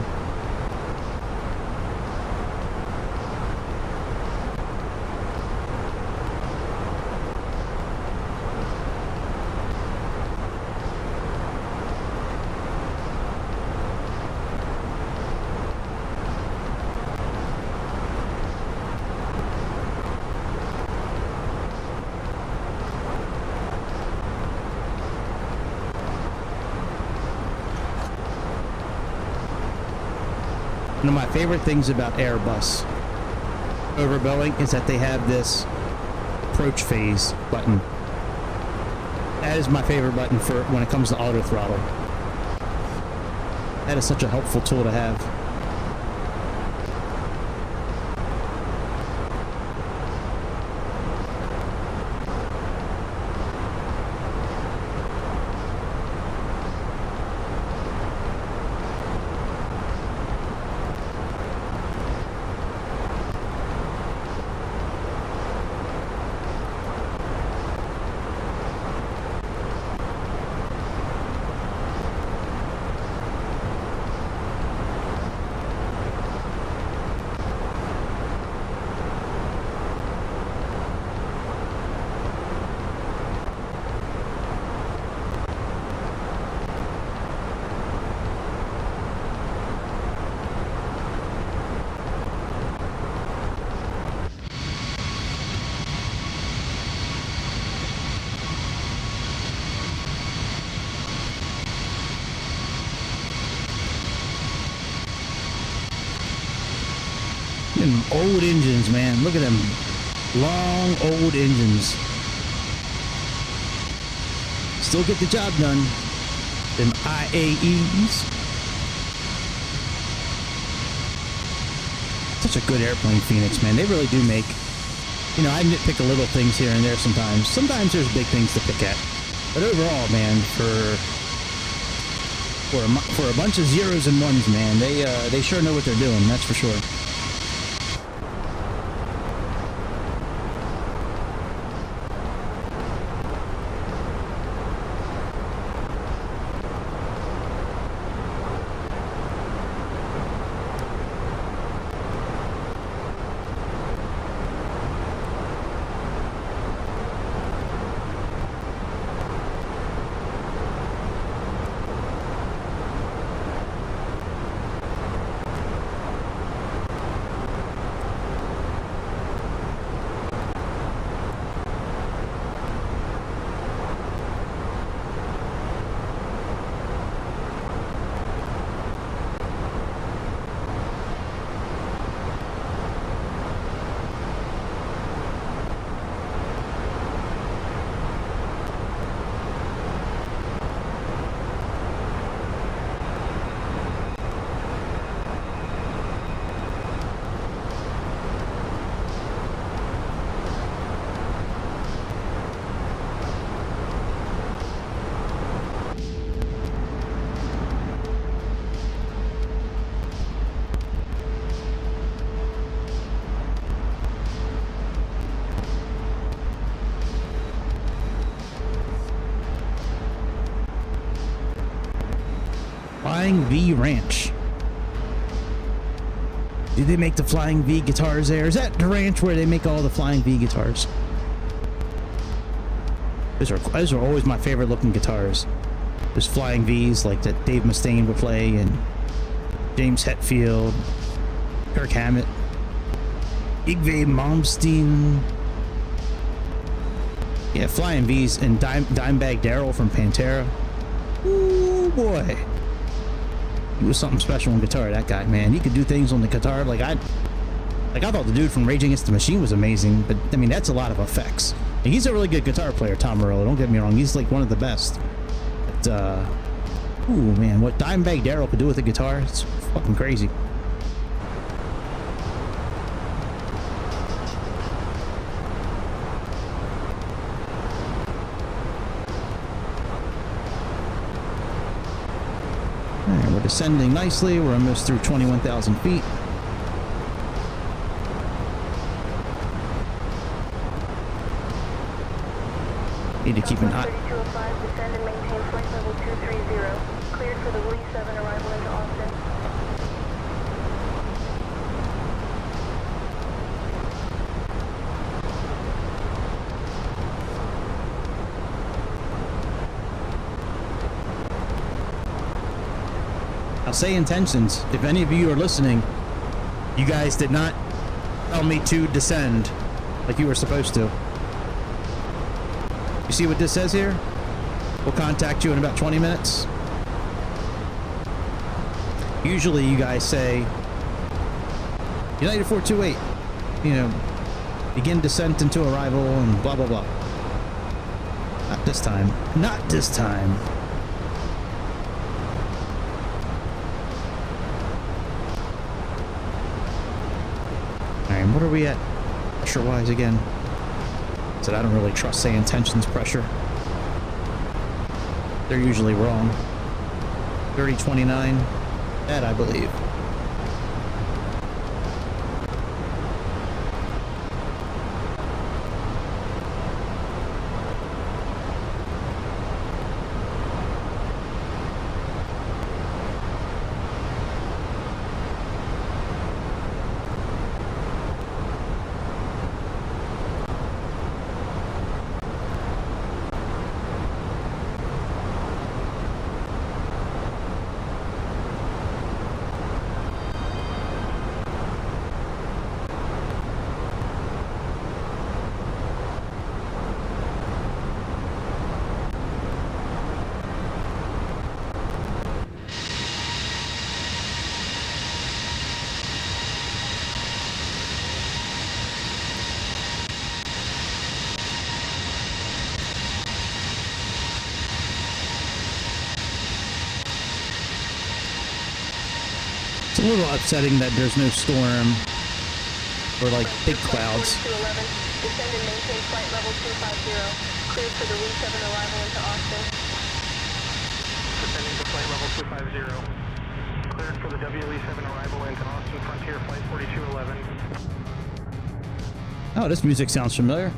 [SPEAKER 2] One of my favorite things about Airbus over Boeing is that they have this approach phase button. That is my favorite button for when it comes to auto throttle. That is such a helpful tool to have. Them old engines, man. Look at them long old engines. Still get the job done. Them IAEs. Such a good airplane, Phoenix, man. They really do make, you know, I nitpick a little things here and there sometimes. Sometimes there's big things to pick at. But overall, man, for a bunch of zeros and ones, man, they sure know what they're doing, that's for sure. Flying V Ranch. Did they make the Flying V guitars there? Is that the ranch where they make all the Flying V guitars? Those are always my favorite looking guitars. Those Flying V's like that Dave Mustaine would play, and James Hetfield, Kirk Hammett, Yngwie Malmsteen. Yeah, Flying V's, and Dimebag Darrell from Pantera. Ooh boy, he was something special on guitar. That guy, man, he could do things on the guitar like I thought the dude from Rage Against the Machine was amazing, but I mean that's a lot of effects. And he's a really good guitar player, Tom Morello. Don't get me wrong, he's like one of the best. But ooh man, what Dimebag Darrell could do with a guitar, it's fucking crazy. Alright, we're descending nicely. We're almost through 21,000 feet. Need to keep an eye.
[SPEAKER 6] 3205, descend and maintain flight level 230. Cleared for the Lee 7 arrival into Austin.
[SPEAKER 2] I'll say intentions. If any of you are listening, you guys did not tell me to descend like you were supposed to. You see what this says here? We'll contact you in about 20 minutes. Usually you guys say, United 428, you know, begin descent into arrival and blah, blah, blah. Not this time. Not this time. Alright, what are we at pressure-wise again? Said I don't really trust SayIntentions pressure. They're usually wrong. 3029, that I believe. It's a little upsetting that there's no storm or like big clouds.
[SPEAKER 6] Descend and maintain flight level 250. Cleared for the Lee 7 arrival into Austin.
[SPEAKER 9] Descending to flight level 250. Cleared for the WE 7 arrival into Austin Frontier Flight 4211.
[SPEAKER 2] Oh, this music sounds familiar.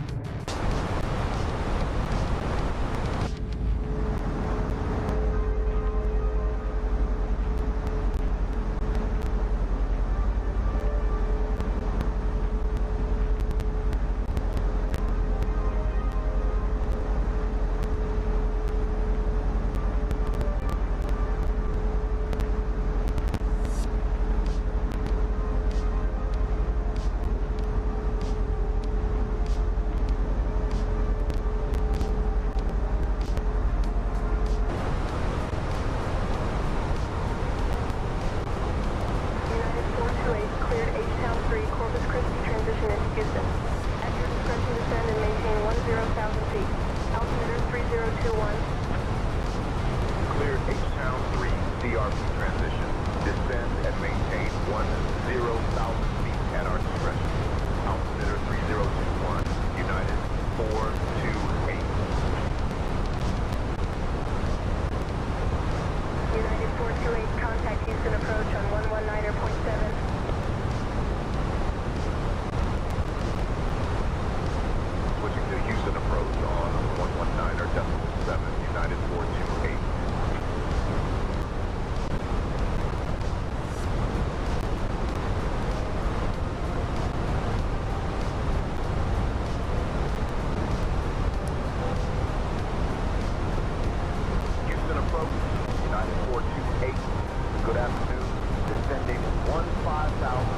[SPEAKER 9] south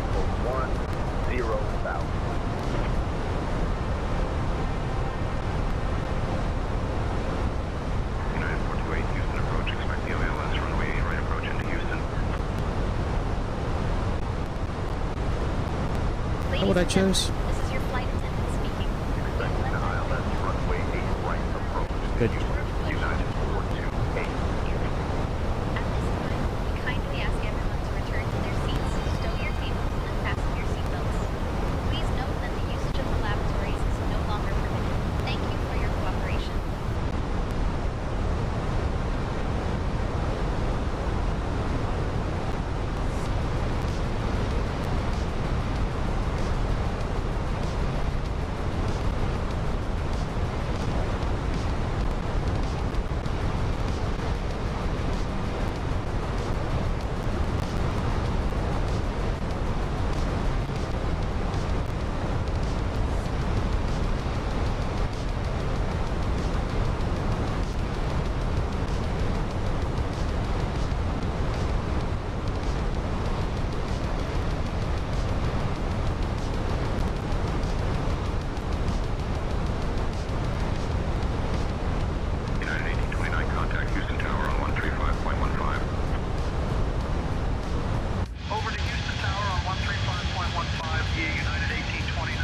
[SPEAKER 9] for 10 south.
[SPEAKER 12] United 428, Houston approach. Expect the OLS runway 8 right approach into Houston.
[SPEAKER 2] Is that what I chose?
[SPEAKER 4] This is your flight attendant speaking.
[SPEAKER 12] Expect the ILS runway 8 right approach into
[SPEAKER 2] Good.
[SPEAKER 12] Houston. United 428.
[SPEAKER 4] At this time, we kindly ask everyone to return to their seats, stow your tables, and fasten your seatbelts. Please note that the usage of the lavatories is no longer permitted. Thank you for your cooperation.
[SPEAKER 12] United 1829, contact Houston Tower on 135.15.
[SPEAKER 9] Over to Houston Tower on 135.15 via United 1829.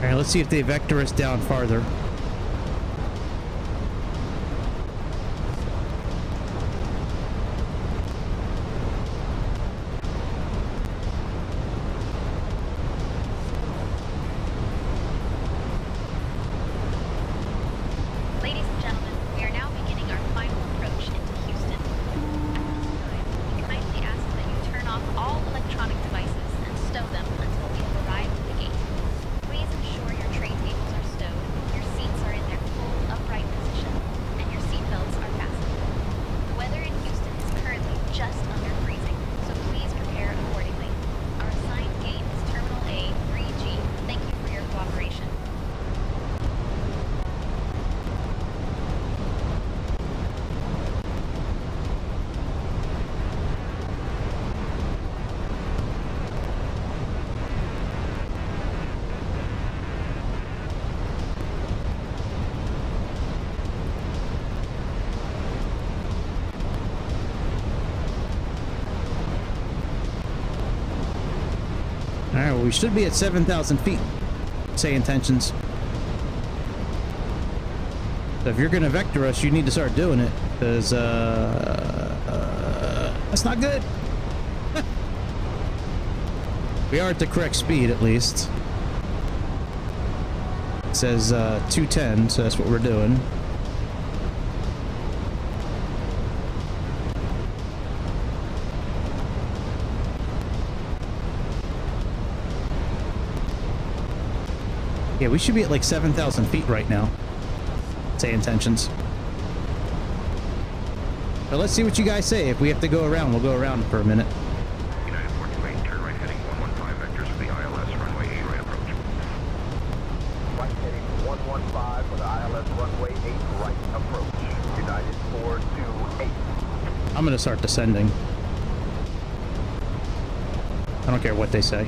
[SPEAKER 2] All right, let's see if they vector us down farther.
[SPEAKER 4] Ladies and gentlemen, we are now beginning our final approach into Houston. At this time, we kindly ask that you turn off all electronic devices and stow them until we have arrived at the gate. Please ensure your tray tables are stowed, your seats are in their full upright position, and your seatbelts are fastened. The weather in Houston is currently just under freezing, so please prepare accordingly. Our assigned gate is Terminal A 3G. Thank you for your cooperation.
[SPEAKER 2] All right, well, we should be at 7,000 feet. Say intentions. So if you're going to vector us, you need to start doing it, because that's not good. We are at the correct speed, at least. It says 210, so that's what we're doing. Yeah, we should be at like 7,000 feet right now. Say intentions. But let's see what you guys say. If we have to go around, we'll go around for a minute.
[SPEAKER 12] United 428, turn right heading 115 vectors for the
[SPEAKER 2] I'm gonna start descending. I don't care what they say.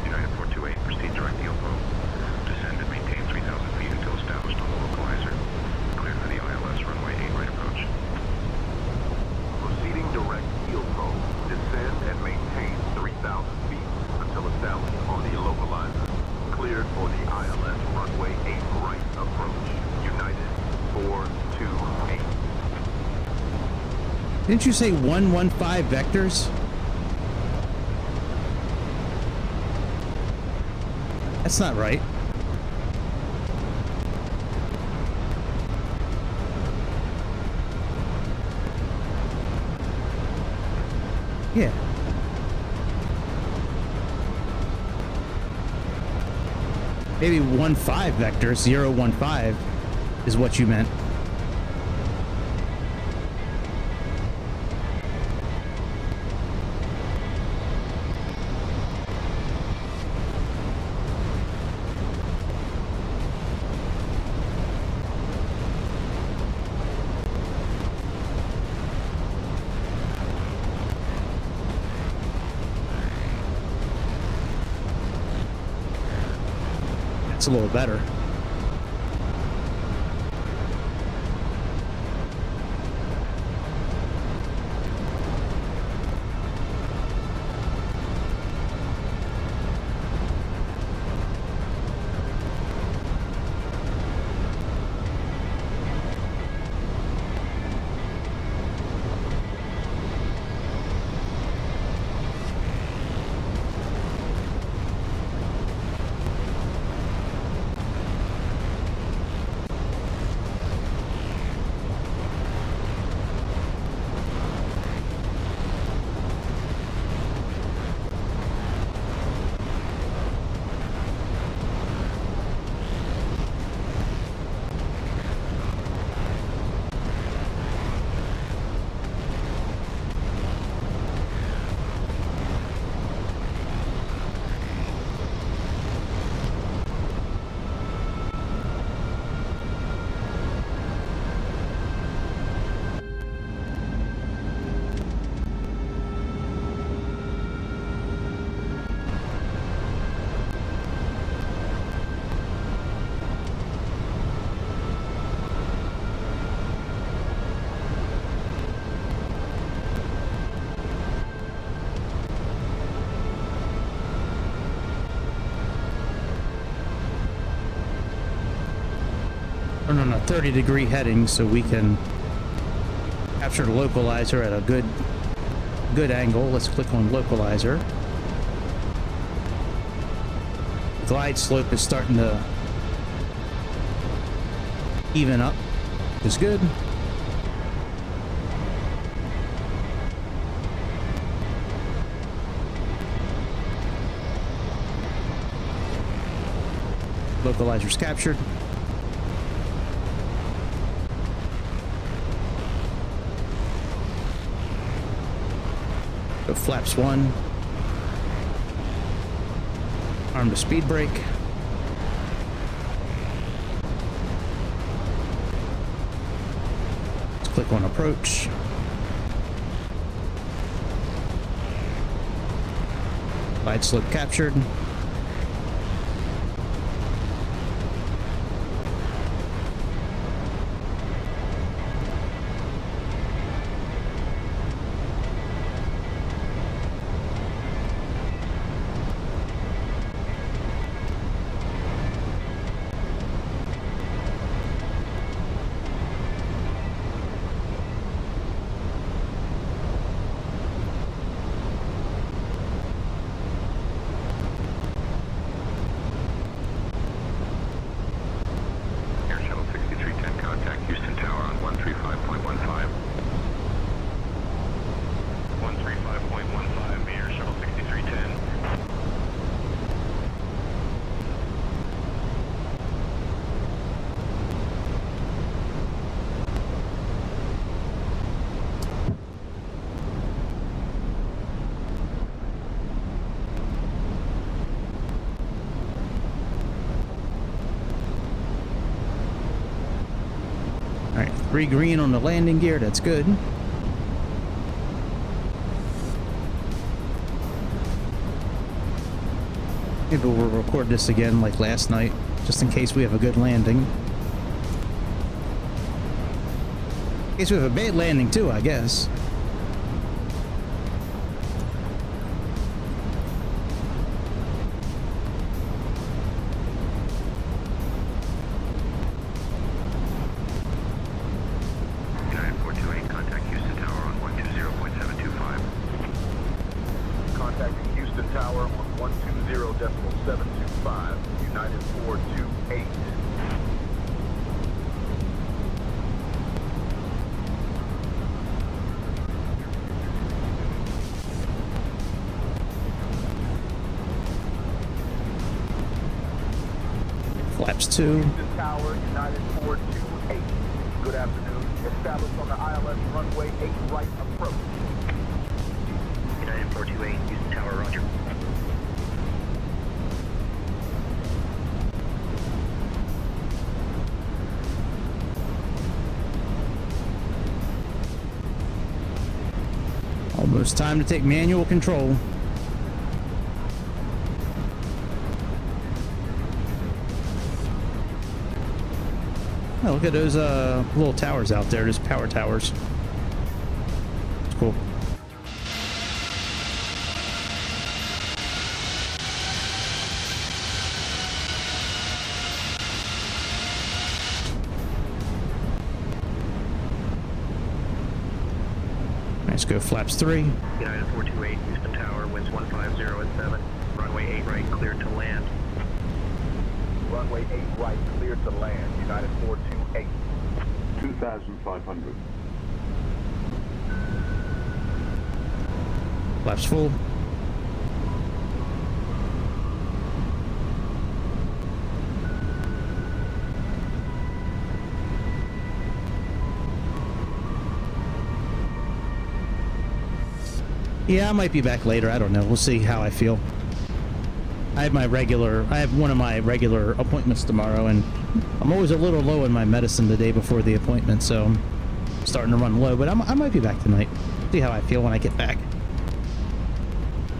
[SPEAKER 12] United 428, proceed direct EOPO. Descend and maintain 3,000 feet until established on the localizer. Cleared for the ILS runway 8 right approach.
[SPEAKER 13] Proceeding direct EOPO. Descend and maintain 3,000 feet until established on the localizer. Cleared for the ILS runway 8 right approach. United 428.
[SPEAKER 2] Didn't you say 115 vectors? That's not right. Yeah. Maybe 15 vectors, 015 is what you meant. A little better. On a 30-degree heading so we can capture the localizer at a good angle. Let's click on localizer. The glide slope is starting to even up. It's good. Localizer's captured. Go flaps 1. Arm to speed brake. Let's click on approach. Glide slope captured. Alright, 3 green on the landing gear, that's good. Maybe we'll record this again like last night, just in case we have a good landing. In case we have a bad landing too, I guess.
[SPEAKER 12] United 428, contact Houston Tower on 120.725.
[SPEAKER 13] Contacting Houston Tower on 120.725. United 428.
[SPEAKER 2] Flaps 2.
[SPEAKER 13] Houston Tower, United 428. Good afternoon. Established on the ILS runway 8 right approach.
[SPEAKER 8] United 428, Houston Tower, roger.
[SPEAKER 2] Almost time to take manual control. Oh, look at those little towers out there, those power towers. It's cool. Let's go flaps 3.
[SPEAKER 8] United 428, Houston Tower, winds 150 at 7. Runway 8 right, cleared to land.
[SPEAKER 13] Runway 8 right, cleared to land. United 428.
[SPEAKER 12] 2,500.
[SPEAKER 2] Flaps full. Yeah, I might be back later. I don't know. We'll see how I feel. I have one of my regular appointments tomorrow, and I'm always a little low in my medicine the day before the appointment, so I'm starting to run low, but I might be back tonight. See how I feel when I get back.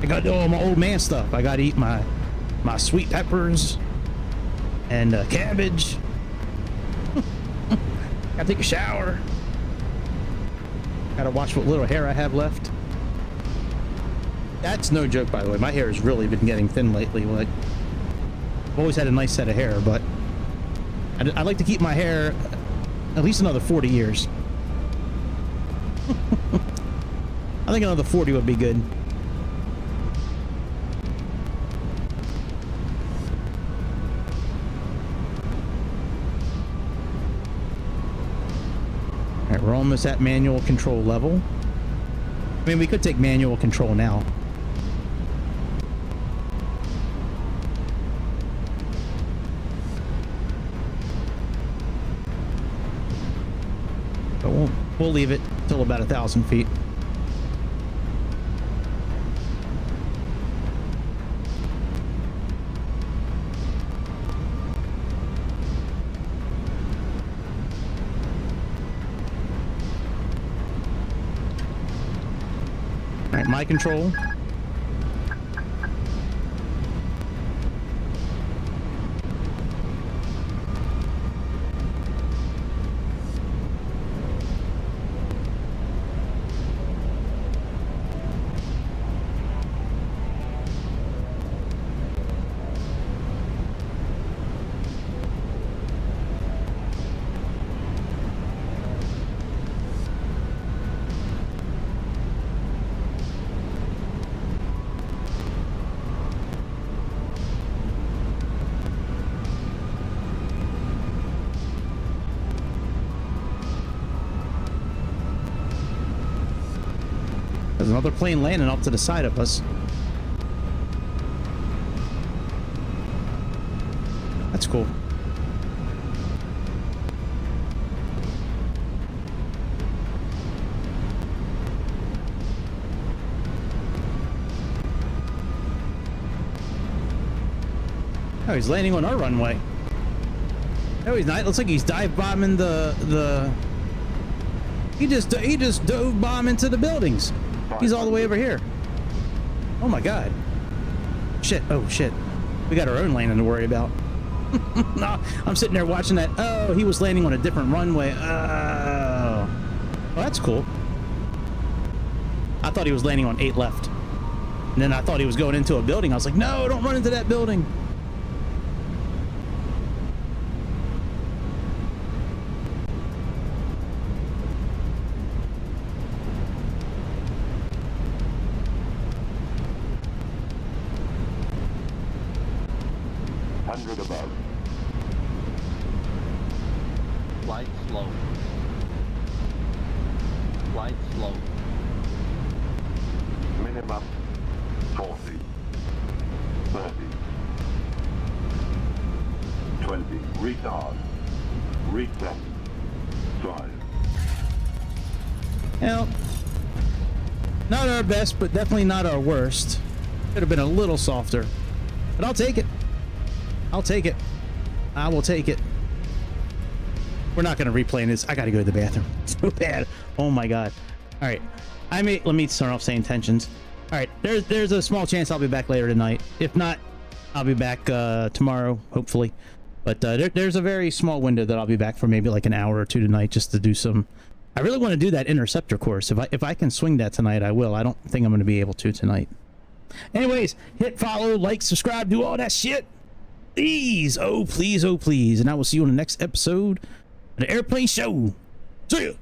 [SPEAKER 2] I got to do all my old man stuff. I got to eat my sweet peppers and cabbage. Got to take a shower. Got to watch what little hair I have left. That's no joke, by the way. My hair has really been getting thin lately. Like, I've always had a nice set of hair, but I'd like to keep my hair at least another 40 years. I think another 40 would be good. All right, we're almost at manual control level. I mean, we could take manual control now. But we'll leave it till about 1,000 feet. All right, my control. There's another plane landing up to the side of us. That's cool. Oh, he's landing on our runway. No, he's not. It looks like he's dive bombing the. He just dove bomb into the buildings. He's all the way over here. Oh my god. Shit. Oh shit. We got our own landing to worry about. No, I'm sitting there watching that. Oh, he was landing on a different runway. Oh. Well, that's cool. I thought he was landing on 8 left. And then I thought he was going into a building. I was like, no, don't run into that building.
[SPEAKER 13] Above.
[SPEAKER 14] Flight slow. Flight slow.
[SPEAKER 13] Minimum 40, 30, 20, retard, reset, 5.
[SPEAKER 2] Well, not our best, but definitely not our worst. Could have been a little softer, but I'll take it. I'll take it. I will take it. We're not going to replay this. I got to go to the bathroom. So bad. Oh my god. All right. Let me turn off Saying Intentions. All right. There's a small chance I'll be back later tonight. If not, I'll be back tomorrow, hopefully. But there's a very small window that I'll be back for, maybe like an hour or two tonight, just to do some. I really want to do that interceptor course. If I can swing that tonight, I will. I don't think I'm going to be able to tonight. Anyways, hit follow, like, subscribe, do all that shit. Please, oh please, oh please, and I will see you on the next episode of the Airplane Show. See ya.